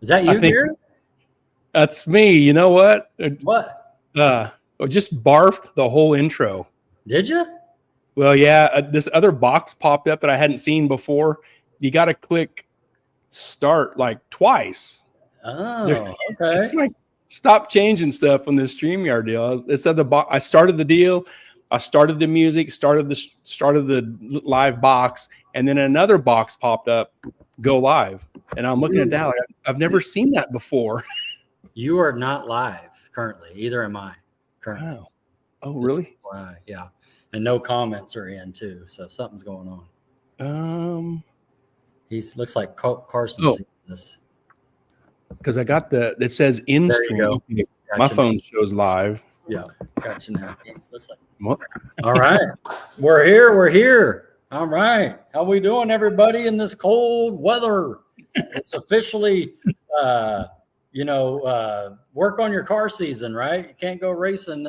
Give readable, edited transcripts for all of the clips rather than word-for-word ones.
Is that you, Gary? That's me. You know what? What? Just barfed the whole intro. Did you? Well, yeah. This other box popped up that I hadn't seen before. You got to click start like twice. Oh, okay. It's like stop changing stuff on this StreamYard deal. It said I started the deal. I started the music, started the live box, and then another box popped up, go live. And I'm looking at that. Like, I've never seen that before. You are not live currently. Either am I currently. Wow. Oh, really? Yeah. And no comments are in too. So something's going on. He looks like Carson sees this. Because I got it says in stream. My phone shows live. Yeah, got you now. He looks like. What? All right, we're here. All right, how we doing, everybody, in this cold weather? It's officially, work on your car season, right? You can't go racing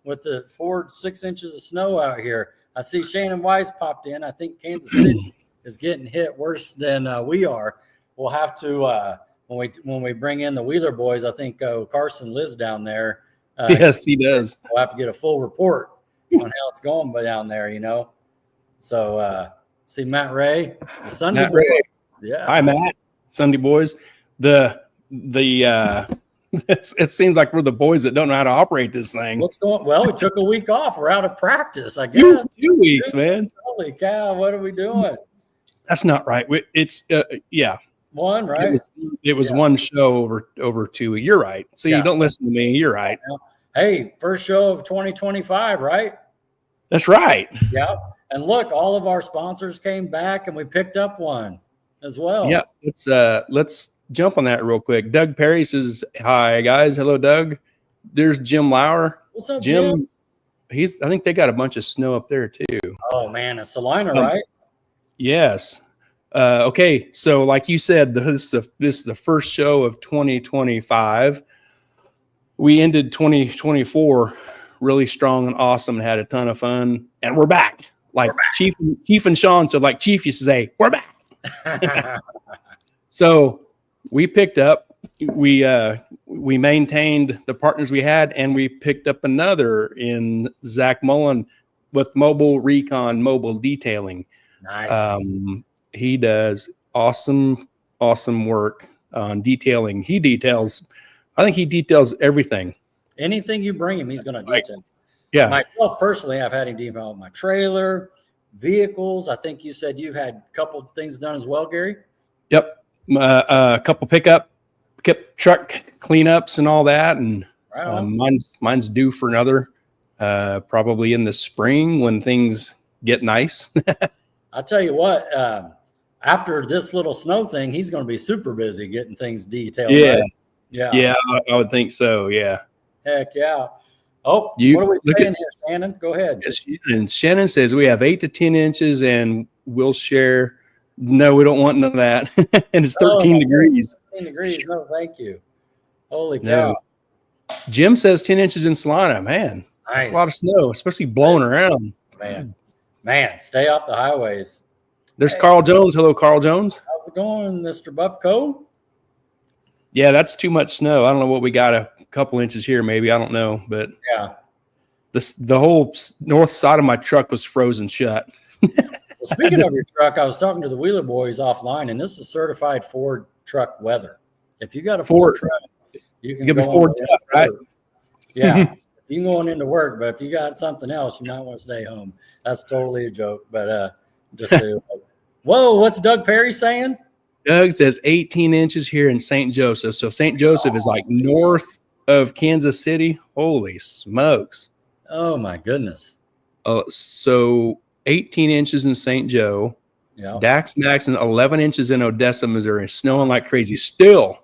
with the 4-6 inches of snow out here. I see Shannon Weiss popped in. I think Kansas City is getting hit worse than we are. We'll have to when we bring in the Wheeler boys. I think Carson lives down there. Yes, he does. We'll have to get a full report on how it's going down there, So see Matt Ray, the Sunday Matt boy. Ray. Yeah. Hi, Matt. Sunday boys. It seems like we're the boys that don't know how to operate this thing. What's going? Well, we took a week off. We're out of practice, I guess. 2 weeks, man. Holy cow! What are we doing? That's not right. It's one, right? It was one show over 2 weeks. You're right. So you don't listen to me. You're right. Hey, first show of 2025, right? That's right. Yeah. And look, all of our sponsors came back, and we picked up one as well. Yeah. Let's jump on that real quick. Doug Perry says, "Hi guys, hello, Doug." There's Jim Lauer. What's up, Jim? I think they got a bunch of snow up there too. Oh man, it's Salina, right? Yes. Okay, so like you said, this is the first show of 2025. We ended 2024 really strong and awesome and had a ton of fun, and we're back. Chief and Sean, so like Chief used to say, we're back. So we picked up, we maintained the partners we had, and we picked up another in Zach Mullen with Mobile Recon Mobile Detailing. Nice. He does awesome work on detailing. I think he details everything. Anything you bring him, he's going to detail. Yeah. Myself personally, I've had him detail my trailer, vehicles. I think you said you've had a couple of things done as well, Gary. Yep. A couple pickup truck cleanups and all that. And mine's due for another, probably in the spring when things get nice. I'll tell you what, after this little snow thing, he's going to be super busy getting things detailed. Yeah. Right? Yeah, I would think so. Yeah. Heck yeah. Oh, what are we saying here, Shannon? Go ahead. And Shannon says we have 8 to 10 inches and we'll share. No, we don't want none of that. And it's 13 degrees. 13 degrees. No, thank you. Holy cow. No. Jim says 10 inches in Salina. Man, that's a lot of snow, especially blowing around. Man, stay off the highways. There's Carl Jones. Hello, Carl Jones. How's it going, Mr. Buffco? Yeah, that's too much snow. I don't know what we got, a couple inches here maybe. I don't know. But yeah, the whole north side of my truck was frozen shut. Well, speaking of your truck, I was talking to the Wheeler boys offline, and this is certified Ford truck weather. If you got a Ford truck, you can go Ford tough, right? Yeah, you can go on into work, but if you got something else, you might want to stay home. That's totally a joke, but just so, whoa, what's Doug Perry saying? Doug says 18 inches here in St. Joseph. So St. Joseph is like north of Kansas City. Holy smokes. Oh, my goodness. So 18 inches in St. Joe. Yeah. Dax Max and 11 inches in Odessa, Missouri. Snowing like crazy still.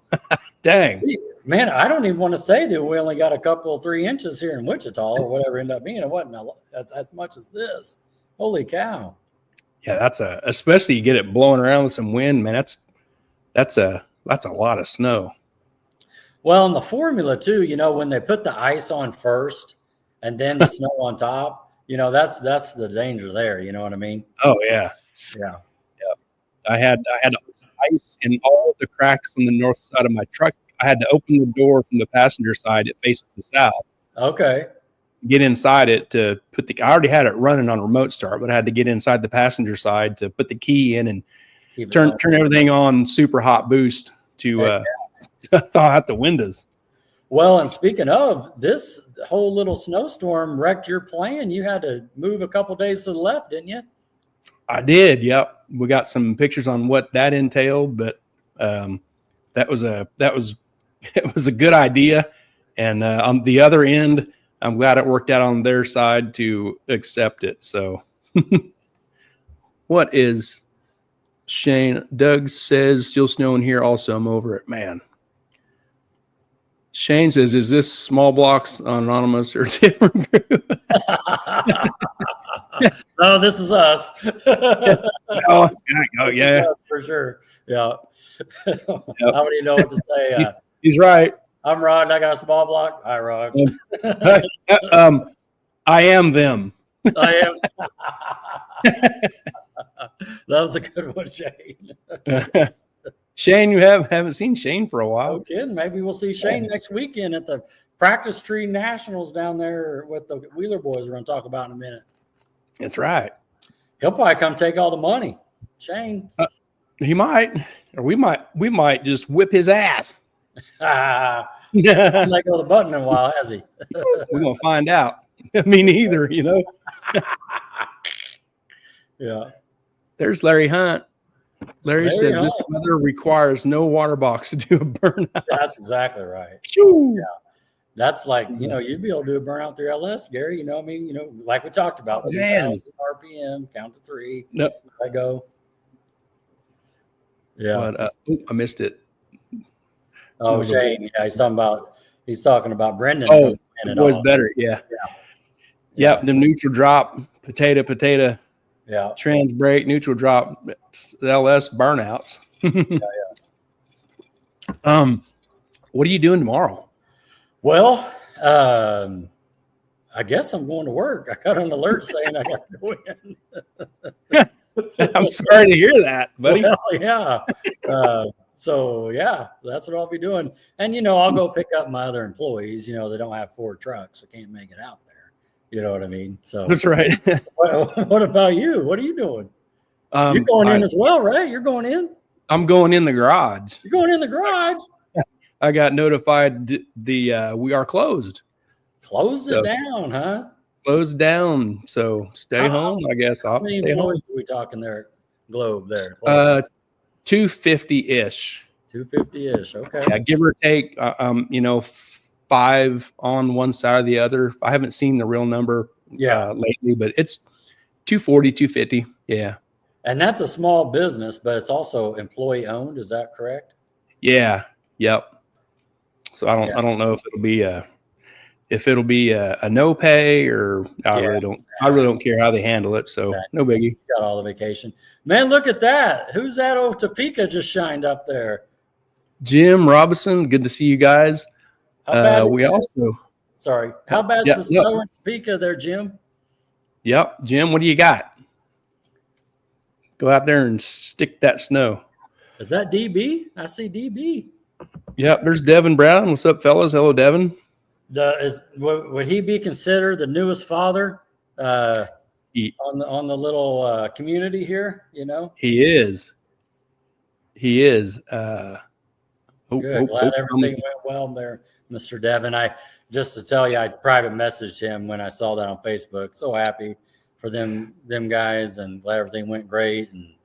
Dang. Man, I don't even want to say that we only got a couple 3 inches here in Wichita or whatever ended up being. It wasn't as much as this. Holy cow. Yeah, especially you get it blowing around with some wind, man. That's a lot of snow. Well, and the formula too, when they put the ice on first and then the snow on top, that's the danger there. You know what I mean? Oh yeah. Yeah. I had ice in all the cracks on the north side of my truck. I had to open the door from the passenger side. It faces the south. Okay. Get inside it to put I already had it running on remote start, but I had to get inside the passenger side to put the key in and turn everything on super hot boost to thaw out the windows. Well, and speaking of, this whole little snowstorm wrecked your plan. You had to move a couple days to the left, didn't you? I did. Yep. We got some pictures on what that entailed, but it was a good idea. And on the other end, I'm glad it worked out on their side to accept it. So what is Shane? Doug says still snowing here. Also, I'm over it, man. Shane says, is this small blocks anonymous or different group? No, this is us. Oh, yeah. For sure. Yeah. I don't even know what to say. He's right. I'm Rod. I got a small block. Hi, Rod. I am them. I am. That was a good one, Shane. Shane, you haven't seen Shane for a while. No kidding. Maybe we'll see Shane next weekend at the Practice Tree Nationals down there with the Wheeler boys. We're going to talk about in a minute. That's right. He'll probably come take all the money. Shane. He might, or we might just whip his ass. Let go of the button in a while, has he? We're gonna find out. Me neither, you know. Yeah. There's Larry Hunt. Larry says this weather requires no water box to do a burnout. That's exactly right. Shoo. Yeah. That's like, you'd be able to do a burnout through LS, Gary. You know what I mean? Like we talked about, 2,000 RPM, count to 3. Nope. Let go. Yeah. But, I missed it. Oh, Shane. Yeah, he's talking about Brendan. Oh, it was better. Yeah. Yep. The neutral drop, potato. Yeah. Trans brake, neutral drop, LS burnouts. What are you doing tomorrow? Well, I guess I'm going to work. I got an alert saying I got to go in. I'm sorry to hear that, buddy. Well, yeah. So yeah, that's what I'll be doing. And I'll go pick up my other employees. They don't have 4 trucks, so can't make it out there. You know what I mean? So that's right. What about you? What are you doing? You're going in as well, right? You're going in? I'm going in the garage. You're going in the garage? I got notified we are closed. Closed it down, huh? Closed down. So stay home, I guess. I'll stay home. Are we talking there? Globe there. 250-ish. 250-ish. Okay. Yeah, give or take. 5 on one side or the other. I haven't seen the real number lately, but it's 240, 250. Yeah. And that's a small business, but it's also employee owned. Is that correct? Yeah. Yep. So I don't know if it'll be a no pay or I really don't care how they handle it. So no biggie. Got all the vacation. Man, look at that. Who's that old Topeka just shined up there? Jim Robinson. Good to see you guys. How bad how bad's the snow in Topeka there, Jim? Yep. Jim, what do you got? Go out there and stick that snow. Is that DB? I see DB. Yep. There's Devin Brown. What's up, fellas? Hello, Devin. Would he be considered the newest father on the little community here? He is. Good. Glad everything went well there, Mr. Devin. I just to tell you, I private messaged him when I saw that on Facebook. So happy for them guys, and glad everything went great. And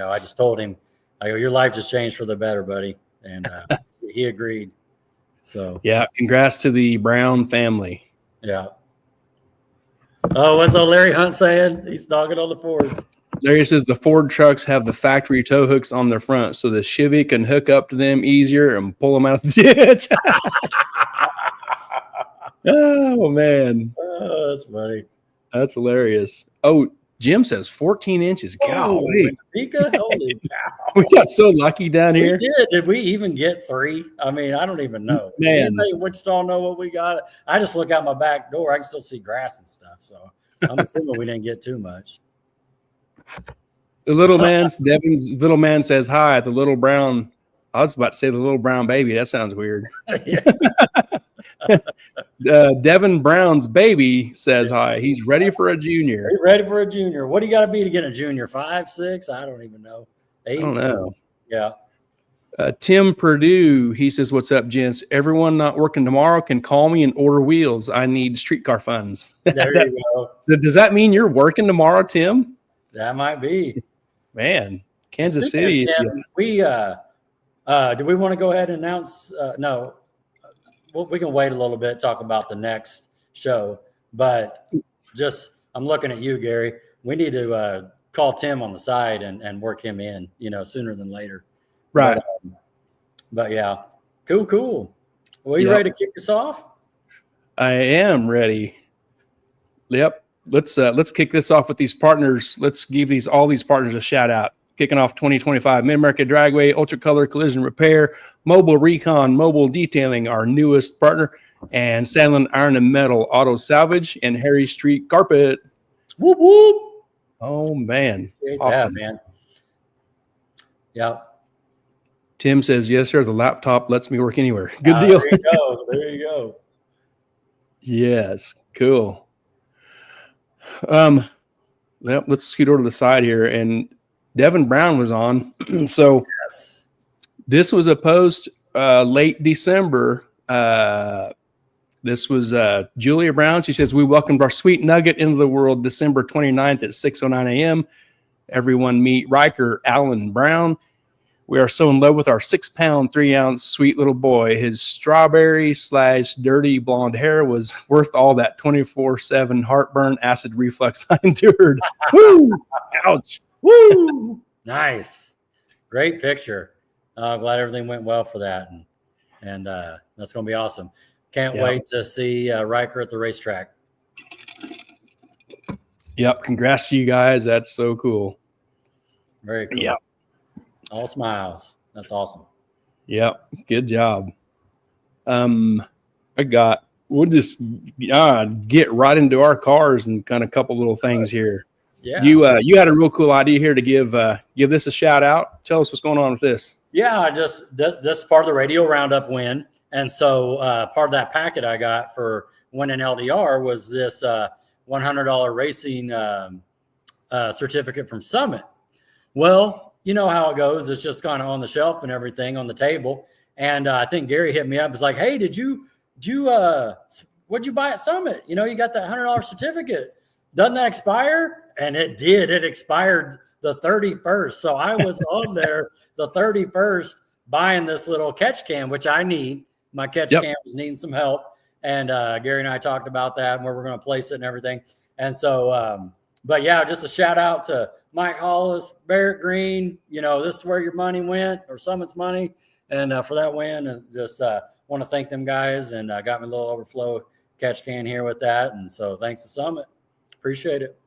I just told him, I go, your life just changed for the better, buddy, and he agreed. So yeah, congrats to the Brown family. Yeah. Oh, what's old Larry Hunt saying? He's dogging on the Fords. Larry says the Ford trucks have the factory tow hooks on their front, so the Chevy can hook up to them easier and pull them out of the ditch. Oh, man. Oh, that's funny. That's hilarious. Oh, Jim says 14 inches. Golly. Holy cow. We got so lucky down here. We did. Did we even get 3? I mean, I don't even know. Man. Anybody in Wichita know what we got? I just look out my back door. I can still see grass and stuff. So I'm assuming we didn't get too much. The Devin's little man says hi. The little brown. I was about to say the little brown baby. That sounds weird. Devin Brown's baby says hi. He's ready for a junior. He's ready for a junior. What do you got to be to get a junior? 5, 6? I don't even know. 8? I don't know. Yeah. Tim Purdue, he says, "What's up, gents? Everyone not working tomorrow can call me and order wheels. I need streetcar funds." There you go. So does that mean you're working tomorrow, Tim? That might be. Man, Kansas Speaking City. of Tim, we do we want to go ahead and announce? No, we can wait a little bit, talk about the next show. But just, I'm looking at you, Gary. We need to call Tim on the side and work him in, sooner than later. Right. But yeah, cool. Well, you ready to kick us off? I am ready. Yep. Let's kick this off with these partners. Let's give all these partners a shout out. Kicking off 2025 Mid-America Dragway, Ultra Color Collision Repair, Mobile Recon, Mobile Detailing, our newest partner, and Sandlin Iron and Metal Auto Salvage, and Harry Street Carpet. Whoop whoop. Oh man, awesome, man. Yeah. Tim says, "Yes, sir. The laptop lets me work anywhere." Good deal. There you go. Yes, cool. Let's scoot over to the side here, and Devin Brown was on. So yes. This was a post late December. This was Julia Brown. She says, "We welcomed our sweet nugget into the world December 29th at 6:09 a.m. Everyone meet Riker Allen Brown. We are so in love with our 6-pound, 3-ounce sweet little boy. His strawberry/dirty blonde hair was worth all that 24/7 heartburn, acid reflux I endured." Woo! Ouch. Woo! Nice. Great picture. Glad everything went well for that. And that's going to be awesome. Can't wait to see Riker at the racetrack. Yep. Congrats to you guys. That's so cool. Very cool. Yep. All smiles. That's awesome. Yep. Good job. We'll just get right into our cars and kind of a couple little things here. Yeah. You had a real cool idea here to give this a shout out. Tell us what's going on with this. Yeah, this is part of the Radio Roundup win. And so part of that packet I got for winning LDR was this $100 racing certificate from Summit. Well, you know how it goes. It's just kind of on the shelf and everything on the table. And I think Gary hit me up. It's like, "Hey, what'd you buy at Summit? You got that $100 certificate. Doesn't that expire?" And it did. It expired the 31st. So I was on there the 31st buying this little catch cam, which I need. My catch cam was needing some help. And Gary and I talked about that and where we're going to place it and everything. And so, but yeah, just a shout out to Mike Hollis, Barrett Green. This is where your money went, or Summit's money. And for that win, and just want to thank them guys, and got me a little overflow catch can here with that. And so thanks to Summit. Appreciate it.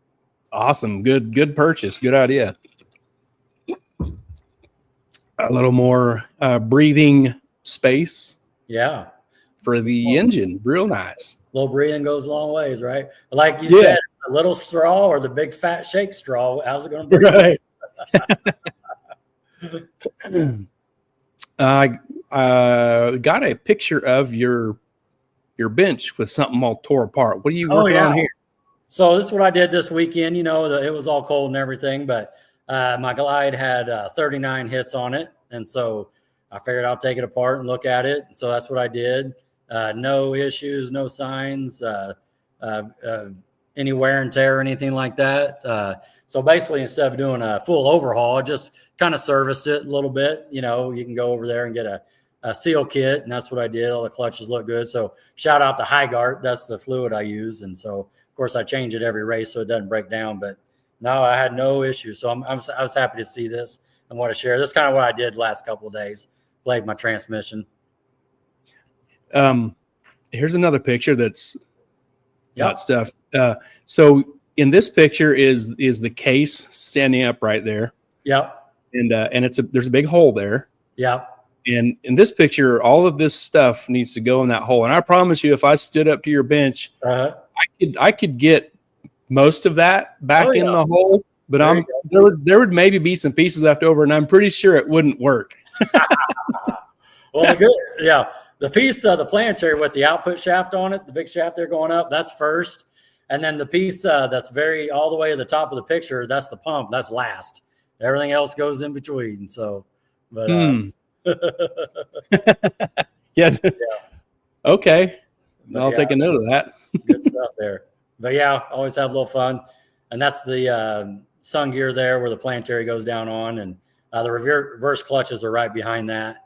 Awesome. Good purchase. Good idea. A little more breathing space. Yeah. For the engine. Real nice. A little breathing goes a long ways, right? Like you said, a little straw or the big fat shake straw. How's it going to breathe? Right. I got a picture of your bench with something all tore apart. What are you working on here? So this is what I did this weekend. It was all cold and everything, but my Glide had 39 hits on it. And so I figured I'll take it apart and look at it. So that's what I did. No issues, no signs, any wear and tear or anything like that. So basically, instead of doing a full overhaul, I just kind of serviced it a little bit. You can go over there and get a seal kit, and that's what I did. All the clutches look good. So shout out to Hygart. That's the fluid I use. And so, of course, I change it every race so it doesn't break down. But no, I had no issues. So I was happy to see this and want to share. This is kind of what I did the last couple of days. Played my transmission. Here's another picture that's got stuff. So in this picture is the case standing up right there. Yep. And there's a big hole there. Yep. And in this picture, all of this stuff needs to go in that hole. And I promise you, if I stood up to your bench, I could get most of that back in the hole. but there would maybe be some pieces left over, and I'm pretty sure it wouldn't work. Well, the piece of the planetary with the output shaft on it, the big shaft there going up, that's first. And then the piece that's all the way to the top of the picture, that's the pump. That's last. Everything else goes in between. So, but yeah. Okay. I'll take a note of that. Good stuff there. But yeah, always have a little fun. And that's the sun gear there where the planetary goes down on, and the reverse clutches are right behind that.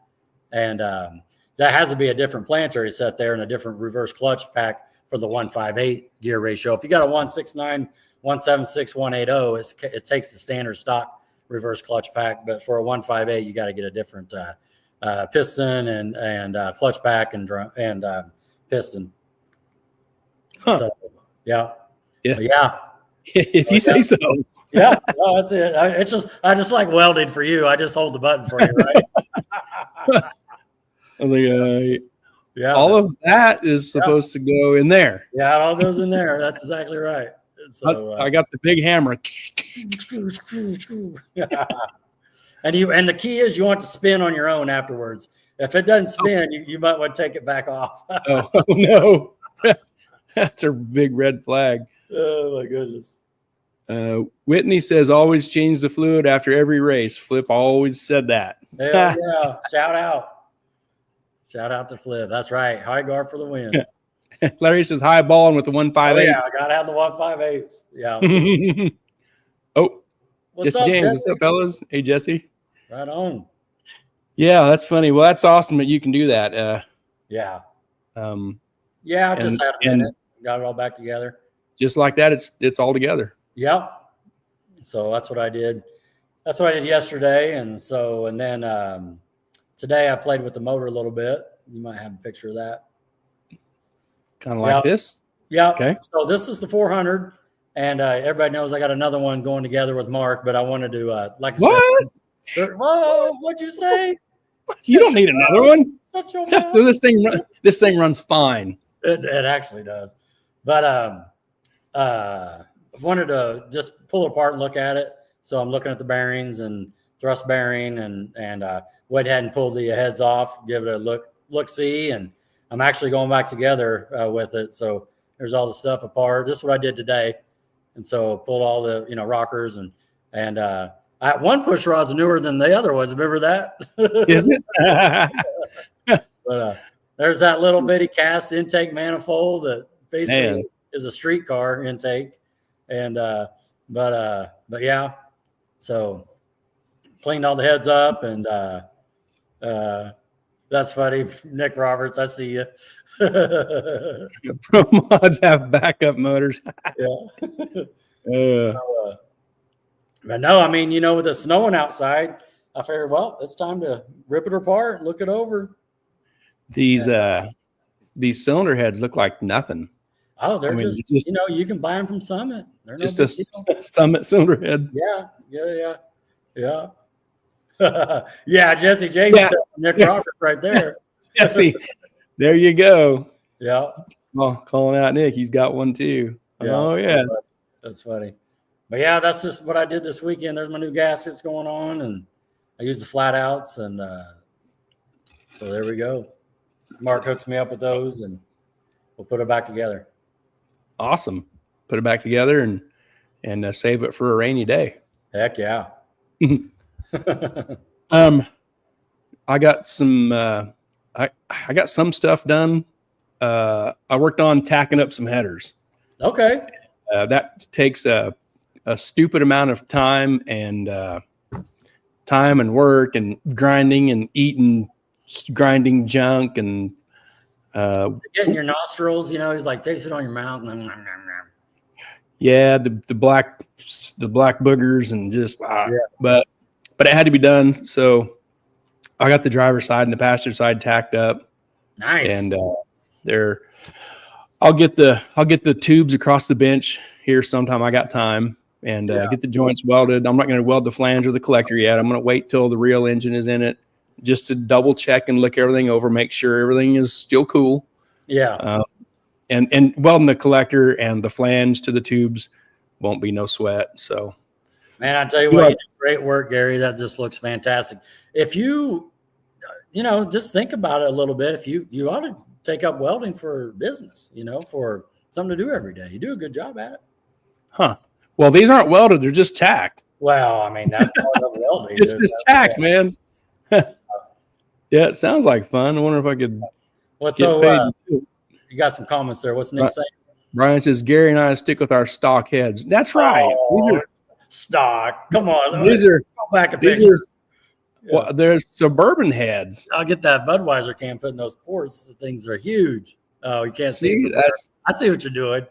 And that has to be a different planetary set there and a different reverse clutch pack for the 1.58 gear ratio. If you got a 1.69, 1.76, 1.80, it takes the standard stock reverse clutch pack. But for a 1.58, you got to get a different piston and clutch pack and piston. Huh. So, yeah. If you say so. Yeah, no, that's it. I just like welding for you. I just hold the button for you, right? Yeah, all of that is supposed to go in there. Yeah, it all goes in there. That's exactly right. So I got the big hammer. And the key is you want to spin on your own afterwards. If it doesn't spin, you might want to take it back off. Oh no, that's a big red flag. Oh my goodness. Whitney says always change the fluid after every race. Flip always said that. Yeah. Shout out to Flip. That's right. High guard for the win. Larry says high balling with the 1.58. Oh, yeah, I gotta have the 1.58. Yeah. Oh, What's Jesse up, James. Jesse? What's up, fellas? Hey, Jesse. Right on. Yeah, that's funny. Well, that's awesome that you can do that. Yeah. Yeah, I just had a minute. Got it all back together. Just like that, it's all together. Yep. So that's what I did. That's what I did yesterday. And then today I played with the motor a little bit. You might have a picture of that. Kind of like this? Yeah. Okay. So this is the 400. And everybody knows I got another one going together with Mark, but I wanted to, like I said. Whoa, what'd you say? You don't need another one. So this thing runs fine. It actually does. But I wanted to just pull it apart and look at it. So I'm looking at the bearings and thrust bearing and went ahead and pulled the heads off, give it a look see, and I'm actually going back together with it. So there's all the stuff apart. This is what I did today. And so pulled all the rockers and one push rod's newer than the other ones. Remember that? Is it? But there's that little bitty cast intake manifold that basically is a streetcar intake. And but yeah, so cleaned all the heads up and that's funny. Nick Roberts, I see you. Pro mods have backup motors. Yeah. But no, I mean, with the snowing outside, I figured, well, it's time to rip it apart, look it over. These cylinder heads look like nothing. Oh, they're just you can buy them from Summit. They're just a Summit cylinder head. Yeah. Yeah, Jesse James, Nick Roberts right there. Jesse, there you go. Yeah. Oh, calling out Nick. He's got one too. Yeah. Oh, yeah. That's funny. But yeah, that's just what I did this weekend. There's my new gaskets going on, and I use the flat outs, and so there we go. Mark hooks me up with those, and we'll put it back together. Awesome. Put it back together and save it for a rainy day. Heck yeah. I got some I got some stuff done. I worked on tacking up some headers. Okay. That takes a stupid amount of time and work and grinding and eating grinding junk and getting your nostrils, he's like takes it on your mouth. Yeah, the black boogers and just but it had to be done. So I got the driver's side and the passenger side tacked up. Nice. And I'll get the tubes across the bench here sometime. I got time and get the joints welded. I'm not going to weld the flange or the collector yet. I'm going to wait till the real engine is in it just to double check and look everything over, make sure everything is still cool. Yeah. And welding the collector and the flange to the tubes won't be no sweat. So Man, I tell you what, you do great work, Gary. That just looks fantastic. If you, just think about it a little bit. If you ought to take up welding for business, for something to do every day. You do a good job at it. Huh. Well, these aren't welded. They're just tacked. Well, I mean, that's part of welding. It's just tacked, man. Yeah, it sounds like fun. I wonder if I could get paid. You got some comments there. What's Nick saying? Brian says, Gary and I stick with our stock heads. That's right. Oh, stock. Come on. These are, go back a these picture. Well, there's Suburban heads. I'll get that Budweiser can put in those ports. The things are huge. Oh, you can't see. I see what you're doing.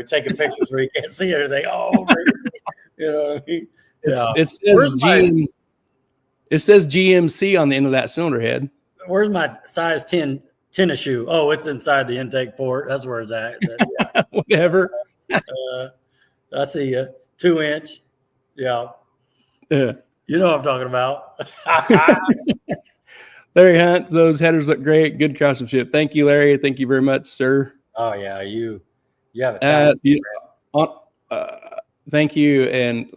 Taking pictures where you can't see everything. Oh, you know what I mean? It says GMC on the end of that cylinder head. Where's my size 10 tennis shoe? Oh, it's inside the intake port. That's where it's at. Yeah. Whatever. I see you. 2-inch. Yeah. Yeah. You know what I'm talking about. Larry Hunt, those headers look great. Good craftsmanship. Thank you, Larry. Thank you very much, sir. Oh, yeah. You have a talent. Thank you. And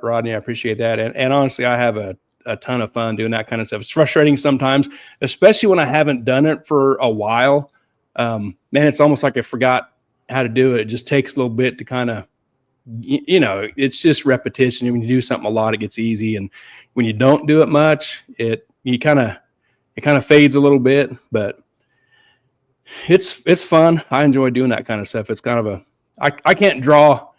Rodney, I appreciate that. And honestly, I have a ton of fun doing that kind of stuff. It's frustrating sometimes, especially when I haven't done it for a while. Man, it's almost like I forgot how to do it. It just takes a little bit to kind of, it's just repetition. When you do something a lot, it gets easy. And when you don't do it much, it kind of fades a little bit, but it's fun. I enjoy doing that kind of stuff. It's kind of I can't draw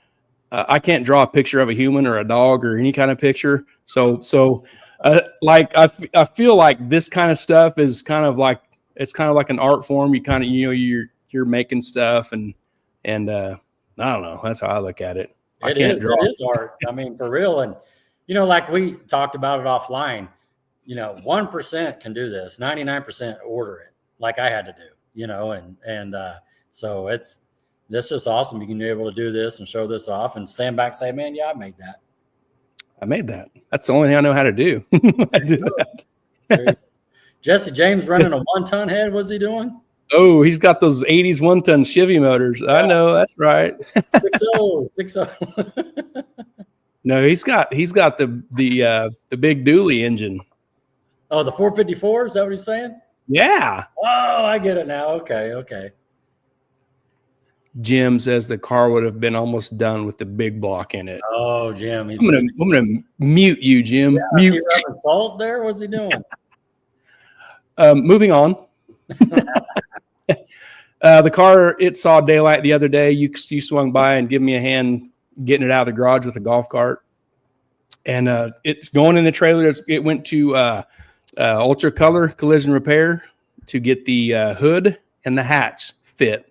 a picture of a human or a dog or any kind of picture. So I feel like this kind of stuff is kind of like an art form. You kind of, you're making stuff and I don't know. That's how I look at it. It is art. I mean, for real. And, like we talked about it offline, 1% can do this, 99% order it like I had to do, so this is awesome. You can be able to do this and show this off and stand back and say, man, yeah, I made that. That's the only thing I know how to do. I do that. Jesse James running a 1-ton head. What's he doing? Oh, he's got those 80s 1-ton Chevy motors. I know, that's right. 6.0. No, he's got the big dually engine. Oh, the 454? Is that what he's saying? Yeah. Oh, I get it now. Okay. Jim says the car would have been almost done with the big block in it. Oh, Jim. I'm gonna mute you, Jim. Yeah, mute. Salt there? What's he doing? Moving on. The car, it saw daylight the other day. You swung by and give me a hand getting it out of the garage with a golf cart. And it's going in the trailer. It went to Ultra Color Collision Repair to get the hood and the hatch fit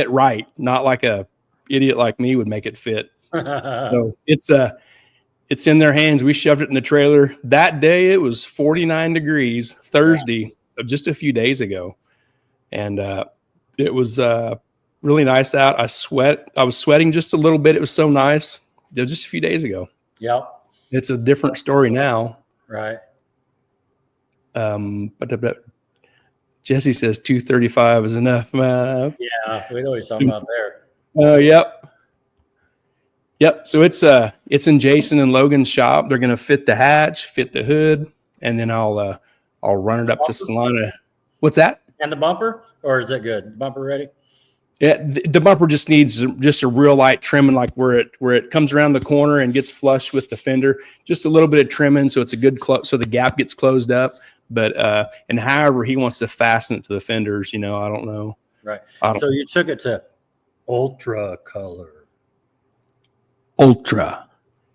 right, not like a idiot like me would make it fit. So it's in their hands. We shoved it in the trailer. That day it was 49 degrees, Thursday, just a few days ago. And it was really nice out. I was sweating just a little bit. It was so nice. It was just a few days ago. Yep. It's a different story now. Right. But Jesse says 235 is enough. Yeah, we know what he's talking about there. Yep. So it's in Jason and Logan's shop. They're gonna fit the hatch, fit the hood, and then I'll run it up to Salina. What's that? And the bumper, or is it good? The bumper ready? Yeah, the bumper just needs just a real light trimming, like where it comes around the corner and gets flush with the fender. Just a little bit of trimming, so it's a good so the gap gets closed up. But and however he wants to fasten it to the fenders, I don't know. Right. So you took it to Ultra Color. Ultra.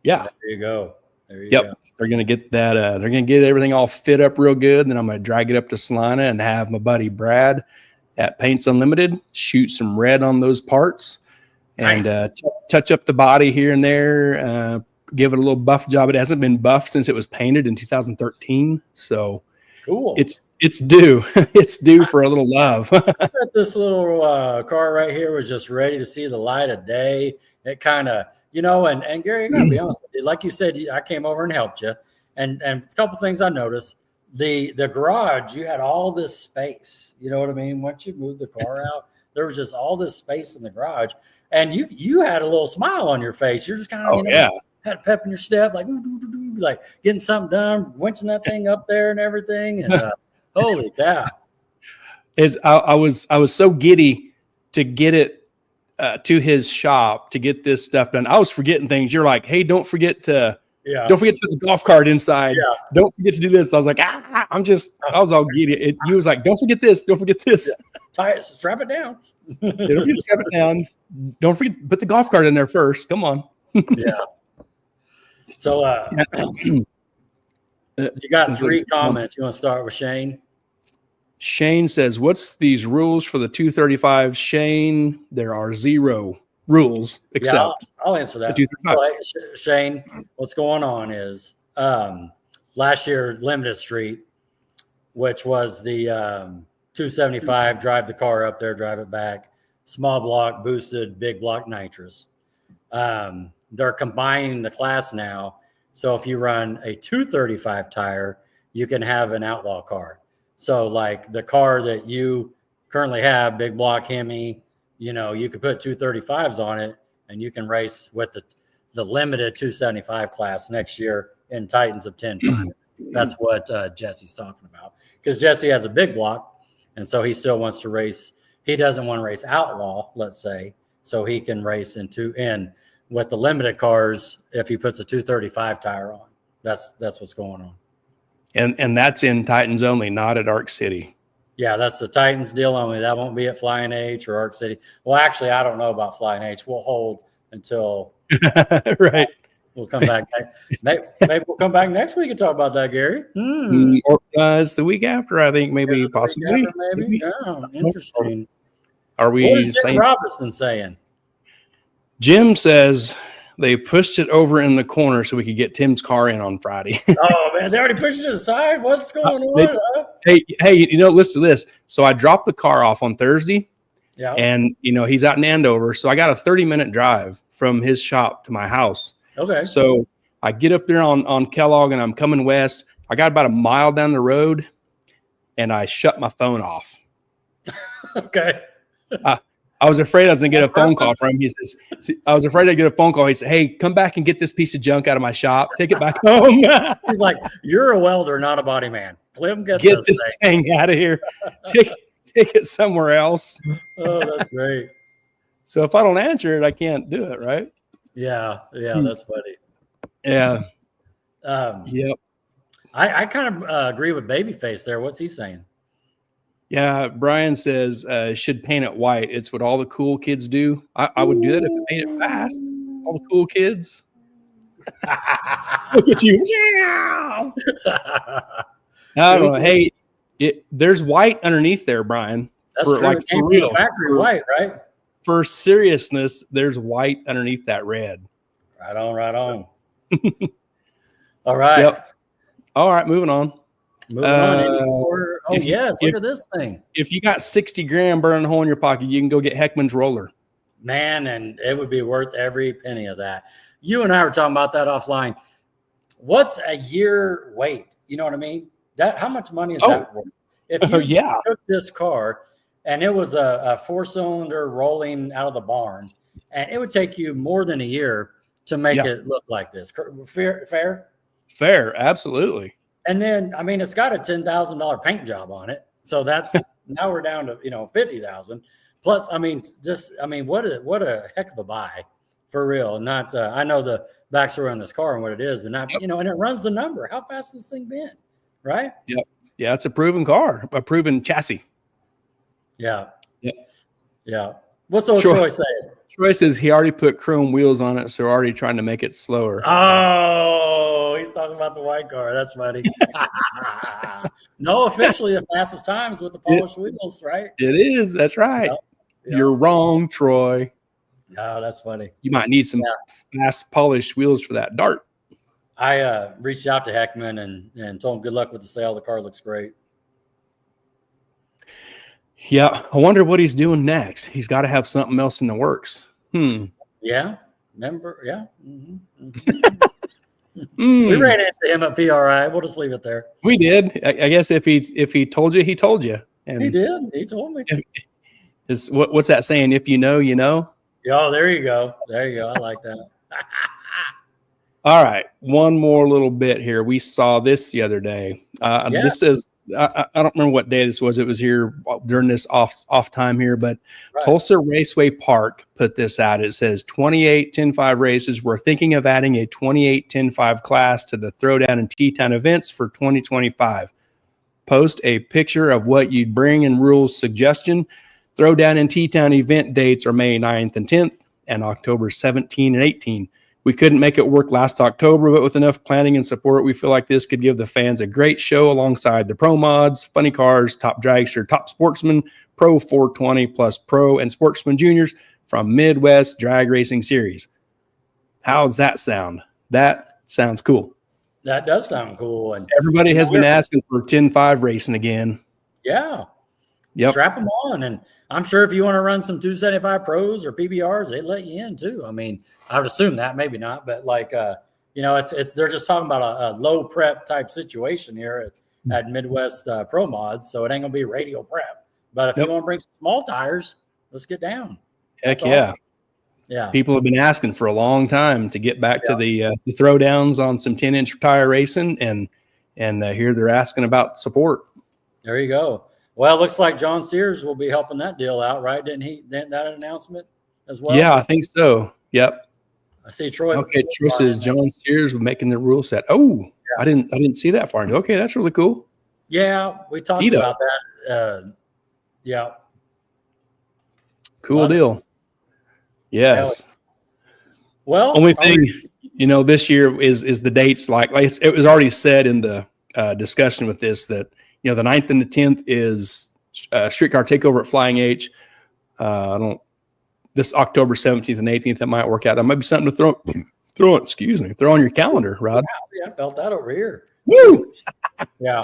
Yeah. There you go. Yep. They're gonna get that. They're gonna get everything all fit up real good. And then I'm gonna drag it up to Salina and have my buddy Brad at Paints Unlimited shoot some red on those parts and touch up the body here and there. Give it a little buff job. It hasn't been buffed since it was painted in 2013. So cool. It's due. It's due for a little love. This little car right here was just ready to see the light of day. It kind of, and Gary, I gotta be honest with you, like you said, I came over and helped you. And a couple things I noticed. The garage, you had all this space. You know what I mean? Once you moved the car out, there was just all this space in the garage. And you had a little smile on your face. You're just kind of, had pep in your step, like, like getting something done, winching that thing up there and everything. And holy cow. I was so giddy to get it to his shop to get this stuff done. I was forgetting things. You're like, hey, don't forget to put the golf cart inside. Yeah. Don't forget to do this. I was like, I was all giddy. He was like, don't forget this. Don't forget this. Yeah. Tie it, strap it down. Don't forget to strap it down. Don't forget, put the golf cart in there first. Come on. Yeah. So you got 3 comments. You want to start with Shane? Shane says, what's these rules for the 235? Shane, there are 0 rules except. I'll answer that. So, Shane, what's going on is last year, Limited Street, which was the 275, drive the car up there, drive it back, small block, boosted, big block nitrous. They're combining the class now. So if you run a 235 tire, you can have an outlaw car. So like the car that you currently have, big block Hemi, you could put 235s on it and you can race with the limited 275 class next year in Titans of 10. That's what Jesse's talking about. Because Jesse has a big block, and so he still wants to race. He doesn't want to race outlaw, let's say, so he can race in with the limited cars if he puts a 235 tire on. That's what's going on. And that's in Titans only, not at Arc City. Yeah, that's the Titans deal only. That won't be at Flying H or Arc City. Well, actually, I don't know about Flying H. We'll hold until right. We'll come back. Maybe we'll come back next week and talk about that, Gary. Or it's the week after, I think, maybe possibly. Maybe. Yeah, interesting. Are we? What is Jim Robertson saying? Jim says they pushed it over in the corner so we could get Tim's car in on Friday. Oh man, they already pushed it to the side. What's going on? Hey, listen to this. So I dropped the car off on Thursday. Yeah. And he's out in Andover, so I got a 30-minute drive from his shop to my house. Okay. So I get up there on Kellogg and I'm coming west. I got about a mile down the road and I shut my phone off. Okay. I was afraid I was going to get a phone call from him. He says, I was afraid I'd get a phone call. He said, hey, come back and get this piece of junk out of my shop. Take it back home. He's like, you're a welder, not a body man. Let him get this thing out of here. Take it somewhere else. Oh, that's great. So if I don't answer it, I can't do it, right? Yeah, that's funny. Yeah. Yep. I kind of agree with Babyface there. What's he saying? Yeah, Brian says should paint it white. It's what all the cool kids do. I would do that if I paint it fast. All the cool kids. Look at you. I don't know. Hey, there's white underneath there, Brian. That's true. Like, it came from the factory white, right? For seriousness, there's white underneath that red. Right on. All right. Yep. All right, moving on. Moving on. Look at this thing. If you got 60 grand burning a hole in your pocket, you can go get Heckman's roller. Man, and it would be worth every penny of that. You and I were talking about that offline. What's a year wait? You know what I mean? How much money is that worth? If you took this car and it was a 4-cylinder rolling out of the barn, and it would take you more than a year to make it look like this. Fair? Fair, absolutely. And then, I mean, it's got a $10,000 paint job on it. So that's now we're down to, $50,000 plus. I mean, what a heck of a buy for real. Not, I know the backstory on this car and what it is, but not, and it runs the number. How fast has this thing been? Right. Yep. Yeah. It's a proven car, a proven chassis. Yeah. Yep. Yeah. What's old Troy saying? Troy says he already put chrome wheels on it, so we're already trying to make it slower. Oh, he's talking about the white car. That's funny. No, officially the fastest times with the polished wheels, right? It is. That's right. Yep. You're wrong, Troy. No, that's funny. You might need some fast polished wheels for that dart. I reached out to Heckman and told him good luck with the sale. The car looks great. Yeah, I wonder what he's doing next. He's got to have something else in the works. Yeah, remember? Yeah. We ran into him at PRI. We'll just leave it there. We did. I guess if he told you, he told you. And he did. He told me. What's that saying? If you know, you know. Oh, there you go. There you go. I like that. All right, one more little bit here. We saw this the other day. Yeah. This is I don't remember what day this was. It was here during this off time here, but Right. Tulsa Raceway Park put this out. It says 28 10-5 races. We're thinking of adding a 28 10-5 class to the Throwdown and T-Town events for 2025. Post a picture of what you'd bring and rules suggestion. Throwdown and T-Town event dates are May 9th and 10th and October 17 and 18. We couldn't make it work last October, but with enough planning and support, we feel like this could give the fans a great show alongside the Pro Mods, Funny Cars, Top Dragster, Top Sportsman, Pro 420, plus Pro and Sportsman Juniors from Midwest Drag Racing Series. How does that sound? That sounds cool. That does sound cool. And everybody has been asking for 10-5 racing again. Yeah. Yep. Strap them on. And I'm sure if you want to run some 275 pros or PBRs, they let you in too. I mean, I would assume that, maybe not, but like, it's they're just talking about a low prep type situation here at Midwest Pro Mods. So it ain't gonna be radio prep. But if you want to bring some small tires, let's get down. Heck yeah. Awesome. Yeah. People have been asking for a long time to get back to the throwdowns on some 10-inch tire racing, and here they're asking about support. There you go. Well, it looks like John Sears will be helping that deal out, right? Didn't he? That announcement as well? Yeah, I think so. Yep. I see Troy. Okay, Troy says John Sears making the rule set. Oh, yeah. I didn't see that far into. Okay, that's really cool. Yeah, we talked about that. Yeah. Cool deal. Yes. Well, only thing this year is the dates. Like it was already said in the discussion with this that the 9th and the 10th is Streetcar Takeover at Flying H. This October 17th and 18th, that might work out. That might be something to throw on your calendar, Rod. Yeah, I felt that over here. Woo! Yeah.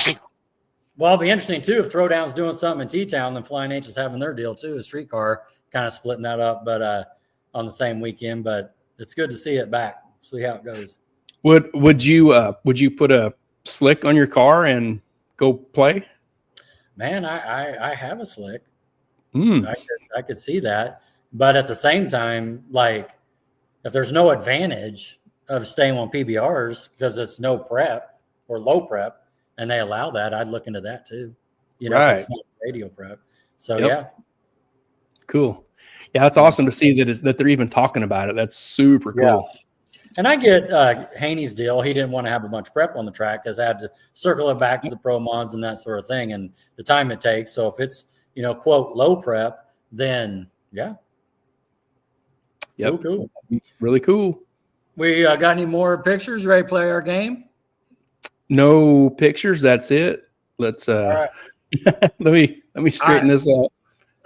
Well, it'll be interesting too if Throwdown's doing something in T-Town, then Flying H is having their deal too. A Streetcar kind of splitting that up, but on the same weekend. But it's good to see it back. See how it goes. Would you put a slick on your car and go play? Man, I have a slick. I could see that. But at the same time, like if there's no advantage of staying on PBRs because it's no prep or low prep and they allow that, I'd look into that too. Right. It's not radio prep. So yeah. Cool. Yeah, that's awesome to see that they're even talking about it. That's super cool. Yeah. And I get Haney's deal. He didn't want to have a bunch of prep on the track because I had to circle it back to the Pro Mods and that sort of thing and the time it takes. So if it's, quote, low prep, then yeah. Yep. Cool. Really cool. We got any more pictures? Ready to play our game? No pictures. That's it. Let's right. let me straighten this out.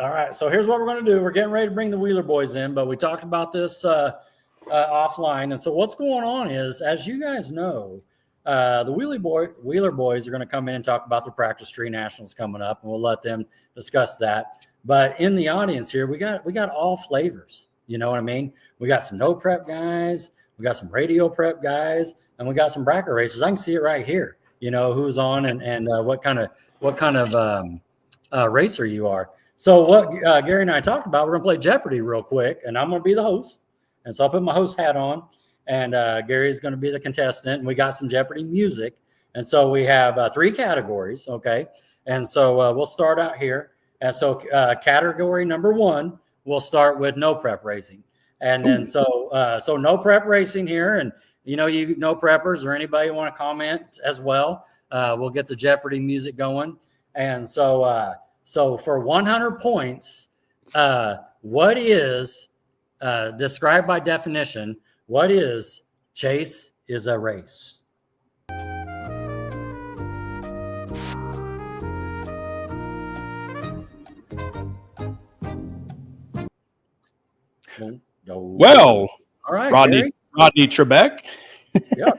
All right. So here's what we're going to do. We're getting ready to bring the Wheeler boys in, but we talked about this offline. And so what's going on is, as you guys know, the Wheeler boys are going to come in and talk about the Practice Tree Nationals coming up, and we'll let them discuss that. But in the audience here, we got all flavors. You know what I mean? We got some no prep guys, we got some radio prep guys, and we got some bracket racers. I can see it right here. Who's on and what kind of racer you are. So what Gary and I talked about, we're gonna play Jeopardy real quick, and I'm gonna be the host. And so I'll put my host hat on, and Gary's gonna be the contestant. And we got some Jeopardy music, and so we have 3 categories. Okay, and so we'll start out here. And so category number 1. We'll start with no prep racing. And then so no prep racing here. And, you no preppers or anybody want to comment as well. We'll get the Jeopardy music going. And so for 100 points, what is, described by definition, what is chase is a race? Well, all right, Rodney Trebek. Yeah.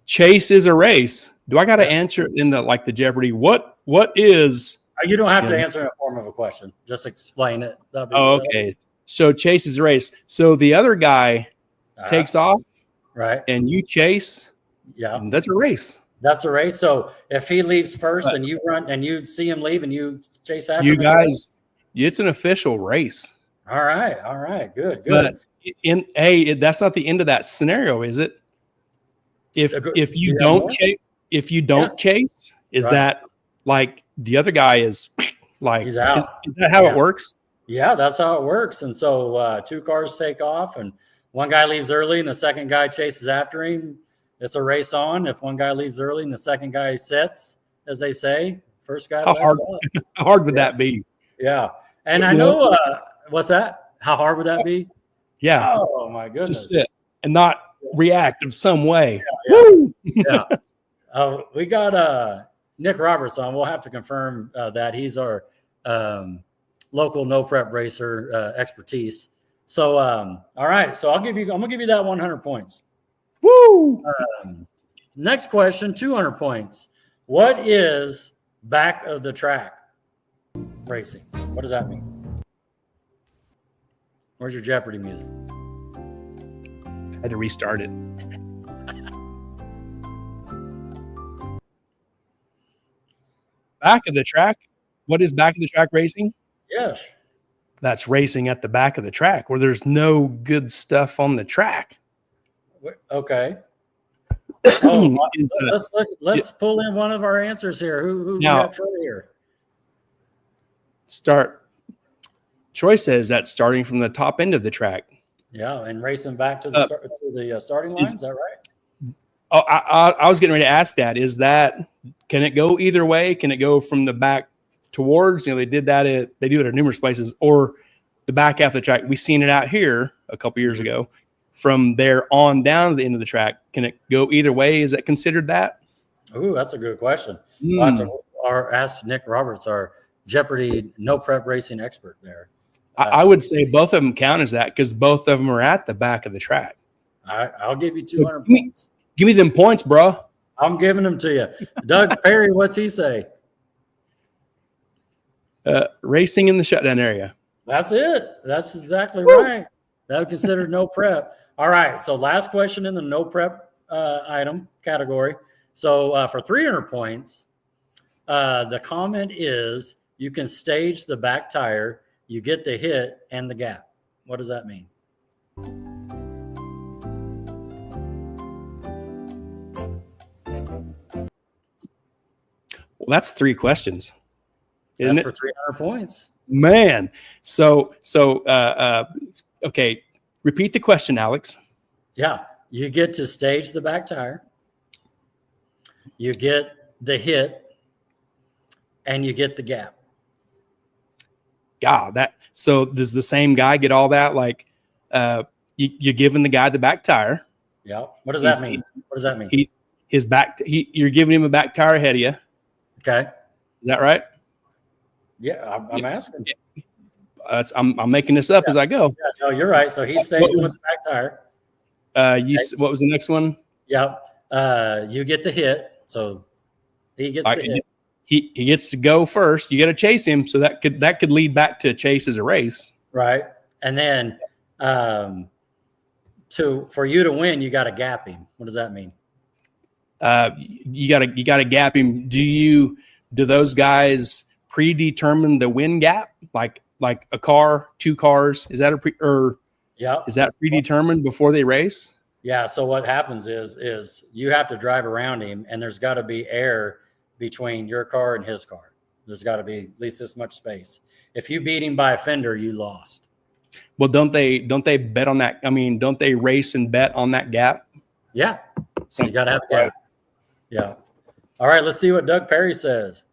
Chase is a race. Do I got to answer in the Jeopardy? What is? You don't have to answer in the form of a question. Just explain it. Okay. So chase is a race. So the other guy takes off, right? And you chase. Yeah, that's a race. That's a race. So if he leaves first and you run and you see him leave and you chase after you guys, It's an official race. All right, good. But that's not the end of that scenario, is it? If you don't chase, is that like the other guy is like he's out? Is that how it works? Yeah, that's how it works. And so 2 cars take off, and one guy leaves early, and the second guy chases after him. It's a race on. If one guy leaves early and the second guy sits, as they say, first guy. How hard would that be? Yeah, and I know what's that? How hard would that be? Yeah. Oh my goodness. Just sit and not react in some way. Yeah. We got Nick Roberts on. We'll have to confirm that he's our local no prep racer expertise. So all right. So I'm gonna give you that 100 points. Woo! Next question, 200 points. What is back of the track racing? What does that mean? Where's your Jeopardy music? I had to restart it. Back of the track? What is back of the track racing? Yes. That's racing at the back of the track where there's no good stuff on the track. Okay. Let's pull in one of our answers here. Who got Troy here? Troy says that's starting from the top end of the track. Yeah, and racing back to the starting line. Is that right? Oh, I was getting ready to ask that. Can it go either way? Can it go from the back towards? They do it at numerous places, or the back half of the track. We seen it out here a couple years ago. From there on down to the end of the track, can it go either way? Is that considered that? Ooh, that's a good question. We'll have to ask Nick Roberts, our Jeopardy no prep racing expert there. I would say both of them count as that because both of them are at the back of the track. I'll give you 200 points. Give me them points, bro. I'm giving them to you. Doug Perry, what's he say? Racing in the shutdown area. That's it. That's exactly right. That would consider no prep. All right. So last question in the no prep item category. So for 300 points, the comment is you can stage the back tire, you get the hit and the gap. What does that mean? Well, that's 3 questions. That's for 300 points. Man. So okay. Repeat the question, Alex. Yeah. You get to stage the back tire. You get the hit and you get the gap. God, so does the same guy get all that? Like you're giving the guy the back tire. Yeah. What does that mean? What does that mean? You're giving him a back tire ahead of you. Okay. Is that right? Yeah, I'm asking. I'm making this up as I go. Yeah, no, you're right. So he's staging with the back tire. What was the next one? Yeah. You get the hit. So he gets the hit. He gets to go first. You got to chase him. So that could lead back to chase as a race. Right. And then for you to win, you got to gap him. What does that mean? You got to gap him. Do those guys predetermine the win gap? Like a car, 2 cars? Is that is that predetermined before they race? Yeah. So what happens is you have to drive around him, and there's got to be air between your car and his car. There's got to be at least this much space. If you beat him by a fender, you lost. Well, don't they bet on that? I mean, don't they race and bet on that gap? Yeah. So you got to have a gap. Yeah. All right. Let's see what Doug Perry says.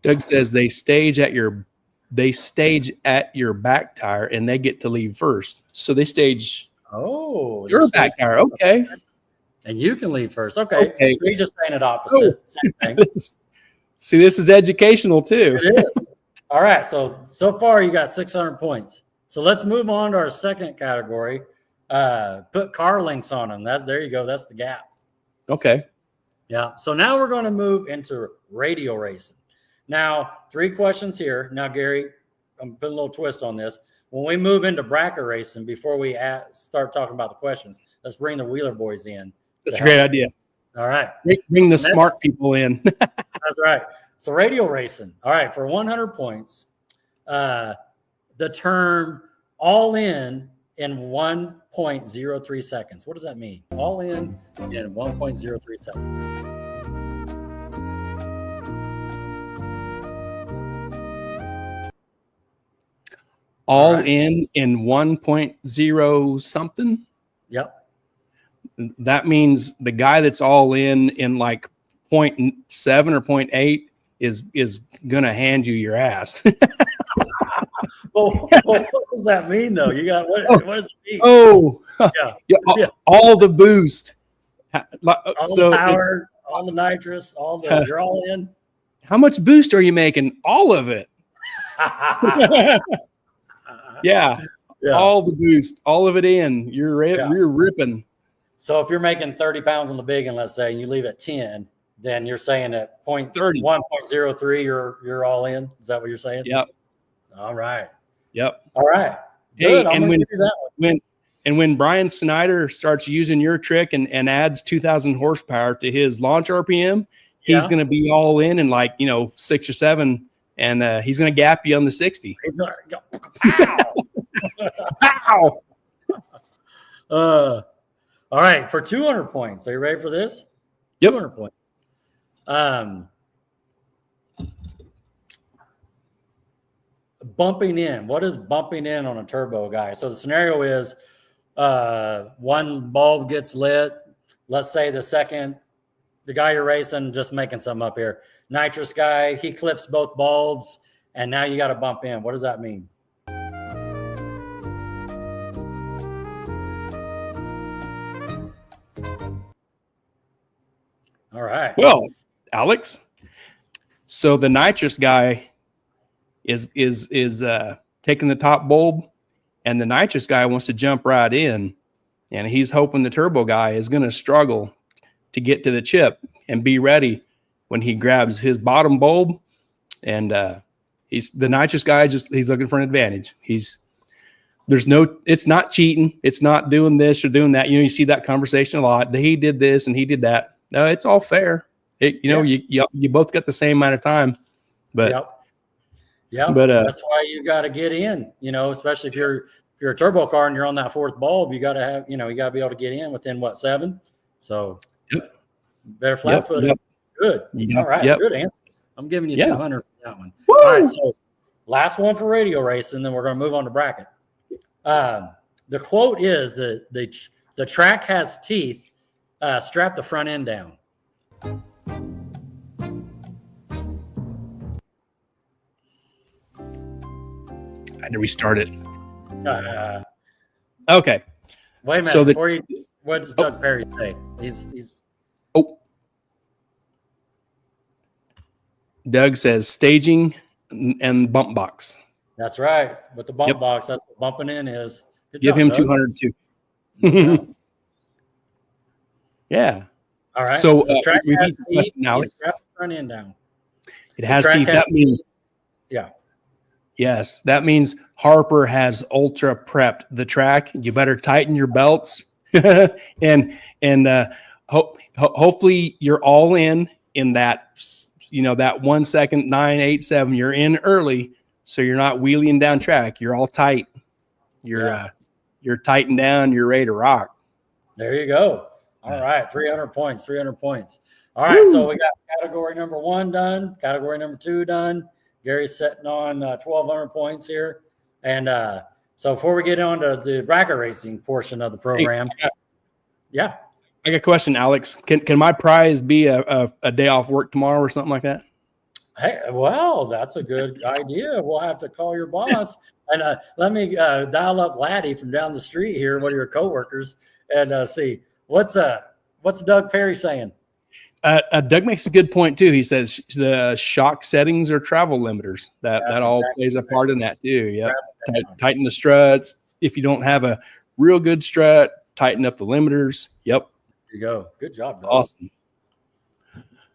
Doug says they stage at your back tire and they get to leave first. So they stage your back tire. Okay. And you can leave first. Okay. So he's just saying it opposite. Same thing. See, this is educational too. It is. All right. So far you got 600 points. So let's move on to our second category. Put car links on them. There you go. That's the gap. Okay. Yeah. So now we're going to move into radio racing. Now, 3 questions here. Now, Gary, I'm putting a little twist on this. When we move into bracket racing, before we start talking about the questions, let's bring the Wheeler boys in. That's a great idea. All right. Bring the smart people in. That's right. So radio racing. All right, for 100 points, the term all in 1.03 seconds. What does that mean? All in 1.03 seconds. All right. in 1.0 something? Yep. That means the guy that's all in like 0.7 or 0.8 is going to hand you your ass. Well, what does that mean, though? You got what does it mean? Oh, yeah. All the boost, all the power, all the nitrous, you're all in. How much boost are you making? All of it. Yeah, all the boost, all of it in. You're ripping. So if you're making 30 pounds on the big one, let's say, and you leave at 10, then you're saying at 1.03, you're all in. Is that what you're saying? Yep. All right. Yep. All right. Good. Hey, when Brian Snyder starts using your trick and adds 2,000 horsepower to his launch RPM, he's going to be all in like 6 or 7, and he's going to gap you on the 60. He's going to go pow. Pow. All right, for 200 points. Are you ready for this? Yep. 200 points. Bumping in. What is bumping in on a turbo guy? So the scenario is one bulb gets lit. Let's say the guy you're racing, just making something up here, nitrous guy, he clips both bulbs, and now you got to bump in. What does that mean? All right. Well, Alex, so the nitrous guy is taking the top bulb, and the nitrous guy wants to jump right in, and he's hoping the turbo guy is going to struggle to get to the chip and be ready when he grabs his bottom bulb. And the nitrous guy he's looking for an advantage. It's not cheating. It's not doing this or doing that. You see that conversation a lot. He did this and he did that. No, it's all fair. You both got the same amount of time, but but that's why you got to get in. Especially if you're a turbo car and you're on that fourth bulb, you got to have you got to be able to get in within 7. So better flat foot. Yep. Good. All right. Yep. Good answers. I'm giving you 200 for that one. Woo! All right. So last one for radio racing, then we're going to move on to bracket. The quote is the track has teeth. Strap the front end down. I had to restart it. Okay. Wait a minute. So what does Doug Perry say? He's. Doug says staging and bump box. That's right. With the bump box, that's what bumping in is. Good Give job, him Doug. 200 too. Yeah. All right. So track repeat has the question, Alex. Strap the front end down. It has teeth. That means. Yeah. Yes, that means Harper has ultra prepped the track. You better tighten your belts, and hopefully you're all in that that 1 second 987. You're in early, so you're not wheeling down track. You're all tight. You're tightened down. You're ready to rock. There you go. All right, 300 points. 300 points. All right, so we got category number 1 done. Category number 2 done. Gary's sitting on 1,200 points here. And so before we get on to the bracket racing portion of the program. I got a question, Alex. Can my prize be a day off work tomorrow or something like that? Hey, well, that's a good idea. We'll have to call your boss. And let me dial up Laddie from down the street here, one of your coworkers, and see. What's Doug Perry saying? Doug makes a good point too. He says the shock settings are travel limiters. That all plays a part in that too. Yeah, tighten the struts. If you don't have a real good strut, tighten up the limiters. Yep. There you go. Good job, Doug. Awesome.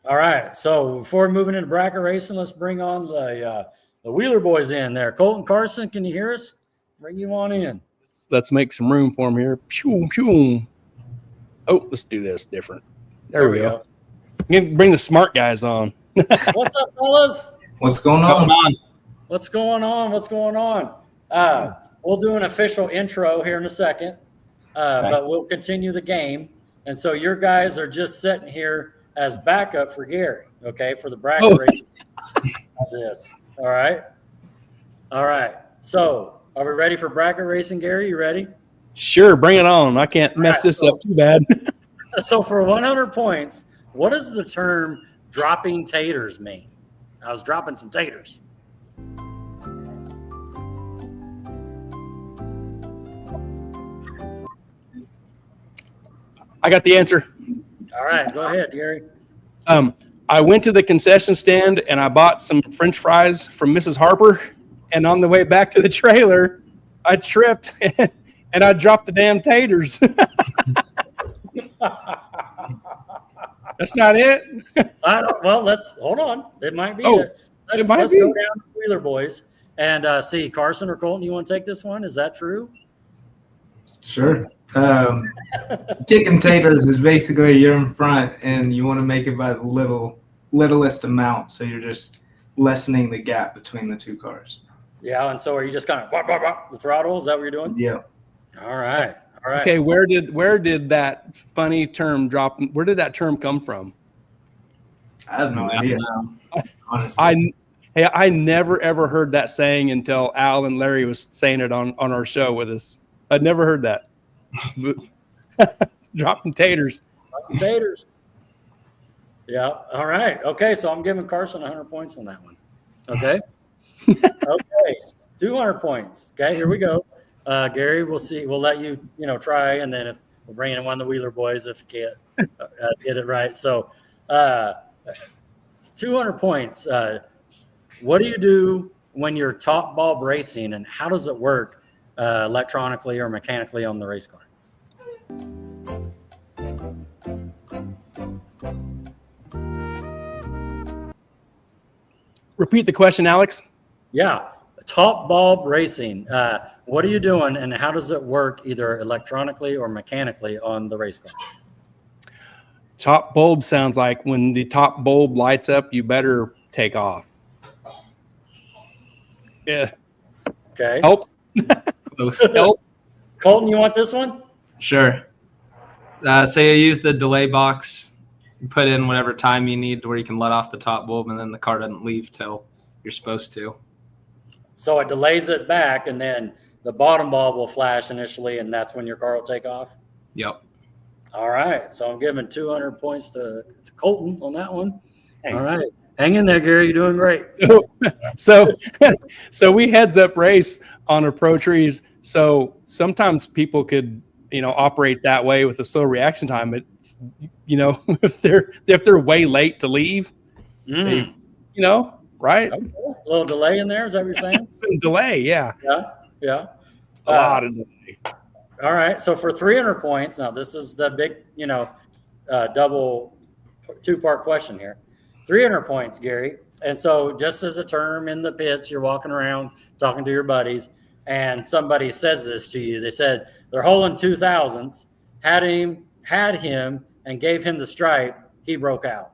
All right. So before moving into bracket racing, let's bring on the Wheeler boys in there. Colton, Carson, can you hear us? Bring you on in. Let's make some room for them here. Pew, pew. Oh, let's do this different. There we go. Bring the smart guys on. What's up, fellas? What's going on? What's going on? What's going on? We'll do an official intro here in a second, but we'll continue the game. And so your guys are just sitting here as backup for Gary, okay, for the bracket race of this. All right. All right. So are we ready for bracket racing, Gary? You ready? Sure, bring it on. I can't mess this up too bad. So for 100 points, what does the term dropping taters mean? I was dropping some taters. I got the answer. All right, go ahead, Gary. I went to the concession stand and I bought some French fries from Mrs. Harper. And on the way back to the trailer, I tripped and I dropped the damn taters. That's not it. Well, let's hold on. It might be. Let's go down to Wheeler boys and see Carson or Colton. You want to take this one? Is that true? Sure. Kicking taters is basically you're in front and you want to make it by the littlest amount, so you're just lessening the gap between the two cars. Yeah, and so are you just kind of the throttle? Is that what you're doing? Yeah. All right. All right. Okay, where did that funny term drop? Where did that term come from? I have no idea. Honestly. I never ever heard that saying until Al and Larry was saying it on our show with us. I'd never heard that. Dropping taters. Dropping taters. Yeah. All right. Okay. So I'm giving Carson 100 points on that one. Okay. Okay. 200 points. Okay. Here we go. Gary, we'll see. We'll let you, try, and then if we're bringing in one of the Wheeler boys if you can't get it right. So, 200 points. What do you do when you're top bulb racing, and how does it work electronically or mechanically on the race car? Repeat the question, Alex. Yeah. Top bulb racing. What are you doing, and how does it work either electronically or mechanically on the race car? Top bulb sounds like when the top bulb lights up, you better take off. Yeah. Okay. Help. Help. Colton, you want this one? Sure. Say you use the delay box, you put in whatever time you need to where you can let off the top bulb, and then the car doesn't leave till you're supposed to. So it delays it back, and then the bottom bulb will flash initially, and that's when your car will take off? Yep. All right. So I'm giving 200 points to Colton on that one. Hey. All right. Hang in there, Gary. You're doing great. So we heads up race on a Pro Trees. So sometimes people could, operate that way with a slow reaction time. But, if they're way late to leave, they, right? Okay. A little delay in there. Is that what you're saying? Some delay. Yeah. Yeah. A lot of delay. All right. So for 300 points, now this is the big, double two-part question here. 300 points, Gary. And so just as a term in the pits, you're walking around talking to your buddies, and somebody says this to you. They said they're holding 2000s, had him, and gave him the stripe. He broke out.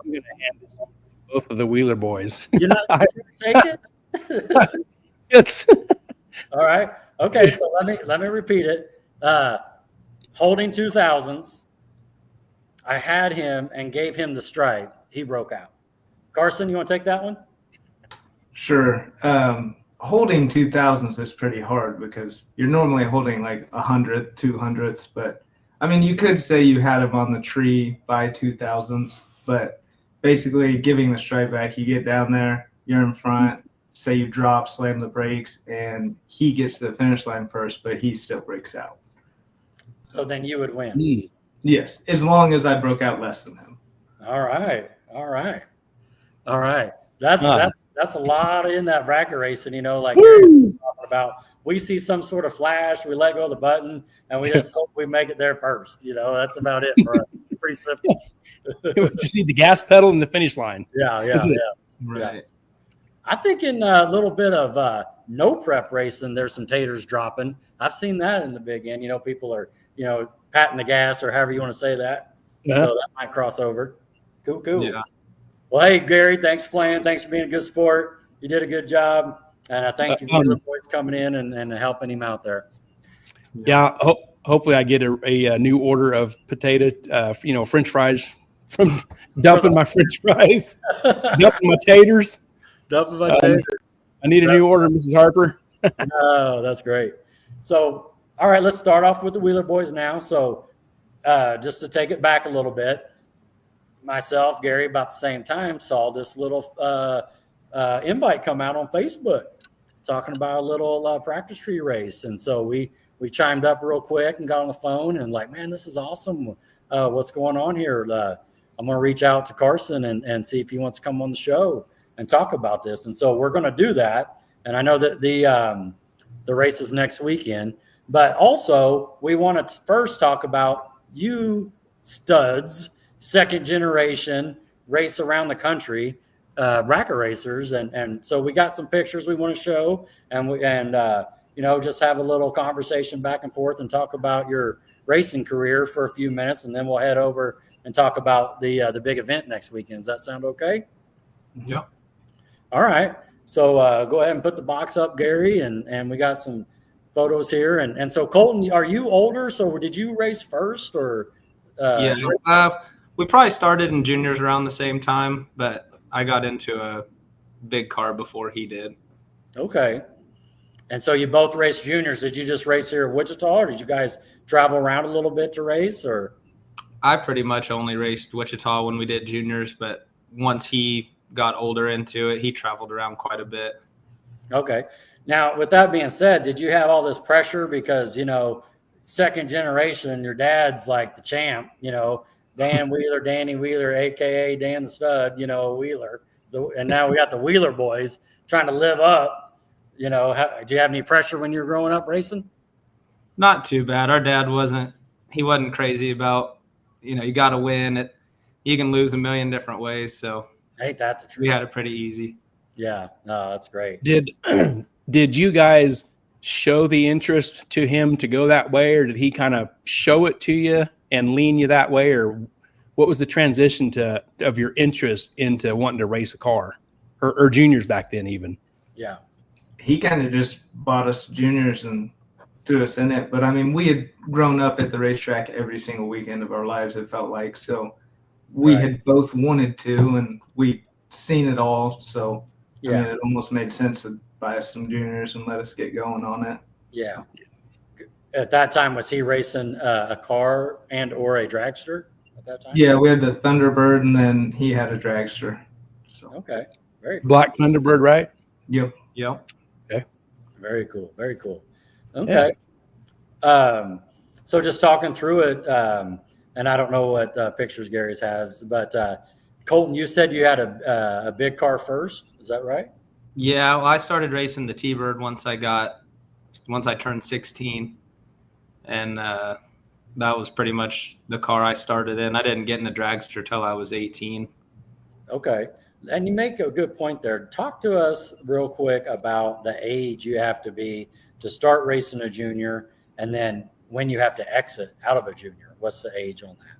I'm going to hand this to both of the Wheeler boys. You're not going to take it? It's All right. Okay. So let me repeat it. Holding 2000s, I had him and gave him the stripe. He broke out. Carson, you want to take that one? Sure. Holding 2000s is pretty hard because you're normally holding like 100, 200s, but you could say you had him on the tree by 2000s, but basically giving the stripe back, you get down there, you're in front, say you drop, slam the brakes, and he gets to the finish line first, but he still breaks out. So then you would win. Yes, as long as I broke out less than him. All right. That's a lot in that bracket racing, like Gary's talking about. We see some sort of flash, we let go of the button, and we just hope we make it there first. That's about it for us. Pretty simple. We just need the gas pedal and the finish line. Yeah. Right. I think in a little bit of no prep racing, there's some taters dropping. I've seen that in the big end. People are, patting the gas or however you want to say that. Yeah. So that might cross over. Cool. Yeah. Well, hey, Gary, thanks for playing. Thanks for being a good sport. You did a good job. And I thank you for the boys coming in and helping him out there. Yeah. Hopefully I get a new order of potato, French fries from dumping my French fries, dumping my taters. Dumping my taters. I need a new order, Mrs. Harper. Oh, that's great. So, all right, let's start off with the Wheeler boys now. So, just to take it back a little bit, myself, Gary, about the same time, saw this little invite come out on Facebook talking about a little practice tree race. And so we chimed up real quick and got on the phone and like, man, this is awesome. What's going on here? I'm going to reach out to Carson and see if he wants to come on the show and talk about this. And so we're going to do that. And I know that the race is next weekend, but also we want to first talk about you studs, second generation, race around the country, bracket racers. And so we got some pictures we want to show and just have a little conversation back and forth and talk about your racing career for a few minutes. And then we'll head over and talk about the big event next weekend. Does that sound okay? Yeah. All right. So go ahead and put the box up, Gary, and we got some photos here. And so, Colton, are you older? So did you race first or? We probably started in juniors around the same time, but I got into a big car before he did. Okay. And so you both raced juniors. Did you just race here at Wichita, or did you guys travel around a little bit to race? Or I pretty much only raced Wichita when we did juniors, but once he got older into it, he traveled around quite a bit. Okay. Now, with that being said, did you have all this pressure because, second generation, your dad's like the champ, Dan Wheeler, Danny Wheeler, a.k.a. Dan the Stud, Wheeler. And now we got the Wheeler boys trying to live up. Do you have any pressure when you were growing up racing? Not too bad. Our dad wasn't crazy about, you got to win. You can lose a million different ways. So Ain't that the truth? we had it pretty easy. Yeah, no, that's great. Did you guys show the interest to him to go that way, or did he kind of show it to you and lean you that way, or what was the transition of your interest into wanting to race a car or juniors back then even? Yeah. He kind of just bought us juniors and threw us in it. But I mean, we had grown up at the racetrack every single weekend of our lives, it felt like. So we had both wanted to, and we'd seen it all. So I mean, it almost made sense to buy us some juniors and let us get going on it. Yeah. At that time, was he racing a car and or a dragster at that time? Yeah, we had the Thunderbird, and then he had a dragster. So Okay. Very cool. Black Thunderbird, right? Yep. Very cool. Very cool. Okay. So just talking through it, and I don't know what pictures Gary's has, but Colton, you said you had a big car first. Is that right? Yeah, well, I started racing the T-Bird once I turned 16, and that was pretty much the car I started in. I didn't get in a dragster till I was 18. Okay. And you make a good point there. Talk to us real quick about the age you have to be to start racing a junior, and then when you have to exit out of a junior. What's the age on that?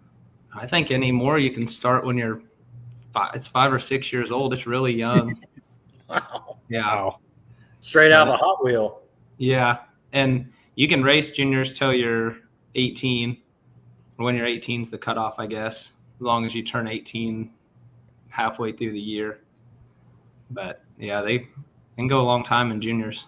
I think anymore you can start when you're 5 or 6 years old. It's really young. Wow. Yeah. Wow. Straight out of a Hot Wheel. Yeah. And you can race juniors till you're 18. When you're 18 is the cutoff, I guess, as long as you turn 18 halfway through the year. But yeah, they can go a long time in juniors.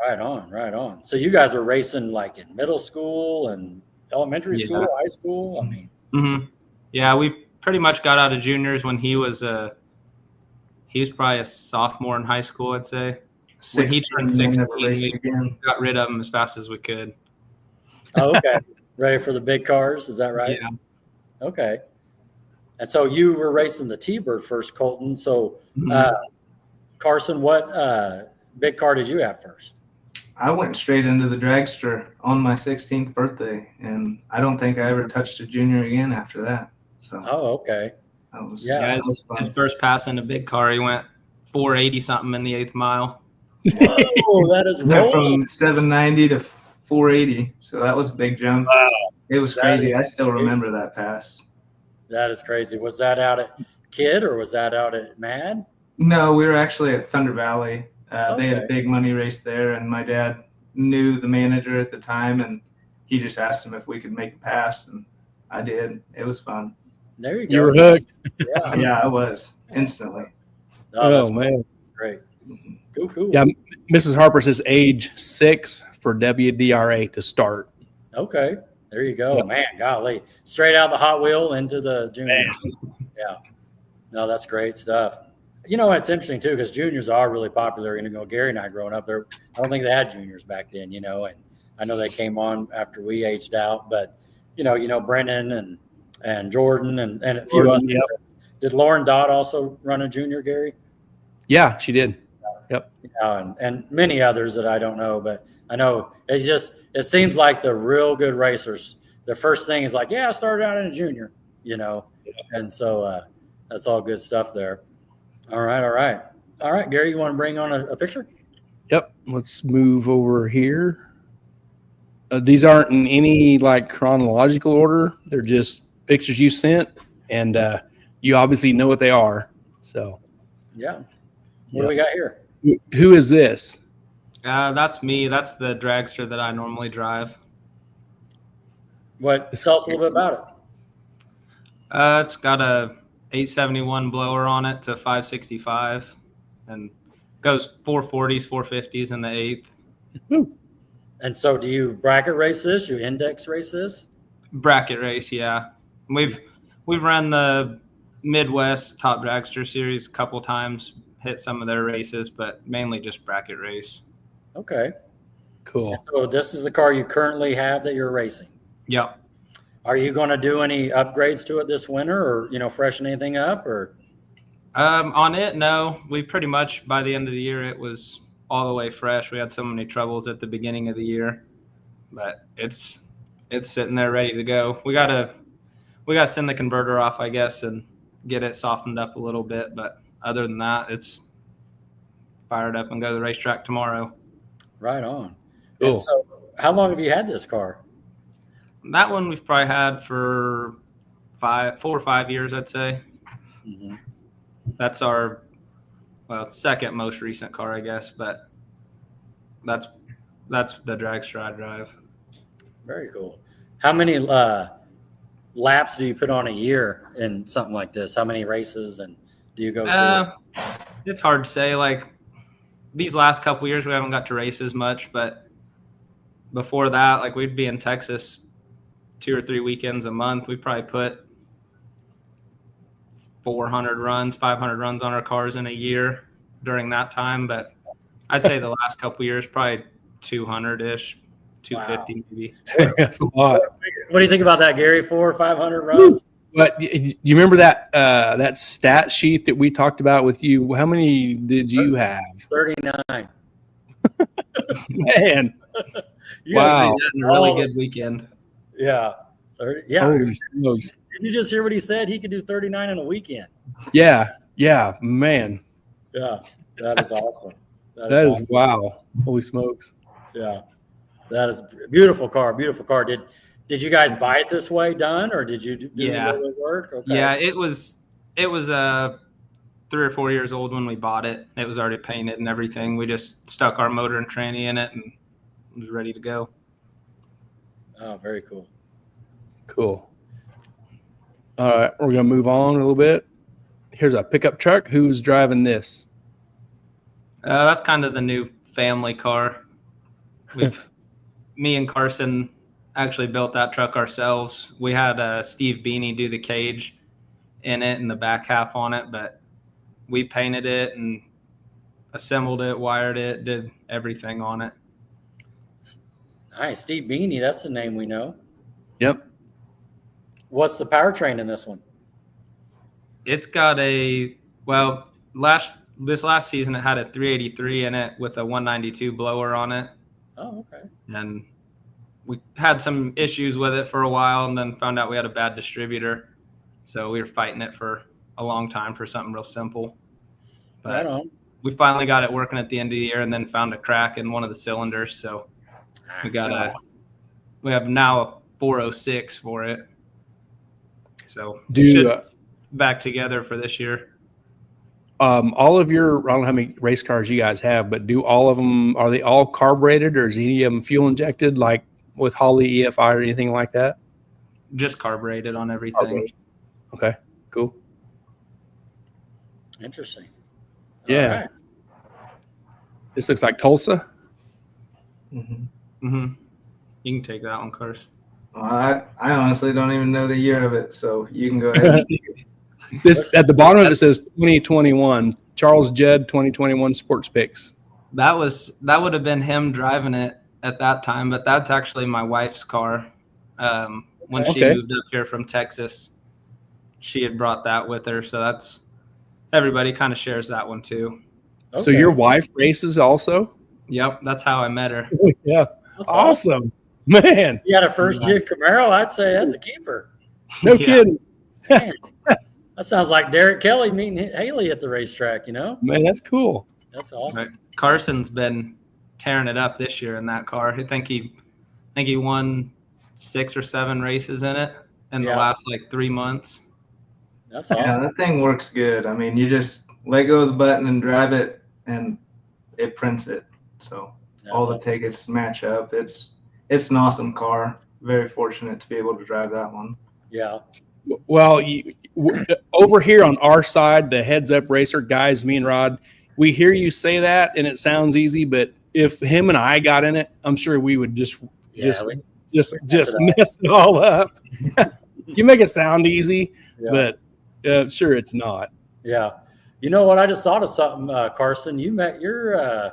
Right on. So you guys were racing like in middle school and elementary school, high school? I mean. Mm-hmm. Yeah, we pretty much got out of juniors when he was probably a sophomore in high school, I'd say. When he turned 16, we got rid of him as fast as we could. Oh, okay. Ready for the big cars? Is that right? Yeah. Okay. And so you were racing the T-Bird first, Colton. So, Carson, what big car did you have first? I went straight into the dragster on my 16th birthday, and I don't think I ever touched a junior again after that. So Oh, okay. that was His first pass in a big car, he went 480 something in the 8th mile. Whoa, that is Went rolling. from 790 to 480. So that was a big jump. Wow. It was That crazy. is I still crazy. remember that pass. That is crazy. Was that out at Kid or was that out at Mad? No, we were actually at Thunder Valley. They had a Okay. big money race there, and my dad knew the manager at the time, and he just asked him if we could make a pass, and I did. It was fun. There you go. You were hooked. Yeah. Yeah, I was instantly. That's Man. great. Cool. Yeah, Mrs. Harper says age 6 for WDRA to start. Okay. There you go. Yep. Man, golly. Straight out the Hot Wheel into the junior. Yeah. No, that's great stuff. You know, it's interesting too, because juniors are really popular. You know, Gary and I growing up there, I don't think they had juniors back then, and I know they came on after we aged out, but you know, Brennan and Jordan and a few others. Yep. Did Lauren Dodd also run a junior, Gary? Yeah, she did. And many others that I don't know, but I know it seems like the real good racers, the first thing is like, yeah, I started out in a junior, and so that's all good stuff there. All right, Gary, you want to bring on a picture? Yep. Let's move over here. These aren't in any like chronological order. They're just pictures you sent, and you obviously know what they are. So, Yeah. What do we got here? who is this? That's me. That's the dragster that I normally drive. Tell us a little bit about it. It's got a 871 blower on it to 565 and goes 440s, 450s in the 8th. And so do you bracket race this? You index race this? Bracket race, yeah. We've run the Midwest Top Dragster Series a couple times, hit some of their races, but mainly just bracket race. Okay. Cool. So this is the car you currently have that you're racing. Yep. Are you going to do any upgrades to it this winter, or freshen anything up, or? On it, no. We pretty much by the end of the year it was all the way fresh. We had so many troubles at the beginning of the year, but it's sitting there ready to go. We gotta send the converter off, I guess, and get it softened up a little bit. But other than that, it's fired up and go to the racetrack tomorrow. Right on. Cool. And so how long have you had this car? That one we've probably had for 4 or 5 years, I'd say. Mm-hmm. That's our second most recent car, I guess, but that's the dragster I drive. Very cool. How many laps do you put on a year in something like this? How many races and do you go to? It's hard to say. Like these last couple years, we haven't got to race as much, but before that, like we'd be in Texas 2 or 3 weekends a month. We probably put 400 runs, 500 runs on our cars in a year during that time. But I'd say the last couple years, probably 200-ish, 250 maybe. That's a lot. What do you think about that, Gary? 400 or 500 runs? But you remember that stat sheet that we talked about with you? How many did you have? 39. Man, You wow. guys We had a really good weekend. Yeah. 30, yeah. holy smokes. Did you just hear what he said? He could do 39 in a weekend. Yeah, man. Yeah. That is awesome. That is wow. Holy smokes. Yeah. That is a beautiful car. Beautiful car. Did you guys buy it this way done, or did you do Yeah. a little work? Okay. Yeah, it was 3 or 4 years old when we bought it. It was already painted and everything. We just stuck our motor and tranny in it and it was ready to go. Oh, very cool. Cool. All right, we're gonna move on a little bit. Here's a pickup truck. Who's driving this? That's kind of the new family car. Me and Carson actually built that truck ourselves. We had Steve Beanie do the cage in it and the back half on it, but we painted it and assembled it, wired it, did everything on it. Nice. Steve Beanie. That's the name we know. Yep. What's the powertrain in this one? It's got this last season it had a 383 in it with a 192 blower on it. Oh, okay. And we had some issues with it for a while and then found out we had a bad distributor. So we were fighting it for a long time for something real simple. Right on. we finally got it working at the end of the year, and then found a crack in one of the cylinders. So we have now a 406 for it. So back together for this year. All of your, I don't know how many race cars you guys have, but do all of them, are they all carbureted, or is any of them fuel injected, like with Holley EFI or anything like that? Just carbureted on everything. Okay, cool. Interesting. Yeah. All right. This looks like Tulsa. Mm-hmm. You can take that one, Carson. Well, I honestly don't even know the year of it, so you can go ahead. This at the bottom of it says 2021. Charles Judd 2021 Sports Picks. That would have been him driving it at that time, but that's actually my wife's car. When she moved up here from Texas, she had brought that with her. So that's everybody kind of shares that one too. So your wife races also? Yep, that's how I met her. Yeah, That's awesome, man. You had a first gen Camaro. I'd say that's a keeper. No kidding. Man, that sounds like Derek Kelly meeting Haley at the racetrack. You know, Man, that's cool. that's awesome. Right. Carson's been tearing it up this year in that car. I think he won 6 or 7 races in it in the last like 3 months. That's awesome. Yeah, that thing works good. I mean, you just let go of the button and drive it, and it prints it. So all the tickets match up. It's an awesome car. Very fortunate to be able to drive that one. Yeah. Well, over here on our side, the Heads Up Racer guys, me and Rod, we hear you say that, and it sounds easy. But if him and I got in it, I'm sure we would just mess it all up. You make it sound easy, but sure, it's not. Yeah. You know what? I just thought of something, Carson. You met your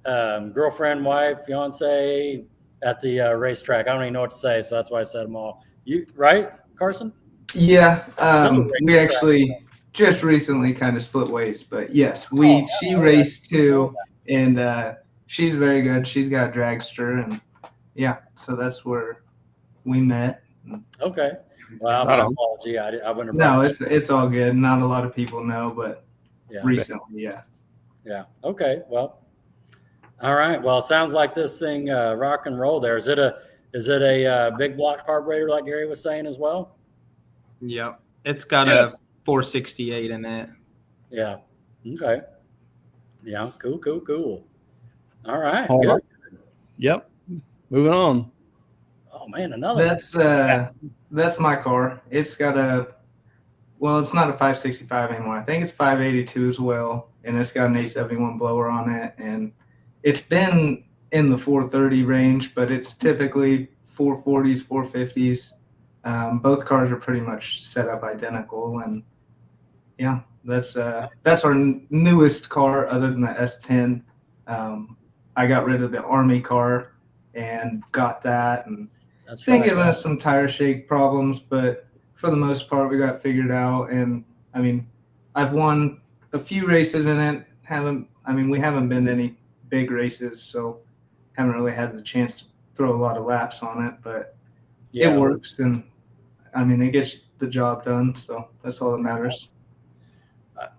girlfriend, wife, fiance at the racetrack. I don't even know what to say, so that's why I said them all. You right, Carson? Yeah. We actually just recently kind of split ways, but yes, she raced too, and she's very good. She's got a dragster, and so that's where we met. Okay. Well, my apology. I wouldn't have. No, it's all good. Not a lot of people know, but recently, Yeah. Okay. Well. All right. Well, it sounds like this thing rock and roll. There is it a big block carburetor like Gary was saying as well? Yep. It's got a 468 in it. Yeah. Okay. Yeah. Cool. All right. All Good. right. Yep. Moving on. Oh man, another. That's my car. It's got it's not a 565 anymore. I think it's 582 as well, and it's got an 871 blower on it, and it's been in the 430 range, but it's typically 440s, 450s. Both cars are pretty much set up identical, and that's our newest car other than the S10. I got rid of the Army car and got that, and it's been giving us some tire shake problems, but for the most part, we got figured out. And I mean, I've won a few races in it. We haven't been to any big races, so haven't really had the chance to throw a lot of laps on it, but it works, and it gets the job done, so that's all that matters.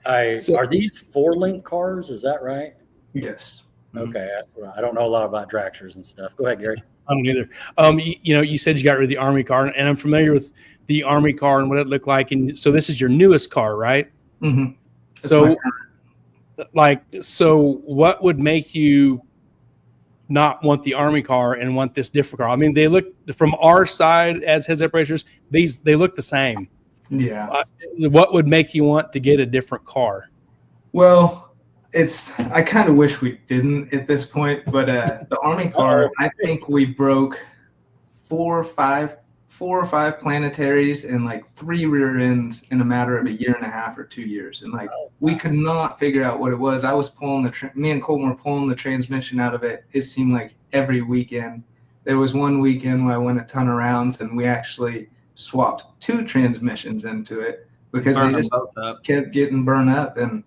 Are these 4-link cars? Is that right? Yes. Okay, that's what I don't know a lot about dragsters and stuff. Go ahead, Gary. I don't either. You said you got rid of the Army car, and I'm familiar with the Army car and what it looked like, and so this is your newest car, right? Mm-hmm. So what would make you not want the Army car and want this different car? I mean, they look from our side as heads up racers, they look the same. Yeah. What would make you want to get a different car? Well, I kind of wish we didn't at this point, but the Army car, I think we broke 4 or 5 planetaries and like 3 rear ends in a matter of a year and a half or 2 years, and we could not figure out what it was. I was pulling me and Colton were pulling the transmission out of it. It seemed like every weekend. There was one weekend where I went a ton of rounds, and we actually swapped 2 transmissions into it because they just kept getting burned up, and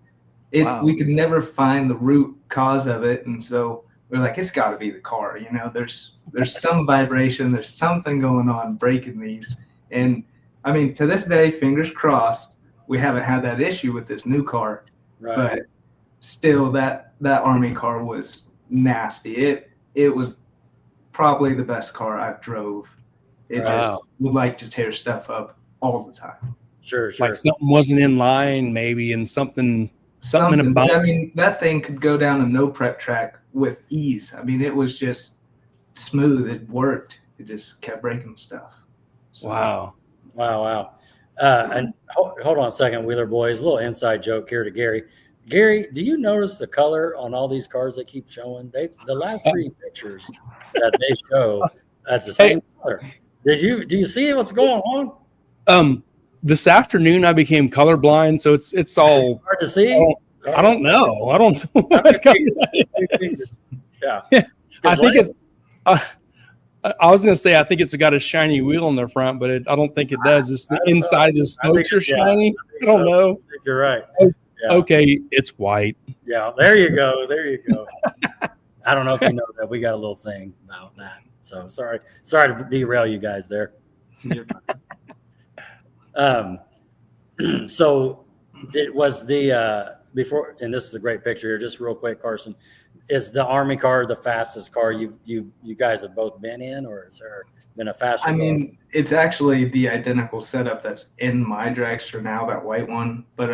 we could never find the root cause of it. And so we're like, it's got to be the car. There's some vibration, there's something going on breaking these. And to this day, fingers crossed, we haven't had that issue with this new car. Right. But still that Army car was nasty. It was probably the best car I've drove. It Wow. just would like to tear stuff up all the time. Sure. Like something wasn't in line, maybe, and something about. I mean, that thing could go down a no prep track with ease. I mean, it was just smooth. It worked. It just kept breaking stuff. So, Wow. And hold on a second, Wheeler boys. A little inside joke here to Gary. Gary, do you notice the color on all these cars they keep showing? The last 3 pictures that they show, that's the same color. Do you see what's going on? This afternoon I became colorblind, so it's all hard to see. I don't know. I don't. Yeah. I think it's. I was gonna say I think it's got a shiny wheel in the front, but I don't think it does. It's the inside of the spokes are shiny. I don't know. I think you're right. Yeah. Okay, it's white. Yeah, there you go. I don't know if you know that we got a little thing about that. So sorry to derail you guys there. So it was the before, and this is a great picture here. Just real quick, Carson, is the Army car the fastest car you guys have both been in, or has there been a faster? I mean, it's actually the identical setup that's in my dragster now, that white one, but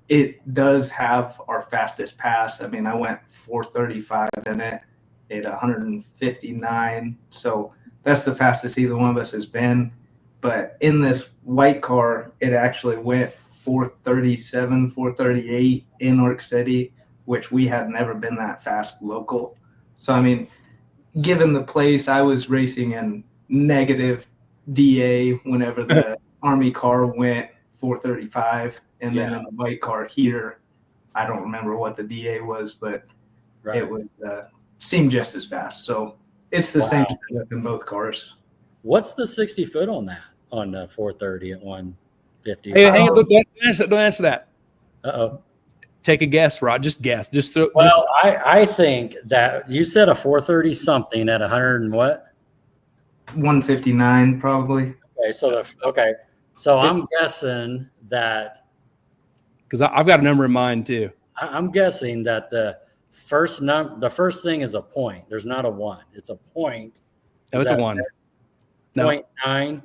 it does have our fastest pass. I mean, I went 435 in it at 159, so that's the fastest either one of us has been. But in this white car, it actually went 437, 438 in Orc City, which we had never been that fast local. So, I mean, given the place, I was racing in negative DA whenever the Army car went 435. And then in the white car here, I don't remember what the DA was, but it was seemed just as fast. So it's the same setup in both cars. What's the 60 foot on that, on the 430 at 150? Hey, hang on, don't answer that. Uh-oh. Take a guess, Rod. Just guess. I think that you said a 430 something at 100 and what? 159 probably. So I'm guessing that, because I've got a number in mind too. I'm guessing that the first thing is a point. There's not a 1. It's a point. No, it's a 1. No. 0.9.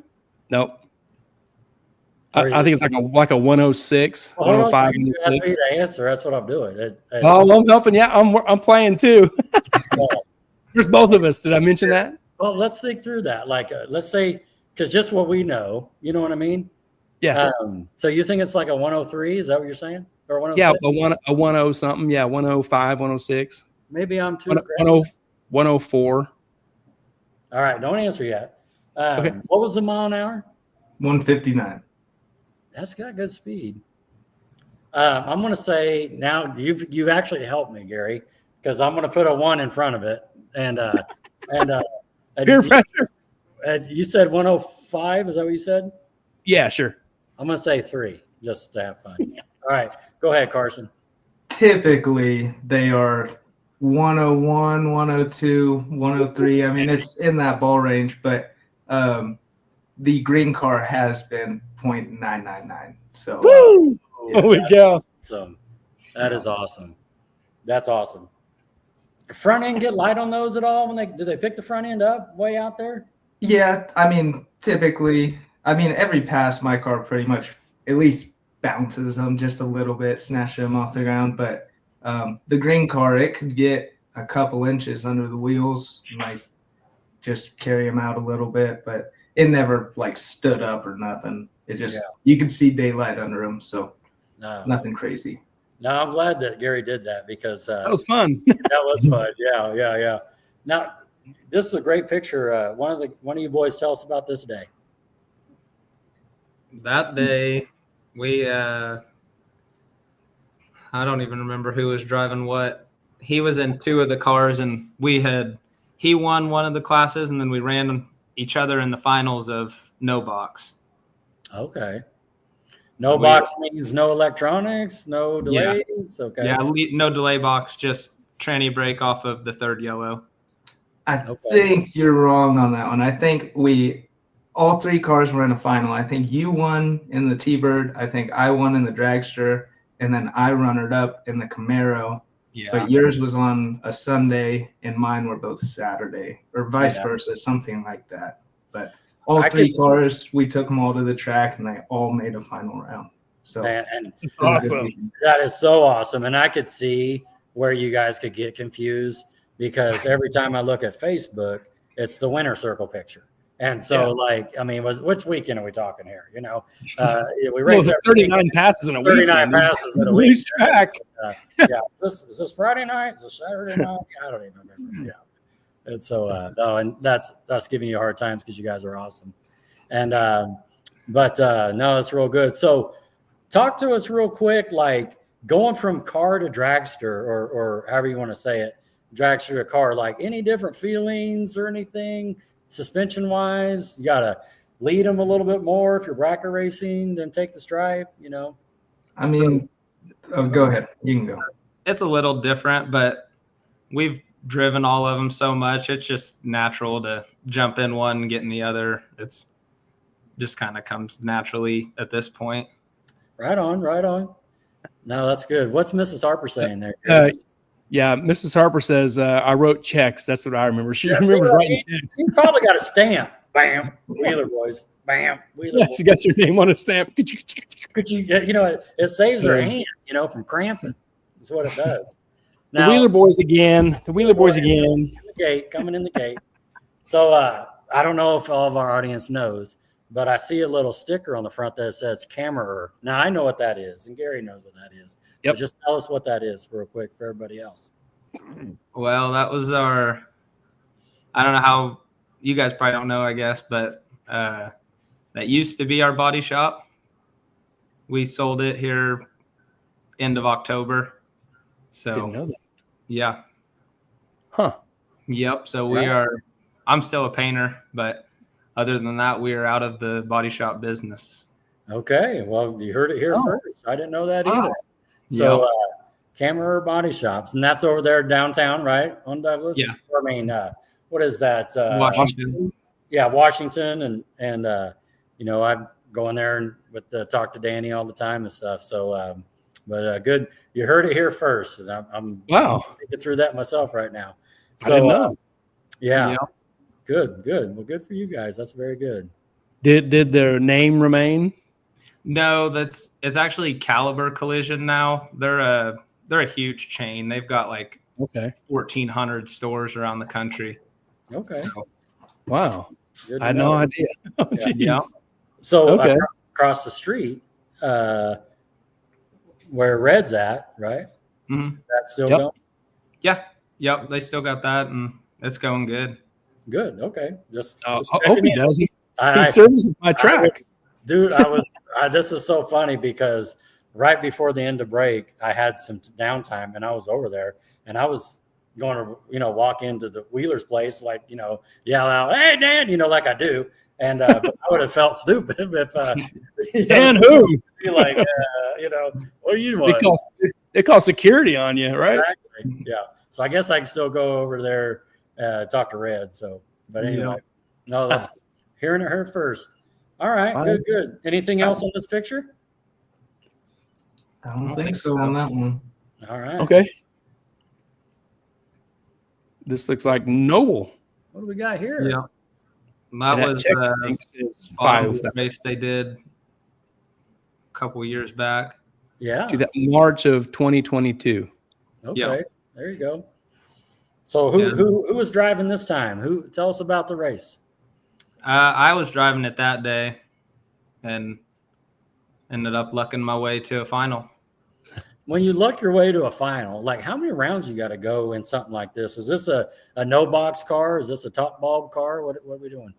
Nope. I think it's like a 106, 105, 106. That's me to answer. That's what I'm doing. I'm helping. Yeah, I'm playing too. There's both of us. Did I mention that? Well, let's think through that. Like, let's say, because just what we know, you know what I mean? Yeah. So you think it's like a 103? Is that what you're saying? Or 106? Yeah, a 10 something. Yeah, 105, 106. Maybe I'm too 104. All right, don't answer yet. Okay. What was the mile an hour? 159. That's got good speed. I'm going to say now you've actually helped me, Gary, because I'm going to put a 1 in front of it. And Peer pressure. You said 105. Is that what you said? Yeah, sure. I'm going to say 3 just to have fun. All right, go ahead, Carson. Typically, they are 101, 102, 103. I mean, it's in that ball range, but the green car has been 0.999. So, woo! Holy cow! So that is awesome. That's awesome. Front end get light on those at all? Do they pick the front end up way out there? Yeah, I mean, typically, every pass my car pretty much at least bounces them just a little bit, snatch them off the ground. But the green car, it could get a couple inches under the wheels, like just carry them out a little bit, but it never like stood up or nothing. It just you could see daylight under them, so nothing crazy. No, I'm glad that Gary did that because that was fun. That was fun. Yeah. Now, this is a great picture. One of you boys tell us about this day. That day, we I don't even remember who was driving what. He was in 2 of the cars, and he won one of the classes, and then we ran each other in the finals of no box. Okay. No box means no electronics, no delays. Yeah. Okay. Yeah, no delay box, just tranny brake off of the 3rd yellow. I think you're wrong on that one. I think all 3 cars were in a final. I think you won in the T-Bird. I think I won in the Dragster, and then I runnered up in the Camaro. Yeah. But yours was on a Sunday and mine were both Saturday, or vice versa, something like that. But all three cars, we took them all to the track and they all made a final round. So Man, and it was a good Awesome. weekend. that is so awesome. And I could see where you guys could get confused because every time I look at Facebook, it's the winner circle picture. And so, like, I mean, which weekend are we talking here? You know, we raced 39 passes in a 39 weekend. passes in a Lose week. track. Yeah, is this Friday night? Is this Saturday night? I don't even remember. Yeah, and so no, and that's giving you hard times because you guys are awesome. And but no, it's real good. So, talk to us real quick, like going from car to dragster, or however you want to say it, dragster to car. Like any different feelings or anything? Suspension wise, you gotta lead them a little bit more if you're bracket racing, then take the stripe, you know. I mean, go ahead. You can go. It's a little different, but we've driven all of them so much. It's just natural to jump in one and get in the other. It's just kind of comes naturally at this point. Right on. No, that's good. What's Mrs. Harper saying there? Yeah, Mrs. Harper says, I wrote checks. That's what I remember. She remembers writing checks. You probably got a stamp. Bam. Wheeler boys. Bam. Wheeler Yeah, boys. she got your name on a stamp. Could you, you know, it saves her hand, you know, from cramping. That's what it does. The Wheeler boys again. Coming in the gate. So I don't know if all of our audience knows, but I see a little sticker on the front that says camera. Now I know what that is, and Gary knows what that is. Yep. But just tell us what that is real quick for everybody else. Well, that was I don't know how you guys probably don't know, I guess, but that used to be our body shop. We sold it here end of October. So Didn't know that. Yeah. Huh. Yep. So I'm still a painter, but other than that, we are out of the body shop business. Okay. Well, you heard it here first. I didn't know that Wow. either. So Camera Body Shops, and that's over there downtown, right? On Douglas? Yeah. I mean, what is that? Washington. Yeah, Washington. And you know, I go in there and talk to Danny all the time and stuff. So, but good. You heard it here first. And I'm thinking through that myself right now. So, I didn't know. Yeah. Good. Well, good for you guys. That's very good. Did their name remain? No, it's actually Caliber Collision now. They're a huge chain. They've got like 1,400 stores around the country. Okay. So, wow. Good I had no idea. Oh, yeah. So across the street, where Red's at, right? Mm-hmm. That's still going? Yeah. Yep. They still got that, and it's going good. Good. Okay. Just I hope he does. He I services my track. Dude, this is so funny because right before the end of break, I had some downtime and I was over there and I was going to, you know, walk into the Wheeler's place, like, you know, yell out, "Hey, Dan," you know, like I do. And but I would have felt stupid if Dan, who? Be like, you know, what do you want? They call security on you, right? Exactly. Yeah. So I guess I can still go over there, talk to Red. So, but anyway, no, that's hearing it here first. All right, good. Anything else on this picture? I don't think so on that one. All right. Okay. This looks like Noble. What do we got here? Yeah. That was the race they did a couple years back. Yeah. To that March of 2022. Okay. Yeah. There you go. So who was driving this time? Tell us about the race. I was driving it that day and ended up lucking my way to a final. When you luck your way to a final, like how many rounds you got to go in something like this? Is this a no box car? Is this a top bulb car? What are we doing?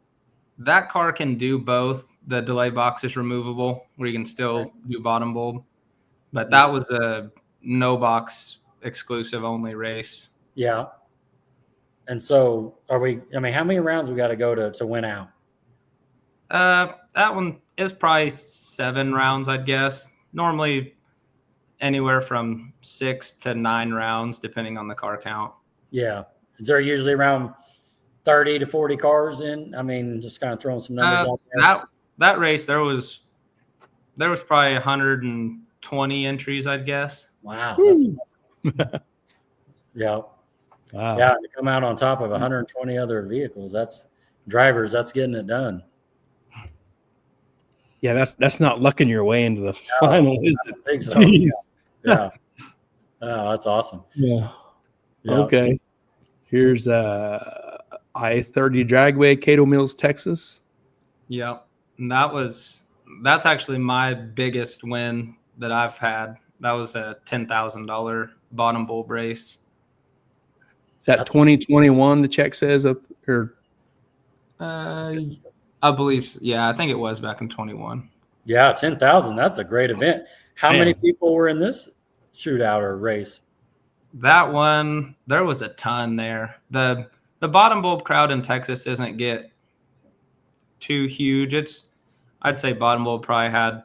That car can do both. The delay box is removable where you can still do bottom bulb. But that was a no box exclusive only race. Yeah. And so how many rounds we got to go to win out? That one is probably 7 rounds, I'd guess. Normally anywhere from 6 to 9 rounds, depending on the car count. Yeah. Is there usually around 30 to 40 cars in? I mean, just kind of throwing some numbers out there. That race, there was probably 120 entries, I'd guess. Wow. That's awesome. Yeah. Wow. Yeah. To come out on top of 120 other vehicles, that's getting it done. Yeah, that's not lucking your way into the final, is it? I think so. Jeez. Yeah. Oh, that's awesome. Yeah. Yeah. Okay. Here's I-30 Dragway, Cato Mills, Texas. Yep. And that's actually my biggest win that I've had. That was a $10,000 bottom bulb race. Is that 2021? The check says, or I believe so. Yeah, I think it was back in 21. Yeah, 10,000. That's a great event. How Man. many people were in this shootout or race? That one, there was a ton there. The bottom bulb crowd in Texas doesn't get too huge. I'd say bottom bulb probably had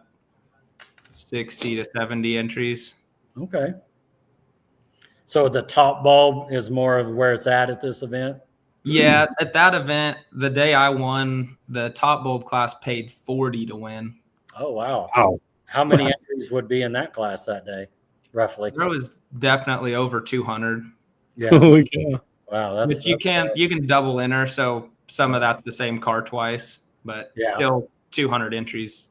60 to 70 entries. Okay. So the top bulb is more of where it's at this event? Yeah, at that event, the day I won, the top bulb class paid 40 to win. Oh, wow. wow. How many entries would be in that class that day, roughly? There was definitely over 200. Yeah. Holy cow. Wow. But you can double enter, so some of that's the same car twice, but Yeah. still 200 entries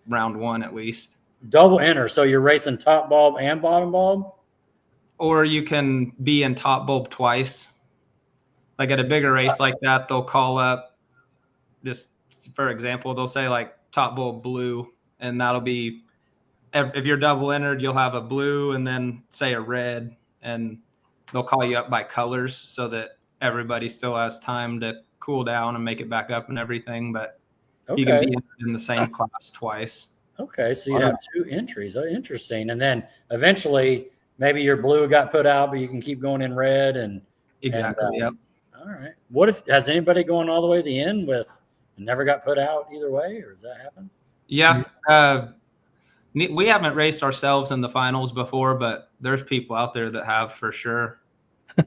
round one at least. Double enter. So you're racing top bulb and bottom bulb? Or you can be in top bulb twice. Like at a bigger race like that, they'll call up, just for example, they'll say like top bulb blue, and that'll be, if you're double entered, you'll have a blue and then say a red, and they'll call you up by colors so that everybody still has time to cool down and make it back up and everything. But you can Okay. be in the same class twice. Okay. So you have 2 entries. Oh, interesting. And then eventually maybe your blue got put out, but you can keep going in red and Exactly. Yep. all right. What if has anybody going all the way to the end with never got put out either way, or does that happen? Yeah. We haven't raced ourselves in the finals before, but there's people out there that have for sure.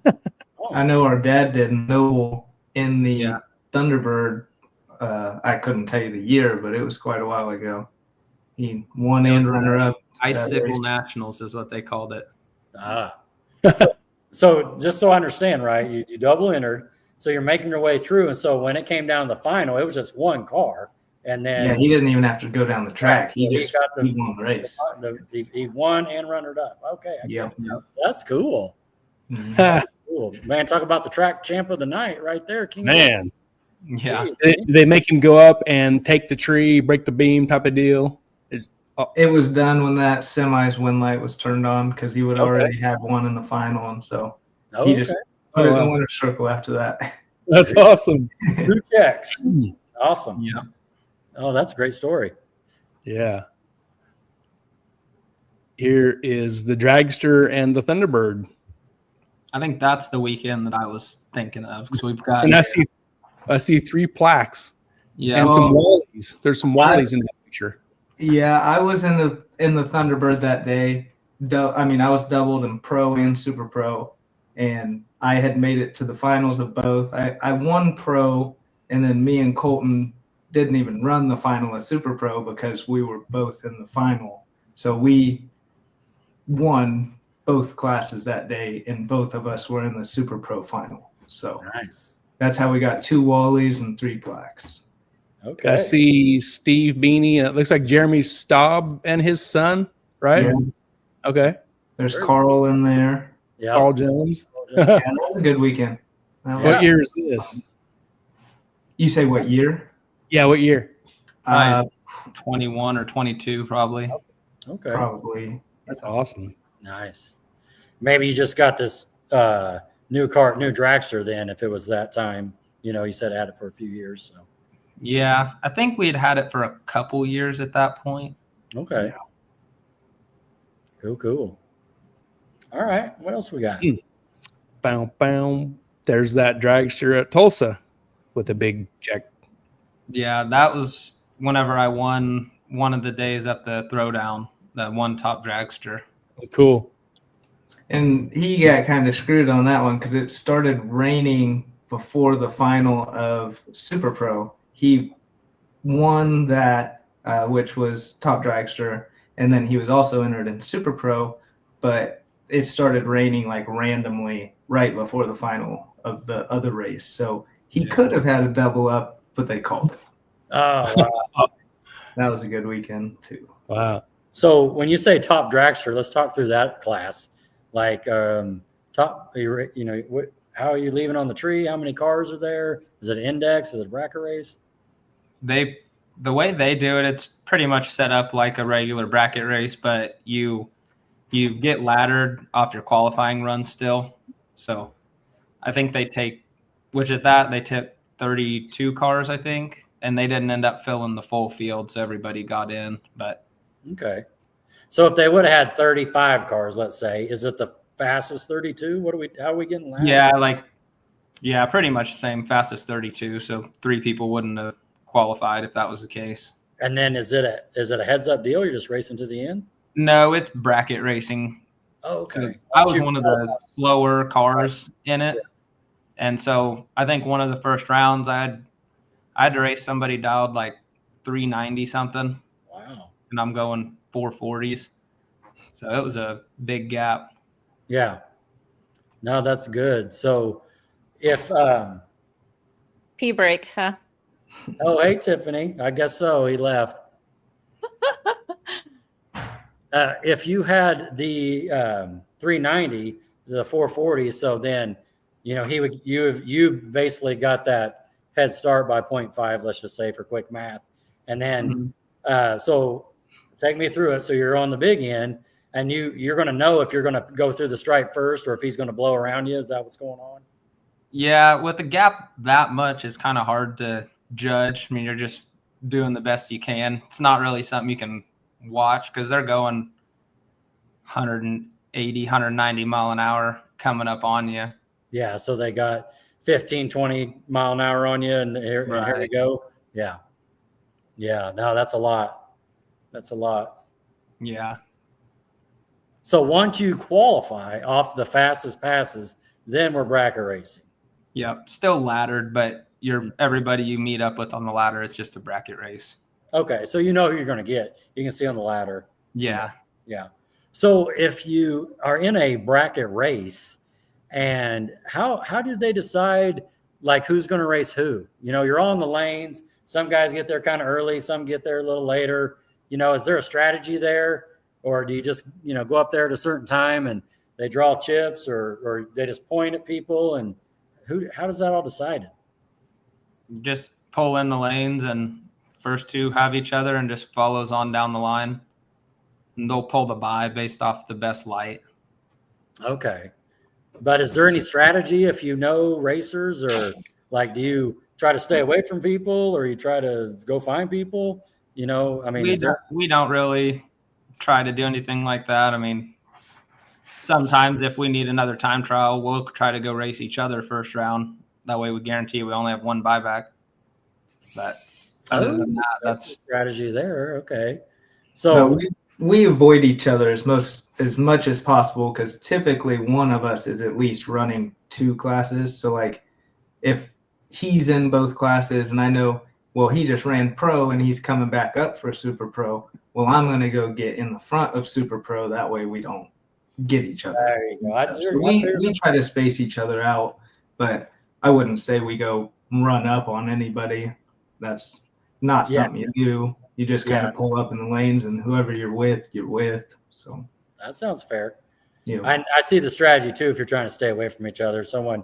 Oh, I know our dad did Noble in the Yeah. Thunderbird. I couldn't tell you the year, but it was quite a while ago. He won and runner up. Icicle race. Nationals is what they called it. So just so I understand, right? You double entered, so you're making your way through, and so when it came down to the final, it was just one car, and then Yeah, he didn't even have to go down the track. He He just got the- he won the race. he won and runner up. Okay, Yep. that's cool. Mhm. Cool, man. Talk about the track champ of the night, right there, King. Man. Yeah. They make him go up and take the tree, break the beam type of deal. It was done when that semi's wind light was turned on because he would Okay. already have one in the final, and so Oh, he okay. just put it in wow. the winner's circle after that. That's awesome. 2 checks. Awesome. Yeah. Oh, that's a great story. Yeah. Here is the Dragster and the Thunderbird. I think that's the weekend that I was thinking of because we've got And I see 3 plaques yeah. and some Wallies. There's some Wallies in that picture. Yeah, I was in the Thunderbird that day. I was doubled in pro and super pro, and I had made it to the finals of both. I won pro, and then me and Colton didn't even run the final of super pro because we were both in the final. So we won both classes that day, and both of us were in the super pro final. So Nice. that's how we got 2 Wallies and 3 plaques. Okay. I see Steve Beanie, and it looks like Jeremy Staub and his son, right? Yeah. Okay. There's Carl in there. Yeah. Paul Jones. Yeah, that was a good weekend. That was- What year is this? You say what year? Yeah, what year? 21 or 22 probably. Okay. Probably. That's awesome. Nice. Maybe you just got this new dragster then, if it was that time. You said had it for a few years. So Yeah, I think we had it for a couple years at that point. okay. Cool. All right. What else we got? Bow, bow. There's that Dragster at Tulsa with a big check. Yeah, that was whenever I won one of the days at the Throwdown, the one top dragster. Cool. And he got kind of screwed on that one because it started raining before the final of Super Pro. He won that, which was top dragster, and then he was also entered in Super Pro, but it started raining like randomly right before the final of the other race. So he could have had a double up, but they called it. Oh, wow. That was a good weekend too. Wow. So when you say top dragster, let's talk through that class. Like top, how are you leaving on the tree? How many cars are there? Is it an index? Is it a bracket race? The way they do it, it's pretty much set up like a regular bracket race, but you get laddered off your qualifying run still. So I think they took 32 cars, I think, and they didn't end up filling the full field, so everybody got in. But okay. So if they would have had 35 cars, let's say, is it the fastest 32? How are we getting laddered? Yeah, pretty much the same, fastest 32. So 3 people wouldn't have qualified if that was the case. And then is it a heads up deal? You're just racing to the end? No, it's bracket racing. Oh, okay. So I was one of the slower cars in it. And so I think one of the first rounds I had to race somebody dialed like 390 something. Wow. And I'm going 440s. So it was a big gap. Yeah. No, that's good. So if pee break, huh? Oh, hey Tiffany. I guess so. He left. If you had the 390, the 440, so then you basically got that head start by 0.5, let's just say for quick math. And then so take me through it. So you're on the big end and you're going to know if you're going to go through the stripe first or if he's going to blow around you. Is that what's going on? Yeah, with the gap that much, it's kind of hard to judge. I mean, you're just doing the best you can. It's not really something you can watch because they're going 180, 190 mile an hour coming up on you. Yeah, so they got 15, 20 mile an hour on you, and here they go. Yeah. Yeah, no, that's a lot. That's a lot. Yeah. So once you qualify off the fastest passes, then we're bracket racing. Yep, still laddered, but everybody you meet up with on the ladder, it's just a bracket race. Okay, so you know who you're going to get. You can see on the ladder. Yeah. Yeah. So if you are in a bracket race, and how do they decide like who's going to race who? You're all in the lanes. Some guys get there kind of early, some get there a little later. Is there a strategy there, or do you just go up there at a certain time and they draw chips, or they just point at people, and how does that all decided? Just pull in the lanes and first 2 have each other and just follows on down the line. And they'll pull the bye based off the best light. Okay. But is there any strategy if you know racers, or like do you try to stay away from people or you try to go find people? We don't really try to do anything like that. I mean, sometimes if we need another time trial, we'll try to go race each other first round. That way we guarantee we only have one buyback. But other than that, that's strategy there. Okay. So we avoid each other as much as possible because typically one of us is at least running 2 classes. So like if he's in both classes and I know, well, he just ran pro and he's coming back up for super pro. Well, I'm going to go get in the front of super pro. That way we don't get each other. There you go. So we try to space each other out, but I wouldn't say we go run up on anybody. That's not something you do. You just kind of pull up in the lanes, and whoever you're with. So that sounds fair. I see the strategy too. If you're trying to stay away from each other, someone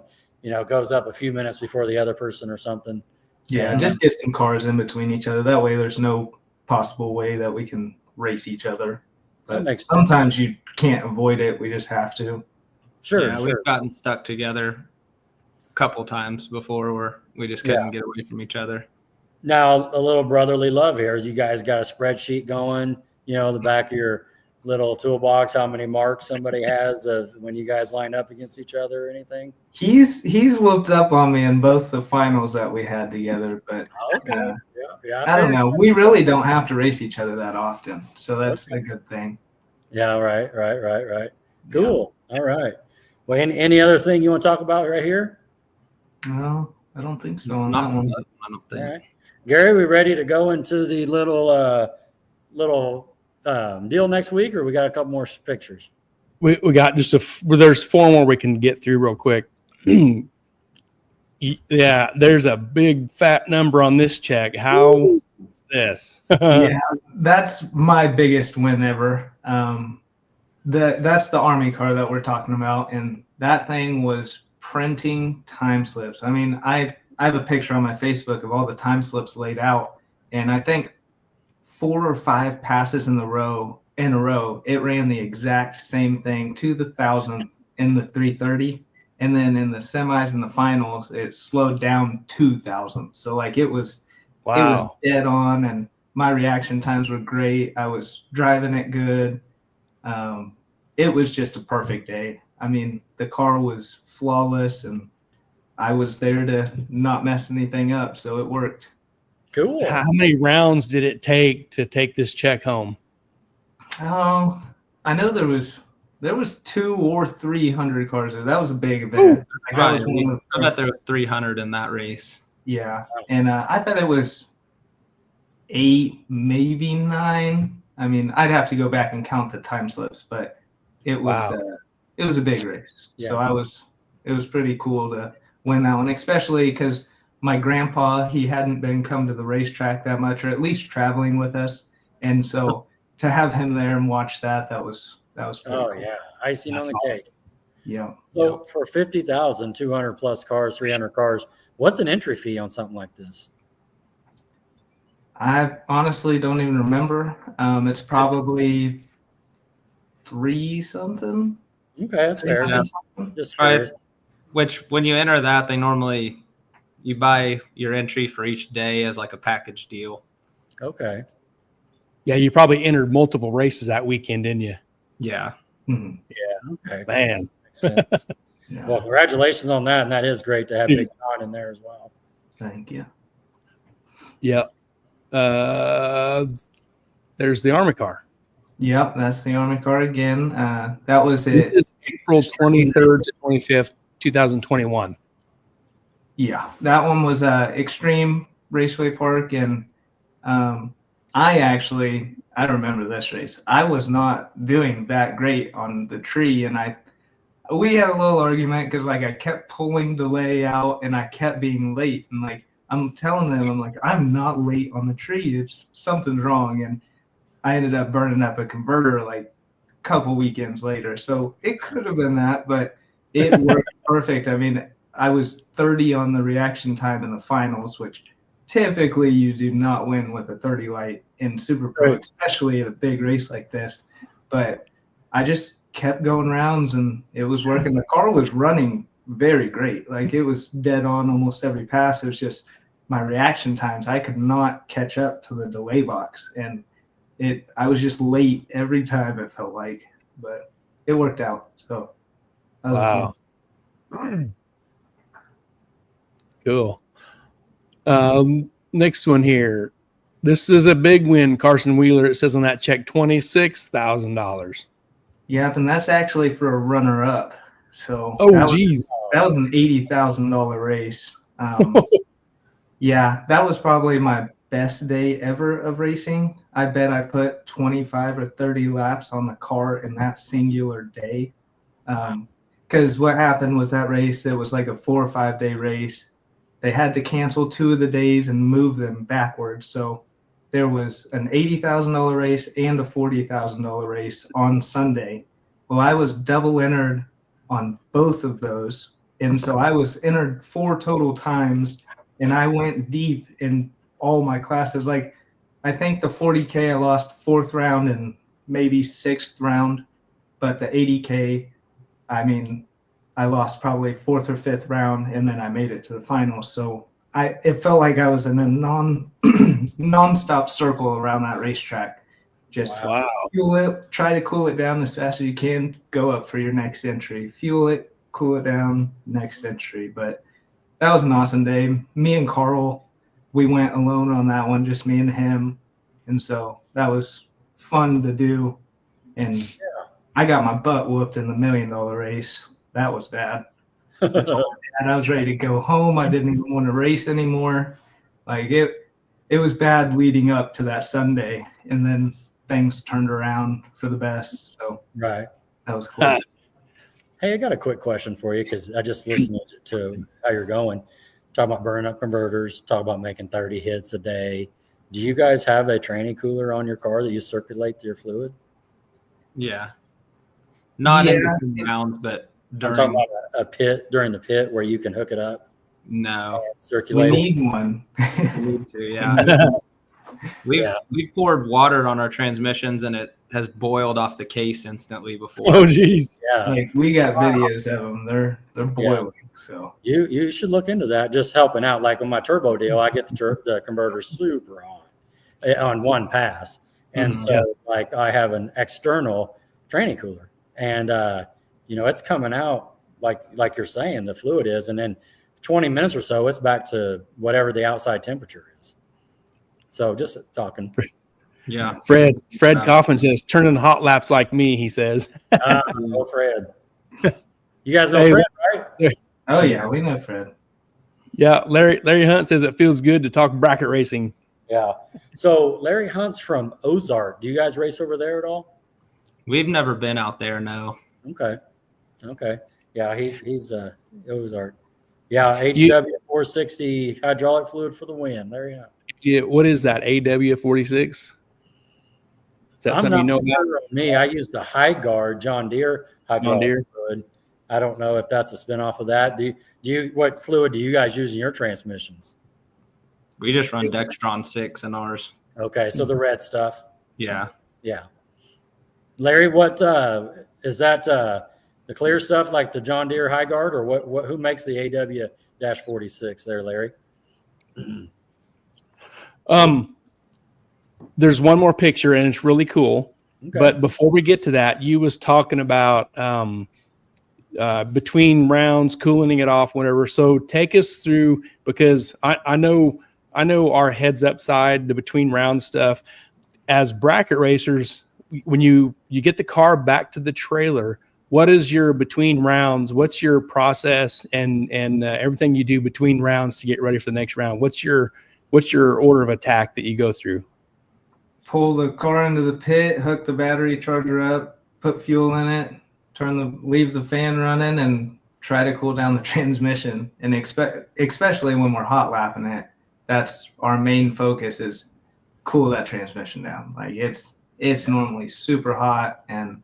goes up a few minutes before the other person or something. Yeah, and just get some cars in between each other. That way, there's no possible way that we can race each other. But that makes sense. Sometimes you can't avoid it. We just have to. Sure. Yeah, we've gotten stuck together a couple times before where we just couldn't get away from each other. Now, a little brotherly love here is you guys got a spreadsheet going, the back of your little toolbox, how many marks somebody has of when you guys line up against each other or anything? He's whooped up on me in both the finals that we had together, but I don't know. We really don't have to race each other that often, so that's a good thing. Yeah, right. Cool. Yeah. All right. Well, any other thing you want to talk about right here? No, I don't think so. I don't think. All right. Gary, we ready to go into the little deal next week, or we got a couple more pictures? We got there's 4 more we can get through real quick. Yeah, there's a big fat number on this check. How is this? Yeah, that's my biggest win ever. That's the Army car that we're talking about, and that thing was printing time slips. I mean, I have a picture on my Facebook of all the time slips laid out, and I think 4 or 5 passes in a row, it ran the exact same thing to the 1,000th in the 330, and then in the semis and the finals, it slowed down 2,000. So like it was dead on, and my reaction times were great. I was driving it good. It was just a perfect day. I mean, the car was flawless, and I was there to not mess anything up, so it worked. Cool. How many rounds did it take to take this check home? Oh, I know there was 200 or 300 cars there. That was a big event. Like, that was I bet there was 300 in that race. Yeah, and I bet it was 8, maybe 9. I mean, I'd have to go back and count the time slips, but it was a big race. Yeah. So it was pretty cool to win that one, especially because my grandpa, he hadn't been come to the racetrack that much, or at least traveling with us, and so to have him there and watch that was pretty cool. Yeah, icing That's on the awesome. cake. Yeah. So for 50,000, 200 plus cars, 300 cars, what's an entry fee on something like this? I honestly don't even remember. It's probably 3 something. Okay, that's fair. Yeah. Just Right. curious. Which when you enter that, they normally you buy your entry for each day as like a package deal. Okay. Yeah, you probably entered multiple races that weekend, didn't you? Yeah. Mhm. Okay. Man. Makes sense. Yeah. Well, congratulations on that. And that is great to have Big John in there as well. Thank you. Yep. There's the Army car. Yep, that's the Army car again. That was it. This is April 23rd to 25th, 2021. Yeah, that one was Extreme Raceway Park, and I remember this race. I was not doing that great on the tree, and we had a little argument because like I kept pulling delay out, and I kept being late, and like I'm telling them, I'm like, I'm not late on the tree. It's something's wrong, and I ended up burning up a converter like a couple weekends later. So it could have been that, but it worked perfect. I mean, I was 30 on the reaction time in the finals, which typically you do not win with a 30 light in Super Pro, Right. especially at a big race like this. But I just kept going rounds, and it was working. The car was running very great. Like it was dead on almost every pass. It was just my reaction times. I could not catch up to the delay box, and I was just late every time, it felt like, but it worked out. So that was fun. Cool. Next one here. This is a big win, Carson Wheeler. It says on that check $26,000. Yep, and that's actually for a runner-up. So Oh, geez. that was an $80,000 race. Yeah, that was probably my best day ever of racing. I bet I put 25 or 30 laps on the car in that singular day. Because what happened was that race, it was like a 4 or 5 day race. They had to cancel 2 of the days and move them backwards. So there was an $80,000 race and a $40,000 race on Sunday. Well, I was double entered on both of those. And so I was entered 4 total times, and I went deep in all my classes. Like, I think the 40K, I lost 4th round and maybe 6th round, but the 80K, I mean, I lost probably 4th or 5th round, and then I made it to the finals. So it felt like I was in a nonstop circle around that racetrack. Just Wow. fuel it, try to cool it down as fast as you can, go up for your next entry. Fuel it, cool it down, next entry. But that was an awesome day. Me and Carl, we went alone on that one, just me and him. And so that was fun to do. And I got my butt whooped in the $1 million race. That was bad. That's all I had. I was ready to go home. I didn't even want to race anymore. Like it was bad leading up to that Sunday. And then things turned around for the best. So Right. That was cool. Hey, I got a quick question for you because I just listened to how you're going. Talk about burning up converters, talk about making 30 hits a day. Do you guys have a training cooler on your car that you circulate your fluid? Yeah. Not in Yeah. between rounds, but I'm during. talking about a pit during the pit where you can hook it up, No. We circulate it. need one. We need to, yeah. We've poured water on our transmissions and it has boiled off the case instantly before. Oh, geez. Yeah. Like we got videos of them. They're boiling. So You should look into that. Just helping out. Like on my turbo deal, I get the converter super on one pass, and Mhm. so like I have an external training cooler, and it's coming out like you're saying the fluid is, and then 20 minutes or so it's back to whatever the outside temperature is. So just talking. Yeah. Fred Kaufman says, turning hot laps like me, he says. Oh, Fred. You guys know Hey, Fred, right? oh yeah, we know Fred. Yeah, Larry Hunt says it feels good to talk bracket racing. Yeah. So Larry Hunt's from Ozark. Do you guys race over there at all? We've never been out there, no. Okay. Yeah, he's Ozark. Yeah, HW 460 hydraulic fluid for the win. There you go. Yeah, what is that? AW46? Is that I'm something you not know about? sure on me. I use the High Guard John Deere hydraulic Deere. fluid. I don't know if that's a spinoff of that. What fluid do you guys use in your transmissions? We just run Dextron 6 in ours. Okay, so the red stuff. Yeah. Yeah. Larry, what is that the clear stuff like the John Deere High Guard, or what who makes the AW-46 there, Larry? There's one more picture and it's really cool. Okay. But before we get to that, you was talking about between rounds, cooling it off, whatever. So take us through, because I know our heads up side, the between round stuff. As bracket racers, when you get the car back to the trailer, what is your between rounds? What's your process and everything you do between rounds to get ready for the next round? What's your order of attack that you go through? Pull the car into the pit, hook the battery charger up, put fuel in it, leaves the fan running, and try to cool down the transmission. And especially when we're hot lapping it, that's our main focus, is cool that transmission down. Like it's normally super hot, and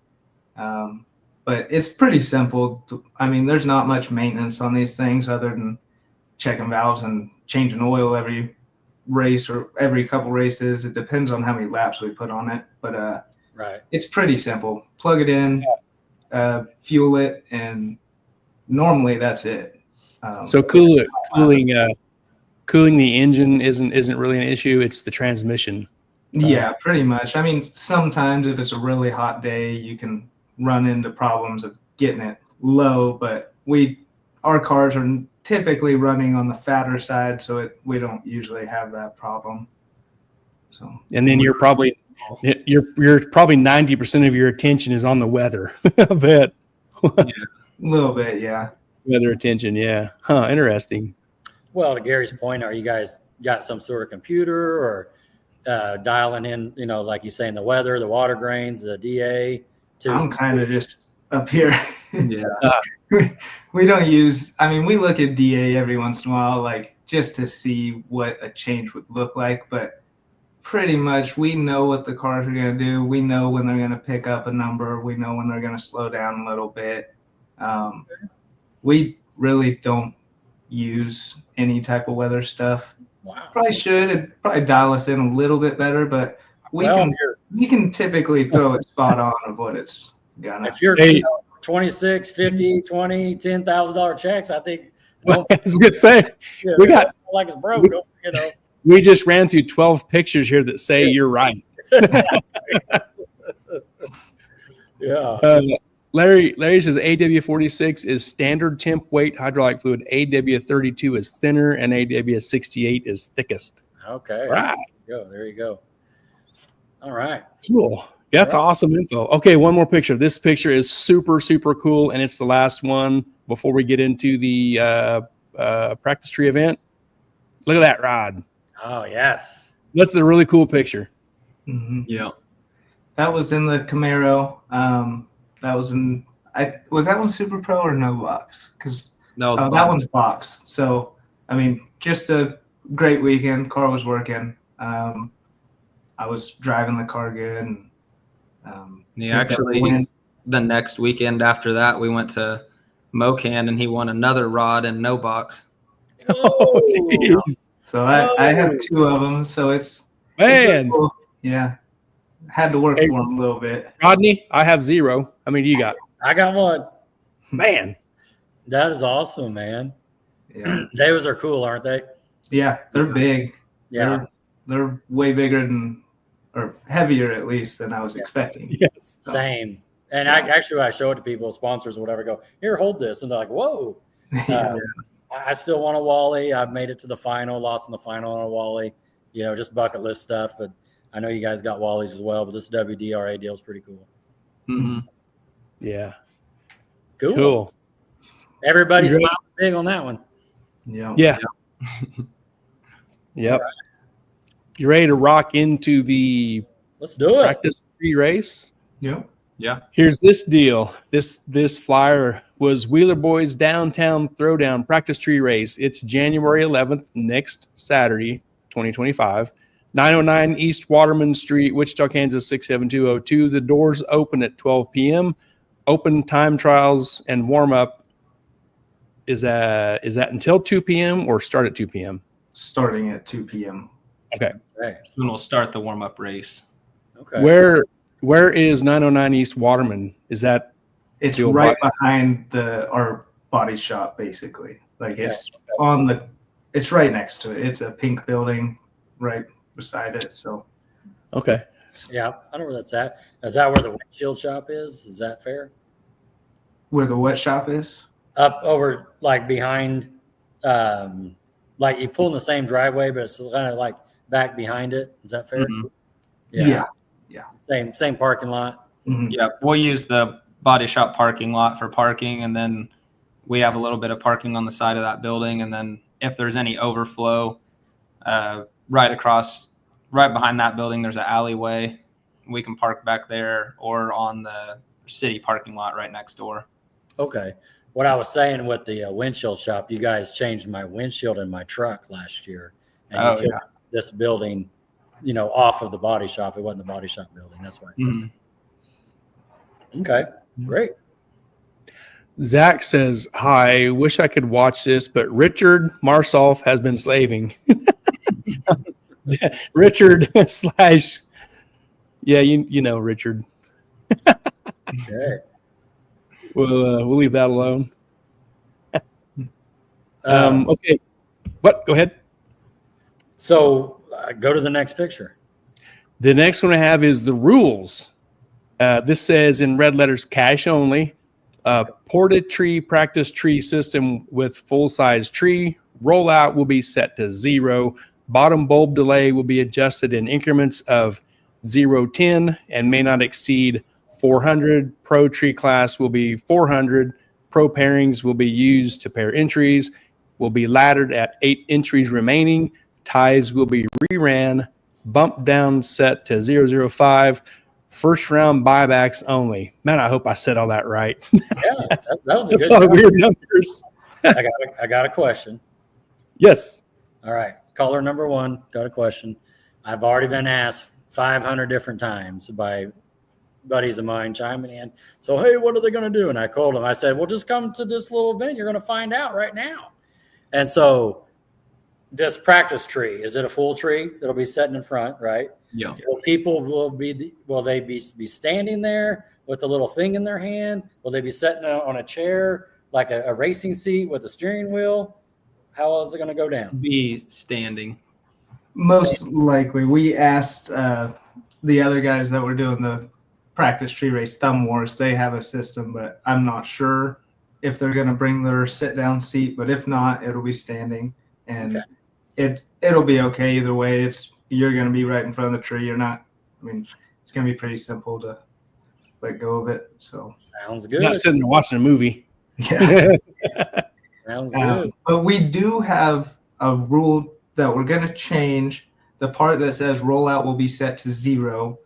but it's pretty simple. I mean, there's not much maintenance on these things other than checking valves and changing oil every race or every couple races. It depends on how many laps we put on it, but Right. it's pretty simple. Plug it in, fuel it, and normally that's it. So cooling the engine isn't really an issue. It's the transmission. Yeah, pretty much. I mean, sometimes if it's a really hot day, you can run into problems of getting it low, but our cars are typically running on the fatter side, so we don't usually have that problem. So, And then you're probably 90% of your attention is on the weather. I bet. a little bit, yeah. Weather attention, yeah. Huh, interesting. Well, to Gary's point, are you guys got some sort of computer or dialing in, like you saying, the weather, the water grains, the DA? I'm kind of just up here. Yeah. We don't use, I mean, we look at DA every once in a while, like just to see what a change would look like, but pretty much we know what the cars are going to do. We know when they're going to pick up a number. We know when they're going to slow down a little bit. We really don't use any type of weather stuff. Wow. Probably should. It'd probably dial us in a little bit better, but we can typically throw it spot on of what it's gonna. If you're Hey. 26, 50, 20, $10,000 checks, I think I was gonna say we got like it's broke. we just ran through 12 pictures here that say you're right. Yeah. Larry says AW46 is standard temp weight hydraulic fluid. AW32 is thinner, and AW68 is thickest. Okay. Right. There you go. All right. Cool. That's awesome info. Okay, one more picture. This picture is super, super cool, and it's the last one before we get into the practice tree event. Look at that rod. Oh, yes. That's a really cool picture. Mm-hmm. Yeah. That was in the Camaro. That was was that one Super Pro or no box? Because That was that one's box. So I mean, just a great weekend. Car was working. I was driving the car good. And, actually, the next weekend after that, we went to Mocan and he won another rod and no box. Oh, jeez. So I have two of them. So it's Man. cool. Yeah. Had to work Hey, for them a little bit. Rodney, I have 0. How many do you got? I got one. Man. That is awesome, man. Yeah. Those are cool, aren't they? Yeah. They're big. Yeah. They're way bigger or heavier at least than I was expecting. Yes. So, Same. And I show it to people, sponsors or whatever, go, here, hold this. And they're like, whoa. yeah. I still want a Wally. I've made it to the final, lost in the final on a Wally, just bucket list stuff. But I know you guys got Wallies as well, but this WDRA deal is pretty cool. Mm-hmm. Yeah. Cool. Everybody smiled big on that one. Yeah. Yeah. Yep. Right. You ready to rock into the Let's do it. Practice tree race? Yep. Yeah. Here's this deal. This flyer was Wheeler Boys Downtown Throwdown Practice Tree Race. It's January 11th, next Saturday, 2025. 909 East Waterman Street, Wichita, Kansas 67202. The doors open at 12 p.m. Open time trials and warm up is that until 2 p.m. or start at 2 p.m.? Starting at 2 p.m. Okay. Right. Then we'll start the warm up race. Okay. Where is 909 East Waterman? Is that it's right behind our body shop, basically. Like it's it's right next to it. It's a pink building right beside it. So okay. Yeah, I know where that's at. Is that where the windshield shop is? Is that fair? Where the wet shop is? Up over like behind, like you pull in the same driveway, but it's kind of like back behind it. Is that fair? Mm-hmm. Yeah. Same parking lot. Mm-hmm. Yeah, we'll use the body shop parking lot for parking, and then we have a little bit of parking on the side of that building, and then if there's any overflow, right behind that building, there's an alleyway. We can park back there or on the city parking lot right next door. Okay. What I was saying with the windshield shop, you guys changed my windshield in my truck last year, and you took this building, off of the body shop. It wasn't the body shop building. That's why I said that. Okay, great. Zach says, hi, wish I could watch this, but Richard Marsolf has been slaving. Richard / yeah, you know Richard. Okay. We'll leave that alone. Okay. What? Go ahead. So go to the next picture. The next one I have is the rules. This says in red letters, cash only. Ported tree practice tree system with full-size tree. Rollout will be set to 0. Bottom bulb delay will be adjusted in increments of 0-10 and may not exceed 400. Pro tree class will be 400. Pro pairings will be used to pair entries. Will be laddered at 8 entries remaining. Ties will be reran. Bump down set to 005. First round buybacks only. Man, I hope I said all that right. Yeah, that was a That's good a lot of job. weird numbers. I got a question. Yes. All right. Caller number 1 got a question. I've already been asked 500 different times by buddies of mine chiming in. So, hey, what are they going to do? And I called them. I said, well, just come to this little event. You're going to find out right now. And so this practice tree, is it a full tree that'll be sitting in front, right? Yeah. Will they be standing there with a little thing in their hand? Will they be sitting on a chair like a racing seat with a steering wheel? How is it going to go down? Be standing. Most likely. We asked the other guys that were doing the practice tree race, Thumb Wars. They have a system, but I'm not sure if they're going to bring their sit-down seat. But if not, it'll be standing. And it'll be okay either way. You're going to be right in front of the tree. You're not. I mean, it's going to be pretty simple to let go of it. So sounds good. Not sitting there watching a movie. Yeah. Sounds good. But we do have a rule that we're going to change. The part that says rollout will be set to 0.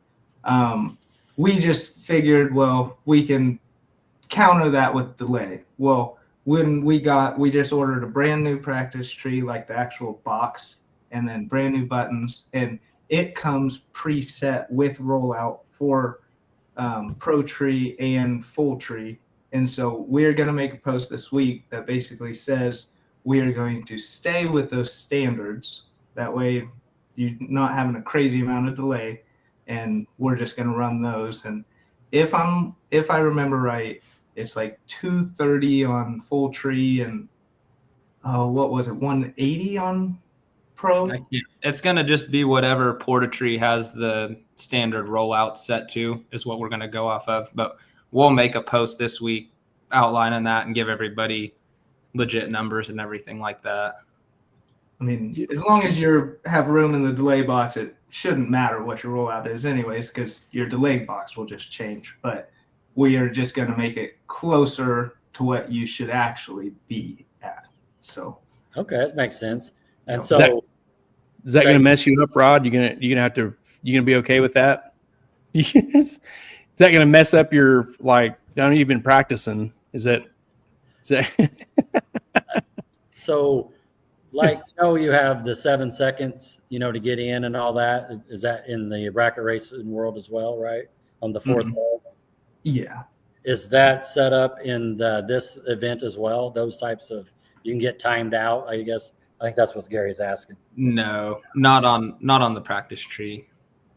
We just figured, well, we can counter that with delay. Well, when we just ordered a brand new practice tree, like the actual box, and then brand new buttons, and it comes preset with rollout for Pro Tree and Full Tree. And so we're going to make a post this week that basically says we are going to stay with those standards. That way you're not having a crazy amount of delay, and we're just going to run those. And if I remember right, it's like 230 on Full Tree and what was it, 180 on Pro? It's going to just be whatever Portatree has the standard rollout set to is what we're going to go off of. But we'll make a post this week outlining that and give everybody legit numbers and everything like that. I mean, as long as you have room in the delay box, it shouldn't matter what your rollout is anyways, because your delay box will just change. But we are just going to make it closer to what you should actually be at. So Okay, that makes sense. And Is so Is that going to mess you up, Rod? You're gonna be okay with that? Is that going to mess up your, like, I know you've been practicing. Is that so like, you have the 7 seconds, to get in and all that. Is that in the bracket racing world as well, right? On the fourth hole? yeah. Is that set up in this event as well? Those types of, you can get timed out, I guess. I think that's what Gary's asking. No, not on the practice tree.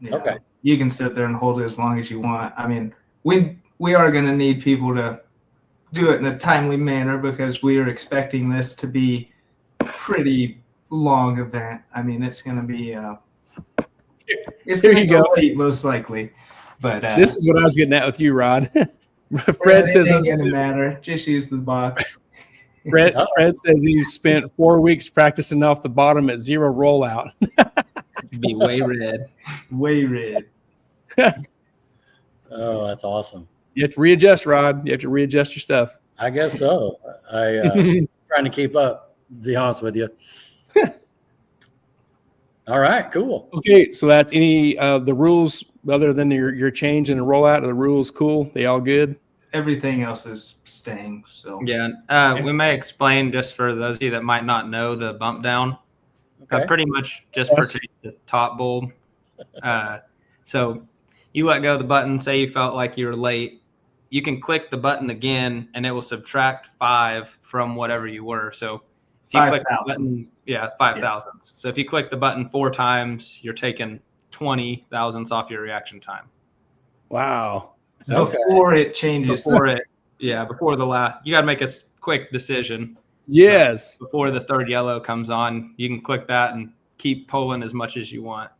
Yeah. Okay. You can sit there and hold it as long as you want. I mean, we are going to need people to do it in a timely manner because we are expecting this to be a pretty long event. I mean, it's going to be it's going to go late most likely. But this is what I was getting at with you, Rod. Fred says it's going to matter. Just use the box. Fred says he spent 4 weeks practicing off the bottom at 0 rollout. Be way red. Way red. Oh, that's awesome. You have to readjust, Rod. You have to readjust your stuff. I guess so. I trying to keep up, to be honest with you. All right, cool. Okay, so that's any the rules other than your change in the rollout. Are the rules cool? They all good? Everything else is staying. So Yeah, we may explain just for those of you that might not know the bump down. Okay. Pretty much just pertains to top bulb. So you let go of the button, say you felt like you were late. You can click the button again, and it will subtract 5 from whatever you were. So if you click the button, 5 thousandths. So if you click the button 4 times, you're taking 20 thousandths off your reaction time. Wow. So before it changes. Before the last, you got to make a quick decision. Yes. Before the third yellow comes on, you can click that and keep pulling as much as you want.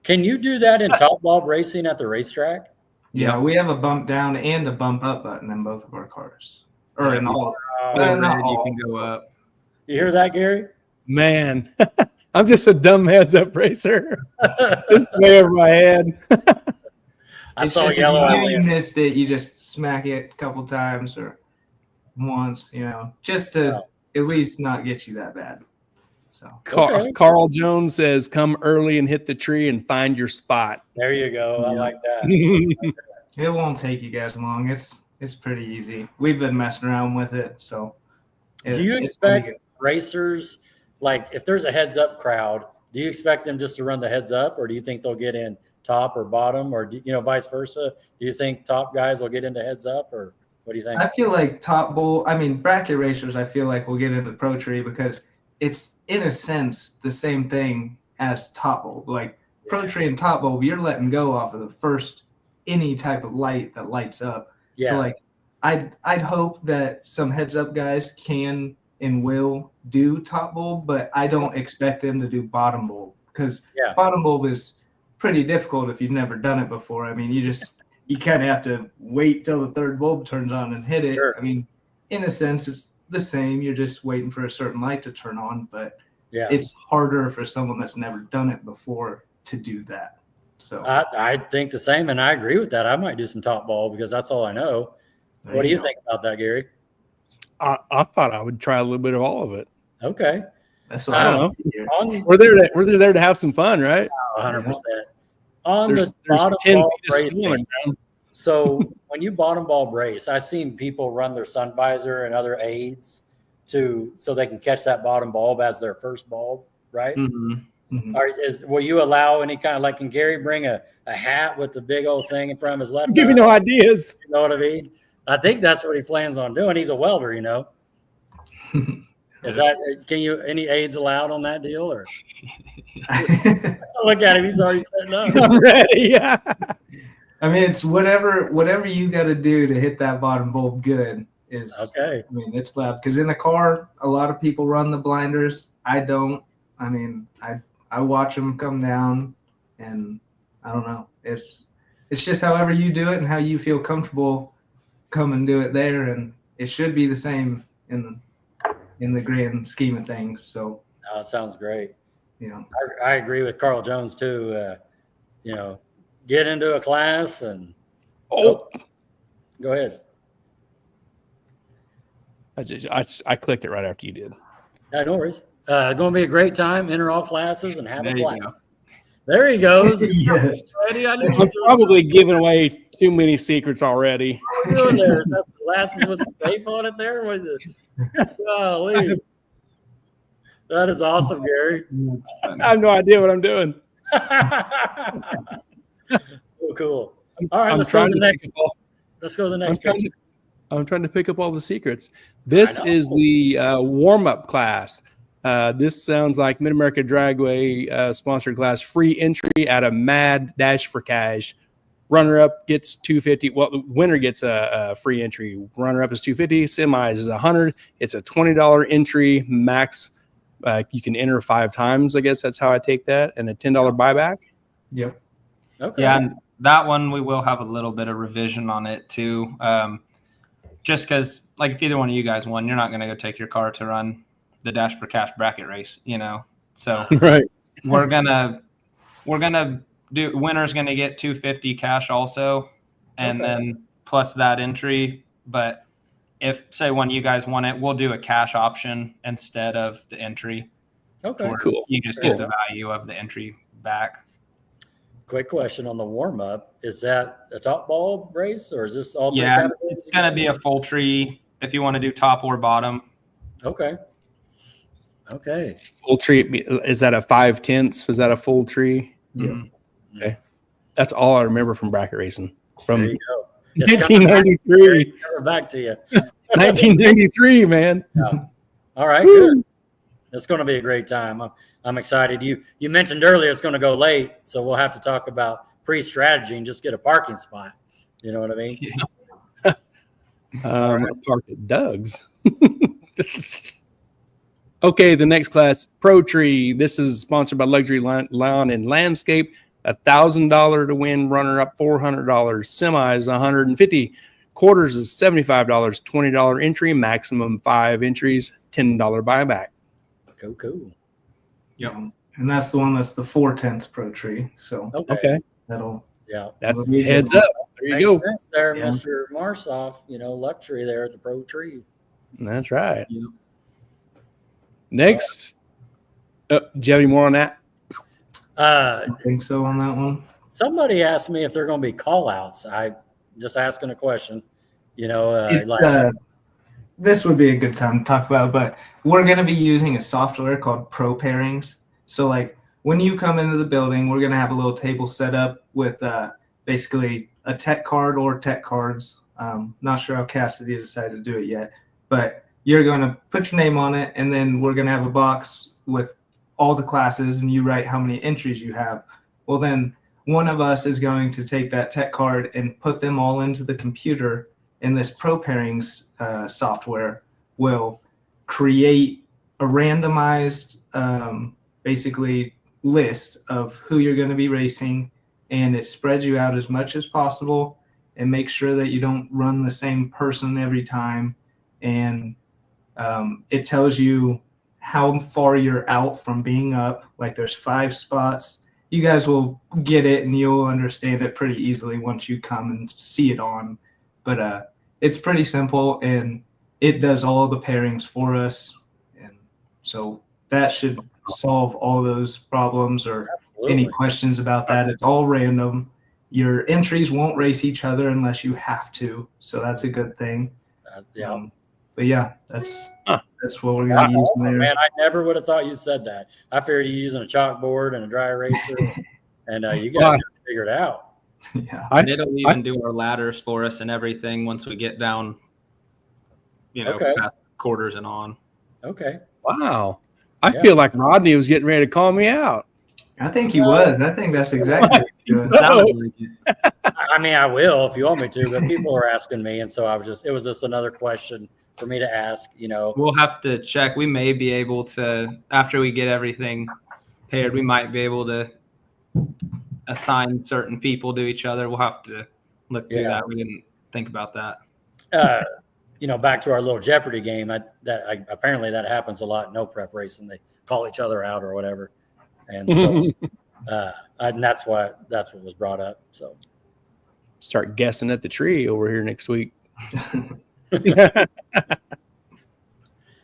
Can you do that in top bulb racing at the racetrack? Yeah, we have a bump down and a bump up button in both of our cars. Or in all. You can go up. You hear that, Gary? Man, I'm just a dumb heads up racer. This is way over my head. I It's saw just yellow. if you missed it, you just smack it a couple times or once, just to at least not get you that bad. So Okay. Carl Jones says, "Come early and hit the tree and find your spot." There you go. I like that. it won't take you guys long. It's pretty easy. We've been messing around with it. So Do you expect racers, like if there's a heads up crowd, do you expect them just to run the heads up, or do you think they'll get in top or bottom, or vice versa? Do you think top guys will get into heads up, or what do you think? I feel like bracket racers, I feel like will get into Pro Tree because it's in a sense the same thing as top bulb. Like Pro Tree and top bulb, you're letting go off of the first any type of light that lights up. Yeah. So like I'd hope that some heads up guys can and will do top bulb, but I don't expect them to do bottom bulb because bottom bulb is pretty difficult if you've never done it before. I mean, you kind of have to wait till the third bulb turns on and hit it. Sure. I mean, in a sense, it's the same. You're just waiting for a certain light to turn on, but it's harder for someone that's never done it before to do that. So I think the same, and I agree with that. I might do some top bulb because that's all I know. What do you think about that, Gary? I thought I would try a little bit of all of it. Okay. That's what I don't know. We're there to have some fun, right? 100%. On There's the bottom 10 bulb feet of snow racing. So when you bottom bulb race, I've seen people run their sun visor and other aids so they can catch that bottom bulb as their first bulb, right? Mm-hmm. Will you allow any kind of, like, can Gary bring a hat with the big old thing in front of his left Give me eye? no ideas. You know what I mean? I think that's what he plans on doing. He's a welder, you know. Is that, any aids allowed on that deal, or look at him, he's already setting up. I'm ready. Yeah. I mean, it's whatever you got to do to hit that bottom bulb good is Okay. I mean, it's loud because in the car, a lot of people run the blinders. I don't. I mean, I watch them come down, and I don't know. It's just however you do it and how you feel comfortable. Come and do it there, and it should be the same in the grand scheme of things. So, It sounds great. you know, I agree with Carl Jones too. You know, get into a class and go ahead. I clicked it right after you did. No worries. Going to be a great time. Enter all classes and have There a you blast. go. There he goes. yes. Eddie, I knew you I'm were probably giving away too many secrets already. doing there. Is that the glasses with some tape on it there? Was it? Golly. That is awesome, Gary. I have no idea what I'm doing. Cool. All right, I'm let's go to trying the to next. pick up all- Let's go to the I'm next trying picture. I'm trying to pick up all the secrets. This I know. is the warm-up class. This sounds like Mid-America Dragway sponsored class. Free entry at a Mad Dash for Cash. Runner-up gets $250. Well, the winner gets a free entry. Runner-up is $250. Semis is $100. It's a $20 entry max. You can enter 5 times. I guess that's how I take that, and a $10 buyback. Yep. Okay. Yeah, and that one we will have a little bit of revision on it too. Just because, like, if either one of you guys won, you're not going to go take your car to run the Dash for Cash bracket race, you know. So Right. we're gonna do winner's going to get $250 cash also, and Okay. then plus that entry. But if say one of you guys won it, we'll do a cash option instead of the entry. Okay. Where Cool. You just get the value of the entry back. Quick question on the warm up: is that a top bulb race, or is this all three Yeah, categories? it's going to be a full tree if you want to do top or bottom. Okay. Okay. Full tree. Is that a 5/10? Is that a full tree? Yeah. Okay. That's all I remember from bracket racing. From There you go. It's coming back. 1993. Coming back to you. 1993, man. All right. Good. It's going to be a great time. I'm excited. You mentioned earlier it's going to go late, so we'll have to talk about pre-strategy and just get a parking spot. You know what I mean? Park at Doug's. Okay, the next class, Pro Tree. This is sponsored by Luxury Lawn and Landscape. $1,000 to win, runner up $400. Semis $150. Quarters is $75. $20 entry, maximum 5 entries, $10 buyback. Cool. Yep. And that's the one that's the 4/10 Pro Tree. So Okay, that'll Yeah. that's That'll be heads good. up. There you Makes go. sense there, Yeah. Mr. Marsoff. Luxury there at the Pro Tree. That's right. Yep. Next, do you have any more on that? I think so on that one. Somebody asked me if there are going to be call outs. I just asking a question. It's, this would be a good time to talk about, but we're going to be using a software called Pro Pairings. So like when you come into the building, we're going to have a little table set up with basically a tech card or tech cards. Not sure how Cassidy decided to do it yet, but you're going to put your name on it, and then we're going to have a box with all the classes, and you write how many entries you have. Well, then one of us is going to take that tech card and put them all into the computer, and this Pro Pairings software will create a randomized basically list of who you're going to be racing, and it spreads you out as much as possible and makes sure that you don't run the same person every time. And it tells you how far you're out from being up. Like there's 5 spots. You guys will get it and you'll understand it pretty easily once you come and see it on. But it's pretty simple, and it does all the pairings for us. And so that should solve all those problems or Absolutely. any questions about that. It's all random, your entries won't race each other unless you have to, so that's a good thing. Yeah. But yeah, that's what we're That's gonna use awesome, there. man. I never would have thought you said that. I figured you using a chalkboard and a dry eraser, and you guys got it figured out. Yeah, And it'll even do our ladders for us and everything once we get down, Okay. past quarters and on. Okay. Wow. I feel like Rodney was getting ready to call me out. I think he was. I think that's exactly what he was doing. Sounded like it. I mean, I will if you want me to, but people are asking me, and so it was just another question for me to ask. We'll have to check. We may be able to, after we get everything paired, we might be able to assign certain people to each other. We'll have to look through that. We didn't think about that. Back to our little Jeopardy game. Apparently that happens a lot. No prep racing, they call each other out or whatever, and so and that's what was brought up. So start guessing at the tree over here next week.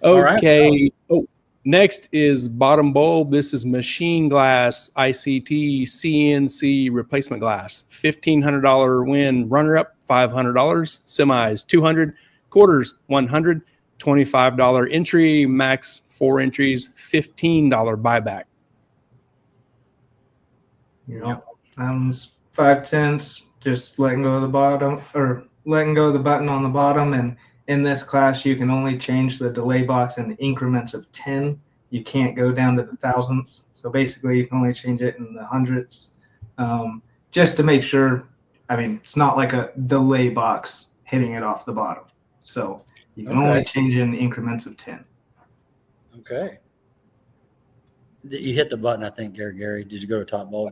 Okay. Oh, next is bottom bulb. This is machine glass, ICT, CNC replacement glass. $1,500 win. Runner up $500. Semis $200. Quarters $100. $25 entry. Max 4 entries. $15 buyback. 5/10, just letting go of the bottom, or letting go of the button on the bottom. And in this class, you can only change the delay box in increments of 10. You can't go down to the thousandths. So basically, you can only change it in the hundredths, just to make sure. I mean, it's not like a delay box hitting it off the bottom. So you can only change it in increments of 10. Okay. You hit the button, I think, Gary. Did you go to top bulb?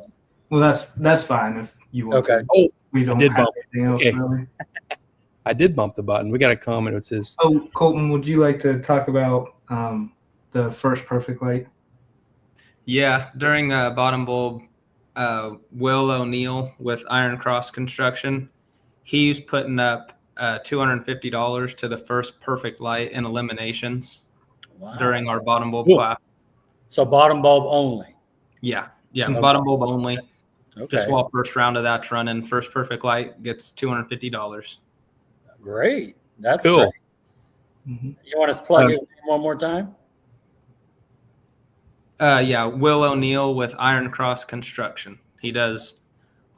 Well, that's fine if you want to. Oh, we don't have anything else really. I did bump the button. We got a comment. It says, "Oh, Colton, would you like to talk about the first perfect light?" Yeah, during bottom bulb, Will O'Neill with Iron Cross Construction, he's putting up $250 to the first perfect light in eliminations during our bottom bulb class. So bottom bulb only. Yeah, bottom bulb only. Okay. Just while first round of that's running, first perfect light gets $250. Great. That's cool. Great. You want us to plug his name one more time? Will O'Neill with Iron Cross Construction. He does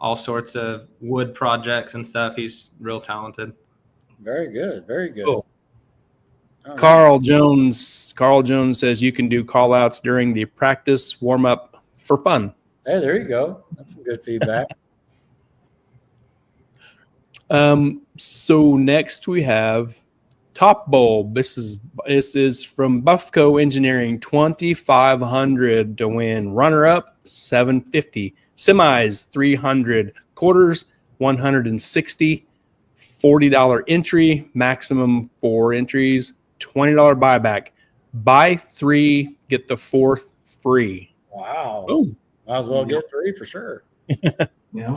all sorts of wood projects and stuff. He's real talented. Very good. Very good. Cool. Carl Jones says you can do call outs during the practice warm up for fun. Hey, there you go. That's some good feedback. So next we have top bulb. This is from Buffco Engineering, 2,500 to win. Runner up $750. Semis $300. Quarters $160. $40 entry. Maximum 4 entries. $20 buyback. Buy 3, get the 4th free. Wow. Boom. Might as well get 3 for sure. Yeah.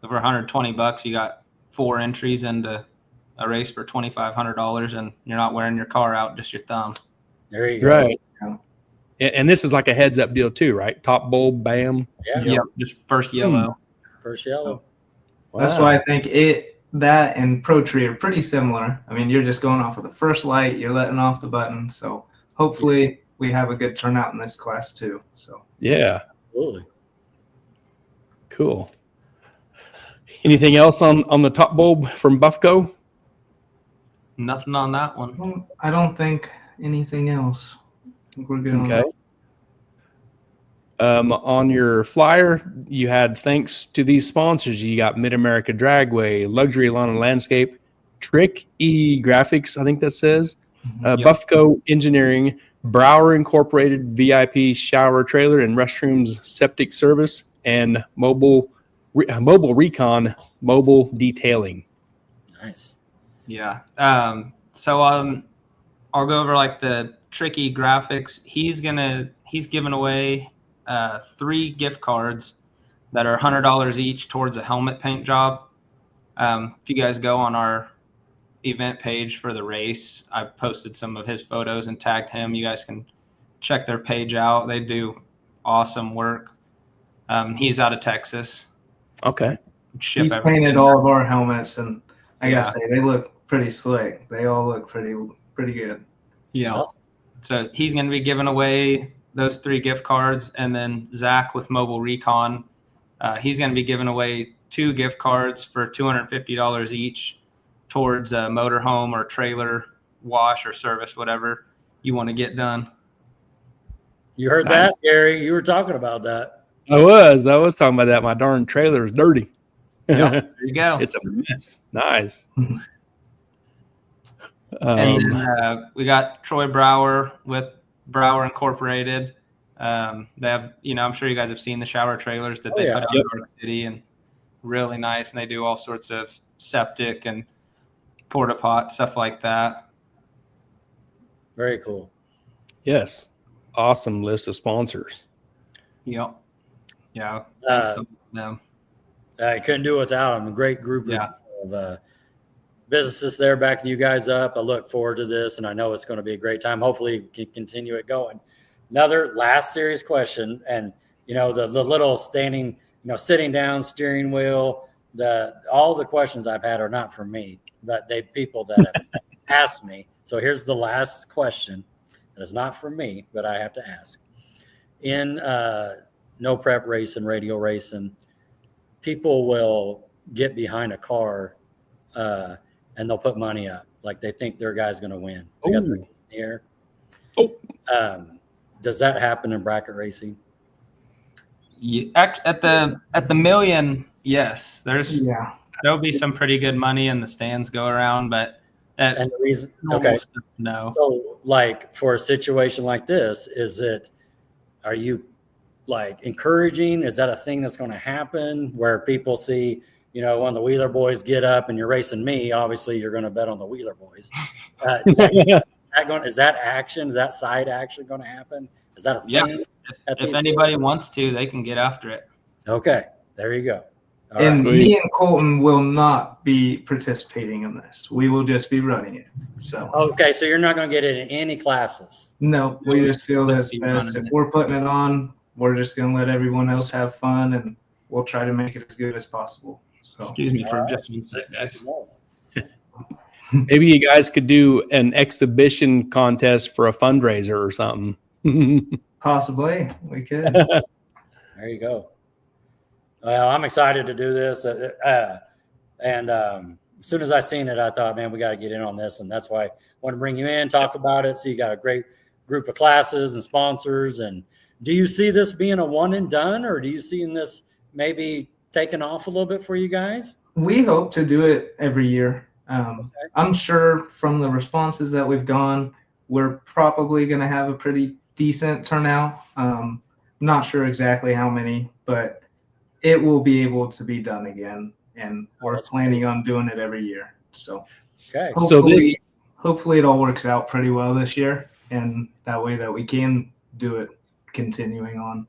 Over $120, you got 4 entries into a race for $2,500, and you're not wearing your car out, just your thumb. There you go. Right. And this is like a heads up deal too, right? Top bulb, bam. Yeah. Yep. Just first yellow. First yellow. Wow. That's why I think that and Pro Tree are pretty similar. I mean, you're just going off of the first light, you're letting off the button. So hopefully we have a good turnout in this class too. So Yeah. Absolutely. Cool. Anything else on the top bulb from Buffco? Nothing on that one. well, I don't think anything else. I think we're good. on Okay. that. On your flyer, you had thanks to these sponsors. You got Mid-America Dragway, Luxury Lawn and Landscape, Trick E Graphics, I think that says, Buffco Engineering, Brower Incorporated, VIP Shower Trailer and Restrooms Septic Service, and Mobile Recon Mobile Detailing. Nice. Yeah. So I'll go over like the Tricky Graphics. He's giving away 3 gift cards that are $100 each towards a helmet paint job. If you guys go on our event page for the race, I posted some of his photos and tagged him. You guys can check their page out. They do awesome work. He's out of Texas. Okay. Ship He's everything. painted all of our helmets, and I gotta Yeah. say they look pretty slick. They all look pretty good. Yeah. Awesome. So he's going to be giving away those 3 gift cards, and then Zach with Mobile Recon, he's going to be giving away 2 gift cards for $250 each towards a motorhome or trailer wash or service, whatever you want to get done. You heard Nice. that, Gary? You were talking about that. I was talking about that. My darn trailer is dirty. Yep, there you go. It's a mess. Nice. And then, we got Troy Brower with Brower Incorporated. They have, I'm sure you guys have seen the shower trailers that they yeah. put out in New York City, and really nice. And they do all sorts of septic and porta pot stuff like that. Very cool. Yes. Awesome list of sponsors. Yep. Yeah. Them. I couldn't do it without them. A great group Yeah. of businesses there backing you guys up. I look forward to this, and I know it's going to be a great time. Hopefully, we can continue it going. Another last serious question, and the little standing, sitting down, steering wheel. All the questions I've had are not from me, but they people that have asked me. So here's the last question. It's not from me, but I have to ask. In no prep racing, radio racing, people will get behind a car and they'll put money up. Like they think their guy's going to win. They got their in the air. Does that happen in bracket racing? Yeah, at the million, yes. There'll be some pretty good money and the stands go around, but And the reason, no. So, like for a situation like this, are you like encouraging? Is that a thing that's going to happen where people see, when the Wheeler boys get up and you're racing me, obviously you're going to bet on the Wheeler boys. Is that action? Is that side action going to happen? Is that a thing? Yeah. If anybody wants to, they can get after it. Okay, there you go. All And right. me and Colton will not be participating in this. We will just be running it. So Okay, so you're not going to get it in any classes. no, we just feel that if we're putting it on, we're just going to let everyone else have fun, and we'll try to make it as good as possible. So Excuse me for just one sec, guys. Maybe you guys could do an exhibition contest for a fundraiser or something. possibly we could. There you go. Well, I'm excited to do this. And as soon as I seen it, I thought, man, we got to get in on this. And that's why I want to bring you in, talk about it. So you got a great group of classes and sponsors. And do you see this being a one and done, or do you see this maybe taking off a little bit for you guys? We hope to do it every year. Okay. I'm sure from the responses that we've gone, we're probably going to have a pretty decent turnout. Not sure exactly how many, but it will be able to be done again. And we're planning on doing it every year. So Okay. hopefully it all works out pretty well this year. And that way that we can do it continuing on.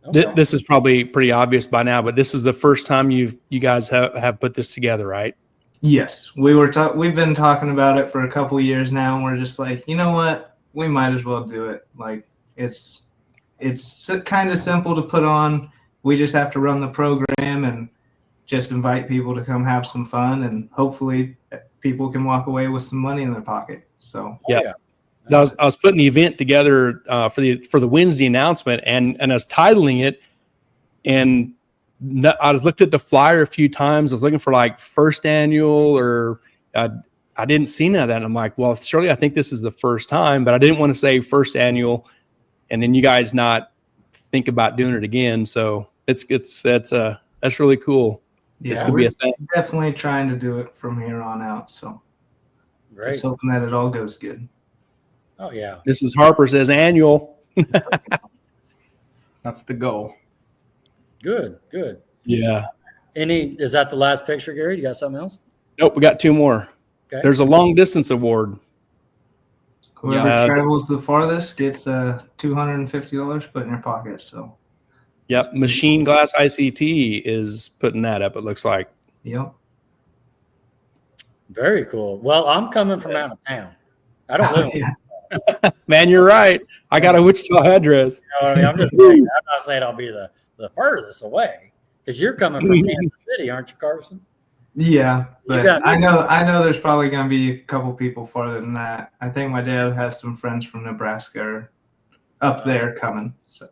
Okay. This is probably pretty obvious by now, but this is the first time you guys have put this together, right? Yes, we've been talking about it for a couple of years now, and we're just like, you know what, we might as well do it. Like it's kind of simple to put on. We just have to run the program and just invite people to come have some fun, and hopefully people can walk away with some money in their pocket. So Yeah. So I was putting the event together for the Wednesday announcement, and I was titling it, and I was looked at the flyer a few times. I was looking for like first annual, or I didn't see none of that. And I'm like, well, surely I think this is the first time, but I didn't want to say first annual, and then you guys not think about doing it again. So that's really cool. yeah, This could be a thing. definitely trying to do it from here on out. So Great. just hoping that it all goes good. Oh, yeah. Mrs. Harper says annual. That's the goal. Good. Yeah. Is that the last picture, Gary? You got something else? Nope, we got 2 more. Okay. There's a long distance award. Whoever Yeah. travels the farthest gets $250 put in your pocket. So Yep. Machine Glass ICT is putting that up, it looks like. yep. Very cool. Well, I'm coming from out of town. I don't live. Yeah. Man, you're right. I got a Wichita address. You know what I mean? I'm just saying, I'm not saying I'll be the furthest away. Because you're coming from Kansas City, aren't you, Carson? Yeah, You but got- I know there's probably gonna be a couple people farther than that. I think my dad has some friends from Nebraska or up there coming. So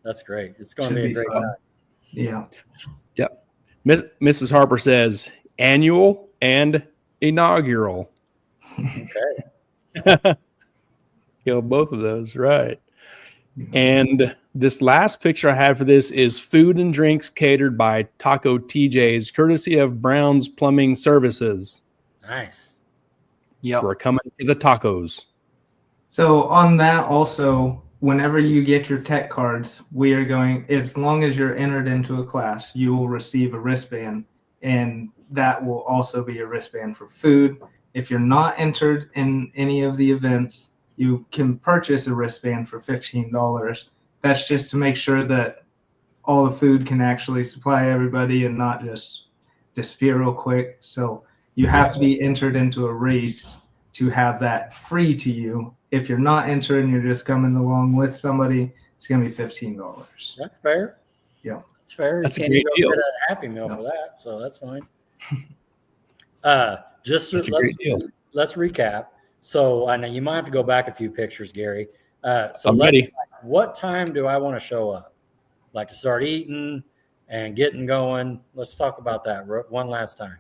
That's great. It's going to should be a be great fun. time. Yeah. Mrs. Harper says annual and inaugural. Okay. Kill both of those, right? And this last picture I have for this is food and drinks catered by Taco TJ's, courtesy of Brown's Plumbing Services. Nice. Yep. We're coming for the tacos. So on that also, whenever you get your tech cards, we are going, as long as you're entered into a class, you will receive a wristband, and that will also be a wristband for food. If you're not entered in any of the events, you can purchase a wristband for $15. That's just to make sure that all the food can actually supply everybody and not just disappear real quick. So you have to be entered into a race to have that free to you. If you're not entered and you're just coming along with somebody, it's going to be $15. That's fair. Yeah. That's fair. That's a You can't great go deal. get a Happy Meal for that, so that's fine. Just That's a great deal. let's recap. So I know you might have to go back a few pictures, Gary. So I'm ready. what time do I want to show up? Like to start eating and getting going? Let's talk about that one last time.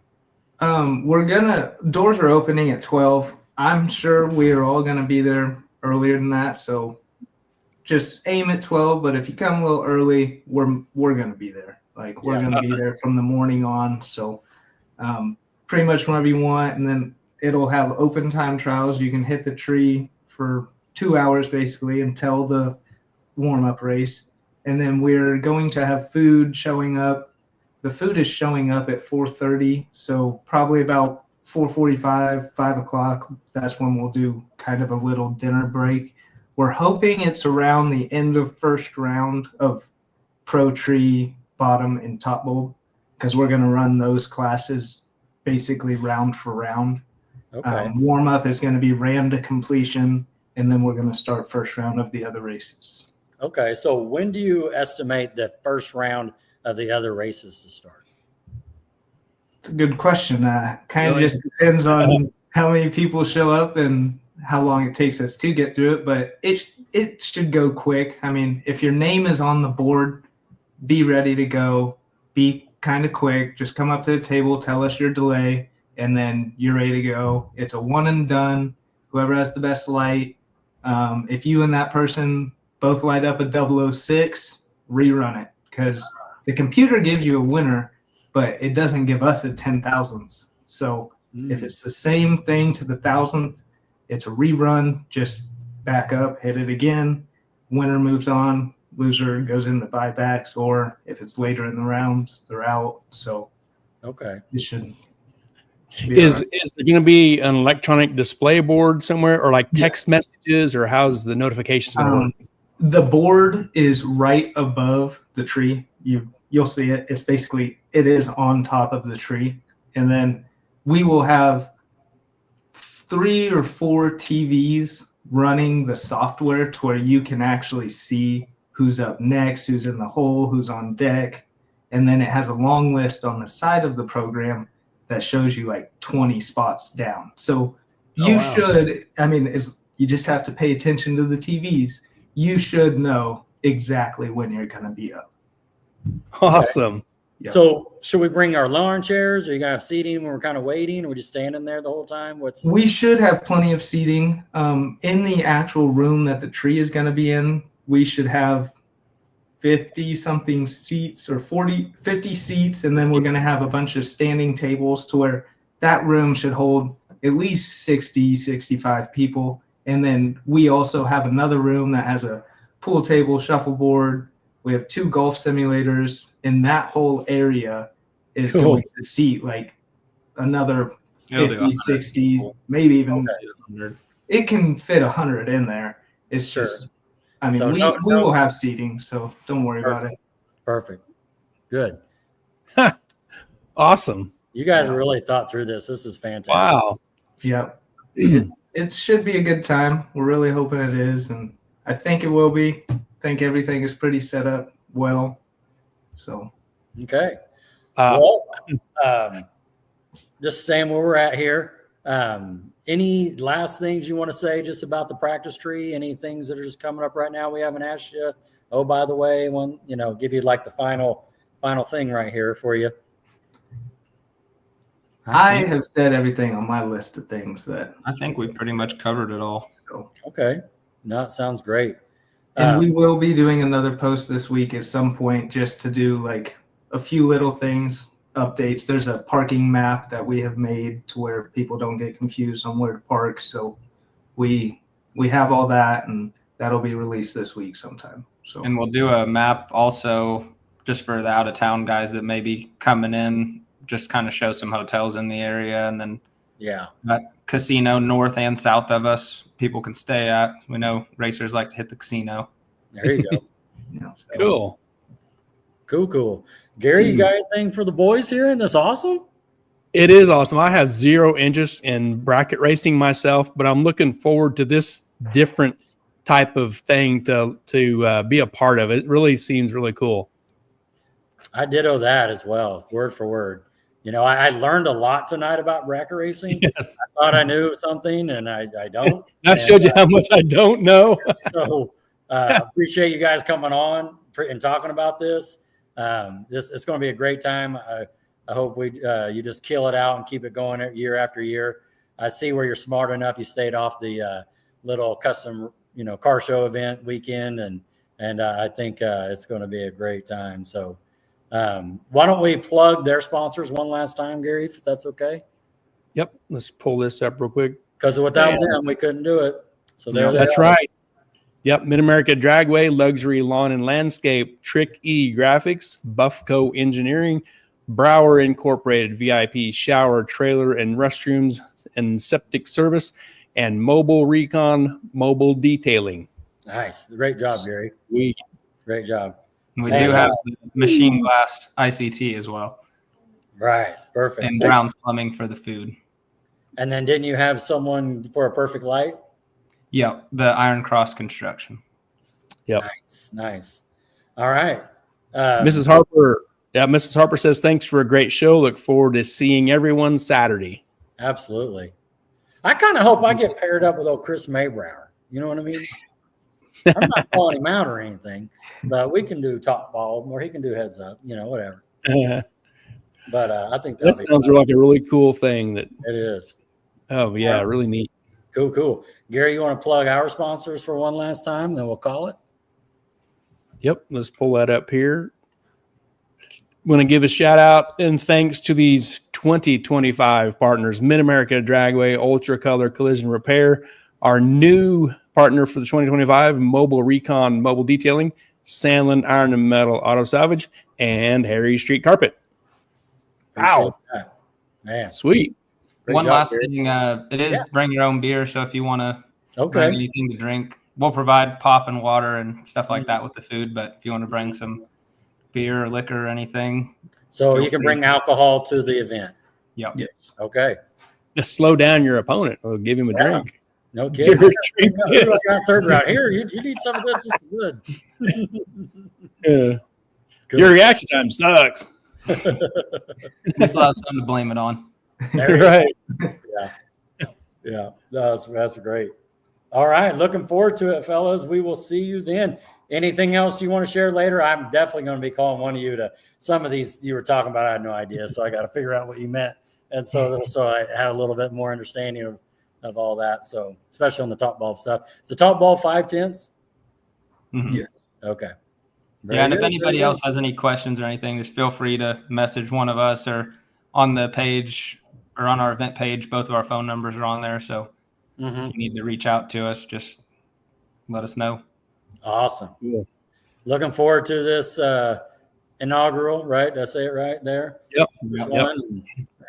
Doors are opening at 12. I'm sure we are all going to be there earlier than that. So just aim at 12. But if you come a little early, we're going to be there. Like we're going to be there from the morning on. So pretty much whenever you want. And then it'll have open time trials. You can hit the tree for 2 hours basically until the warm up race. And then we're going to have food showing up. The food is showing up at 4:30, so probably about 4:45, 5 o'clock. That's when we'll do kind of a little dinner break. We're hoping it's around the end of first round of Pro Tree, Bottom, and Top Bulb, because we're going to run those classes basically round for round. Okay. Warm up is going to be ran to completion, and then we're going to start first round of the other races. Okay. So when do you estimate the first round of the other races to start? It's a good question. Kind of just depends on how many people show up and how long it takes us to get through it, but it should go quick. I mean, if your name is on the board, be ready to go. Be kind of quick. Just come up to the table, tell us your delay, and then you're ready to go. It's a one and done. Whoever has the best light. If you and that person both light up a 006, rerun it, because the computer gives you a winner, but it doesn't give us a 10,000th. So if it's the same thing to the 1,000th, it's a rerun. Just back up, hit it again. Winner moves on. Loser goes into buybacks, or if it's later in the rounds, they're out. So Okay. it should be Is all right. there going to be an electronic display board somewhere, or like text messages, or how's the notifications going to work? The board is right above the tree. You'll see it. It's basically, it is on top of the tree. And then we will have 3 or 4 TVs running the software to where you can actually see who's up next, who's in the hole, who's on deck. And then it has a long list on the side of the program that shows you like 20 spots down. So you should, I mean, you just have to pay attention to the TVs. You should know exactly when you're going to be up. Awesome. Yep. So should we bring our lawn chairs? Are you going to have seating when we're kind of waiting? Or we just standing there the whole time? We should have plenty of seating. In the actual room that the tree is going to be in, we should have 50 something seats, or 50 seats. And then we're going to have a bunch of standing tables to where that room should hold at least 60, 65 people. And then we also have another room that has a pool table, shuffleboard. We have 2 golf simulators, and that whole area is going to seat like another 50, 60, maybe even. It can fit 100 in there. It's just, I mean, So we will have seating, so don't worry about it. Perfect. Good. Awesome. You guys really thought through this. This is fantastic. Wow. Yep. It should be a good time. We're really hoping it is, and I think it will be. I think everything is pretty set up well. So Okay. Uh, Just staying where we're at here. Any last things you want to say just about the practice tree? Any things that are just coming up right now we haven't asked you? Oh, by the way, give you like the final thing right here for you. I have said everything on my list of things that. I think we pretty much covered it all. So. Okay. No, it sounds great. And we will be doing another post this week at some point just to do like a few little things, updates. There's a parking map that we have made to where people don't get confused on where to park. So we have all that, and that'll be released this week sometime. So And we'll do a map also just for the out of town guys that may be coming in, just kind of show some hotels in the area, and then that casino north and south of us people can stay at. We know racers like to hit the casino. There you go. Cool. Cool. Gary, you got anything for the boys here in this awesome? It is awesome. I have zero interest in bracket racing myself, but I'm looking forward to this different type of thing to be a part of. It really seems really cool. I ditto that as well, word for word. I learned a lot tonight about bracket racing. Yes. I thought I knew something, and I don't. I showed you how much I don't know. So appreciate you guys coming on and talking about this. It's going to be a great time. I hope you just kill it out and keep it going year after year. I see where you're smart enough. You stayed off the little custom, car show event weekend, and I think it's going to be a great time. So why don't we plug their sponsors one last time, Gary, if that's okay? Yep. Let's pull this up real quick. Because without them, we couldn't do it. So that's right. Yep. Mid-America Dragway, Luxury Lawn and Landscape, Trick E Graphics, Buffco Engineering, Brower Incorporated, VIP Shower, Trailer and Restrooms and Septic Service, and Mobile Recon Mobile Detailing. Nice. Great job, Gary. Sweet. Great job. We do have the machine glass ICT as well. Right. Perfect. And Brown's Plumbing for the food. And then didn't you have someone for a perfect light? Yep. The Iron Cross Construction. Yep. Nice. All right. Mrs. Harper. Yeah. Mrs. Harper says, thanks for a great show. Look forward to seeing everyone Saturday. Absolutely. I kind of hope I get paired up with old Chris Maybrower. You know what I mean? I'm not calling him out or anything, but we can do top ball or he can do heads up, whatever. But I think that sounds like a really cool thing. That it is. Oh yeah, really neat. Cool. Gary, you want to plug our sponsors for one last time, then we'll call it? Yep. Let's pull that up here. Want to give a shout out and thanks to these 2025 partners: Mid-America Dragway, Ultra Color Collision Repair, our new partner for the 2025 Mobile Recon Mobile Detailing, Sandland Iron and Metal Auto Salvage, and Harry Street Carpet. Wow. Man. Sweet. One last thing, it is bring your own beer. So if you want to bring anything to drink, we'll provide pop and water and stuff like that with the food. But if you want to bring some beer or liquor or anything. So you can bring alcohol to the event. Yep. Yeah. Okay. Just slow down your opponent or give him a drink. No kidding. I got third round here. You need some of this. This is good. Cool. Your reaction time sucks. We still have something to blame it on. Right. Yeah. That's great. All right. Looking forward to it, fellas. We will see you then. Anything else you want to share later? I'm definitely going to be calling one of you to some of these you were talking about. I had no idea. So I got to figure out what you meant. And so I had a little bit more understanding of all that. So especially on the top bulb stuff. It's the top bulb 5/10. Mm-hmm. Yeah. Okay. And if anybody else has any questions or anything, just feel free to message one of us or on the page or on our event page. Both of our phone numbers are on there. So if you need to reach out to us, just let us know. Awesome. Yeah. Looking forward to this inaugural, right? Did I say it right there? Yep. One,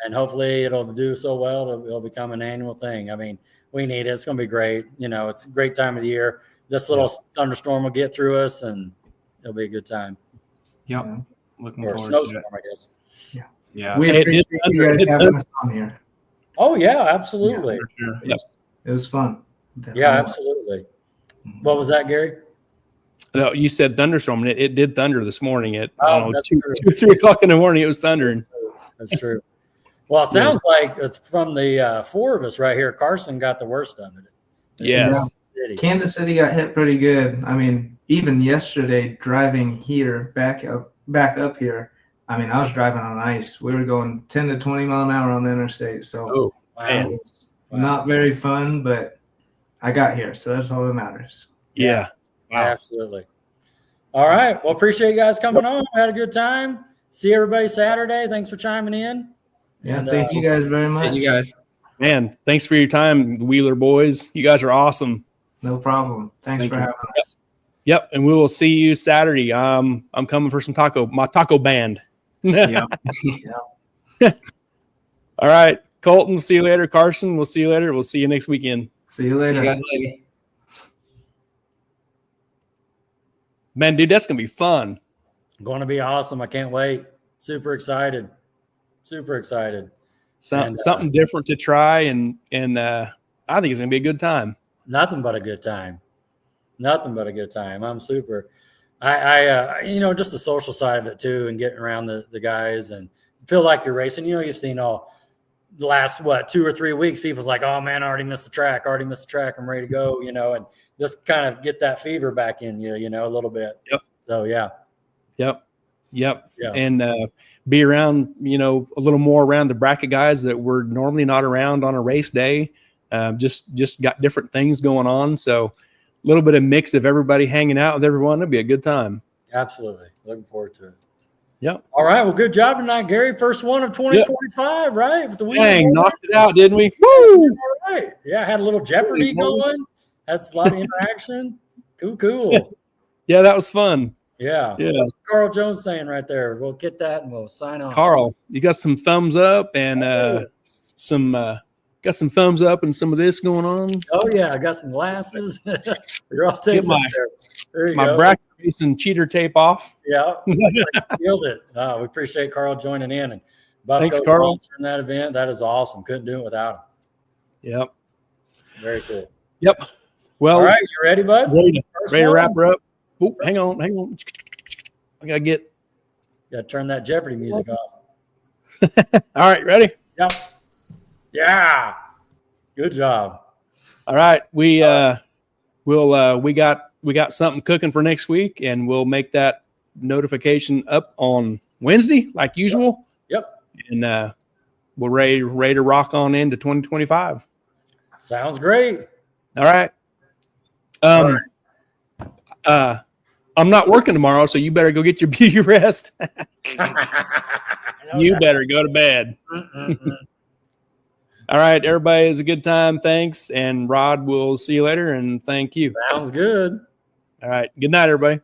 and hopefully it'll do so well. It'll become an annual thing. I mean, we need it. It's going to be great. It's a great time of the year. This little thunderstorm will get through us and it'll be a good time. Yep. Yeah. Looking Or forward snowstorm, to it. I guess. Yeah. We appreciate you guys having us on here. Oh, yeah, absolutely. For sure. Yep. It was fun. Yeah, absolutely. What was that, Gary? No, you said thunderstorm, and it did thunder this morning at I don't know, that's 2, true. 3 o'clock in the morning. It was thundering. That's true. Well, it sounds like it's from the 4 of us right here, Carson got the worst of it. Yes. City. Kansas City got hit pretty good. I mean, even yesterday driving here back up here, I mean, I was driving on ice. We were going 10 to 20 mile an hour on the interstate. So Oh, Wow. it's not very fun, but I got here. So that's all that matters. Yeah. Wow. Absolutely. All right. Well, appreciate you guys coming on. Had a good time. See everybody Saturday. Thanks for chiming in. Yeah, And, thank you guys very much. Hey, you guys. Man, thanks for your time, Wheeler boys. You guys are awesome. No problem. Thanks Thank for you. having us. Yep, and we will see you Saturday. I'm coming for my taco band. Yeah. All right, Colton, we'll see you later. Carson, we'll see you later. We'll see you next weekend. See you See later. you guys later. Man, dude, that's gonna be fun. Going to be awesome. I can't wait. Super excited. Super excited. Something different to try, and I think it's gonna be a good time. Nothing but a good time. Nothing but a good time. I'm super. I just the social side of it too, and getting around the guys and feel like you're racing. You've seen all the last 2 or 3 weeks. People's like, oh man, I already missed the track. I'm ready to go. And just kind of get that fever back in you. A little bit. Yep. So yeah. Yep. Yeah. And be around, a little more around the bracket guys that were normally not around on a race day. Just got different things going on. So a little bit of mix of everybody hanging out with everyone. It'll be a good time. Absolutely. Looking forward to it. Yep. All right. Well, good job tonight, Gary. First one of 2025, right? With the Dang, Wheeler. knocked it out, didn't we? Woo! All right. Yeah, had a little Jeopardy going. Had a lot of interaction. Cool. Yeah, that was fun. Yeah. Yeah. What's Carl Jones saying right there? We'll get that and we'll sign off. Carl, you got some thumbs up and got some thumbs up and some of this going on. Oh yeah, I got some glasses. You're all taking my- there you My go. bracket race and cheater tape off. Yeah. Killed it. We appreciate Carl joining in and Thanks, Buffco Carl. sponsoring that event. That is awesome. Couldn't do it without him. Yep. Very cool. Yep. Well, All right, you ready, bud? ready First to one? wrap her up. Oh, hang on. I gotta get. Gotta turn that Jeopardy music off. All right, ready? Yep. Yeah. Good job. All right, we got something cooking for next week, and we'll make that notification up on Wednesday, like usual. Yep. And we're ready to rock on into 2025. Sounds great. All right. I'm not working tomorrow, so you better go get your beauty rest. You better go to bed. All right, everybody, it was a good time. Thanks. And Rod, we'll see you later, and thank you. Sounds good. All right. Good night, everybody.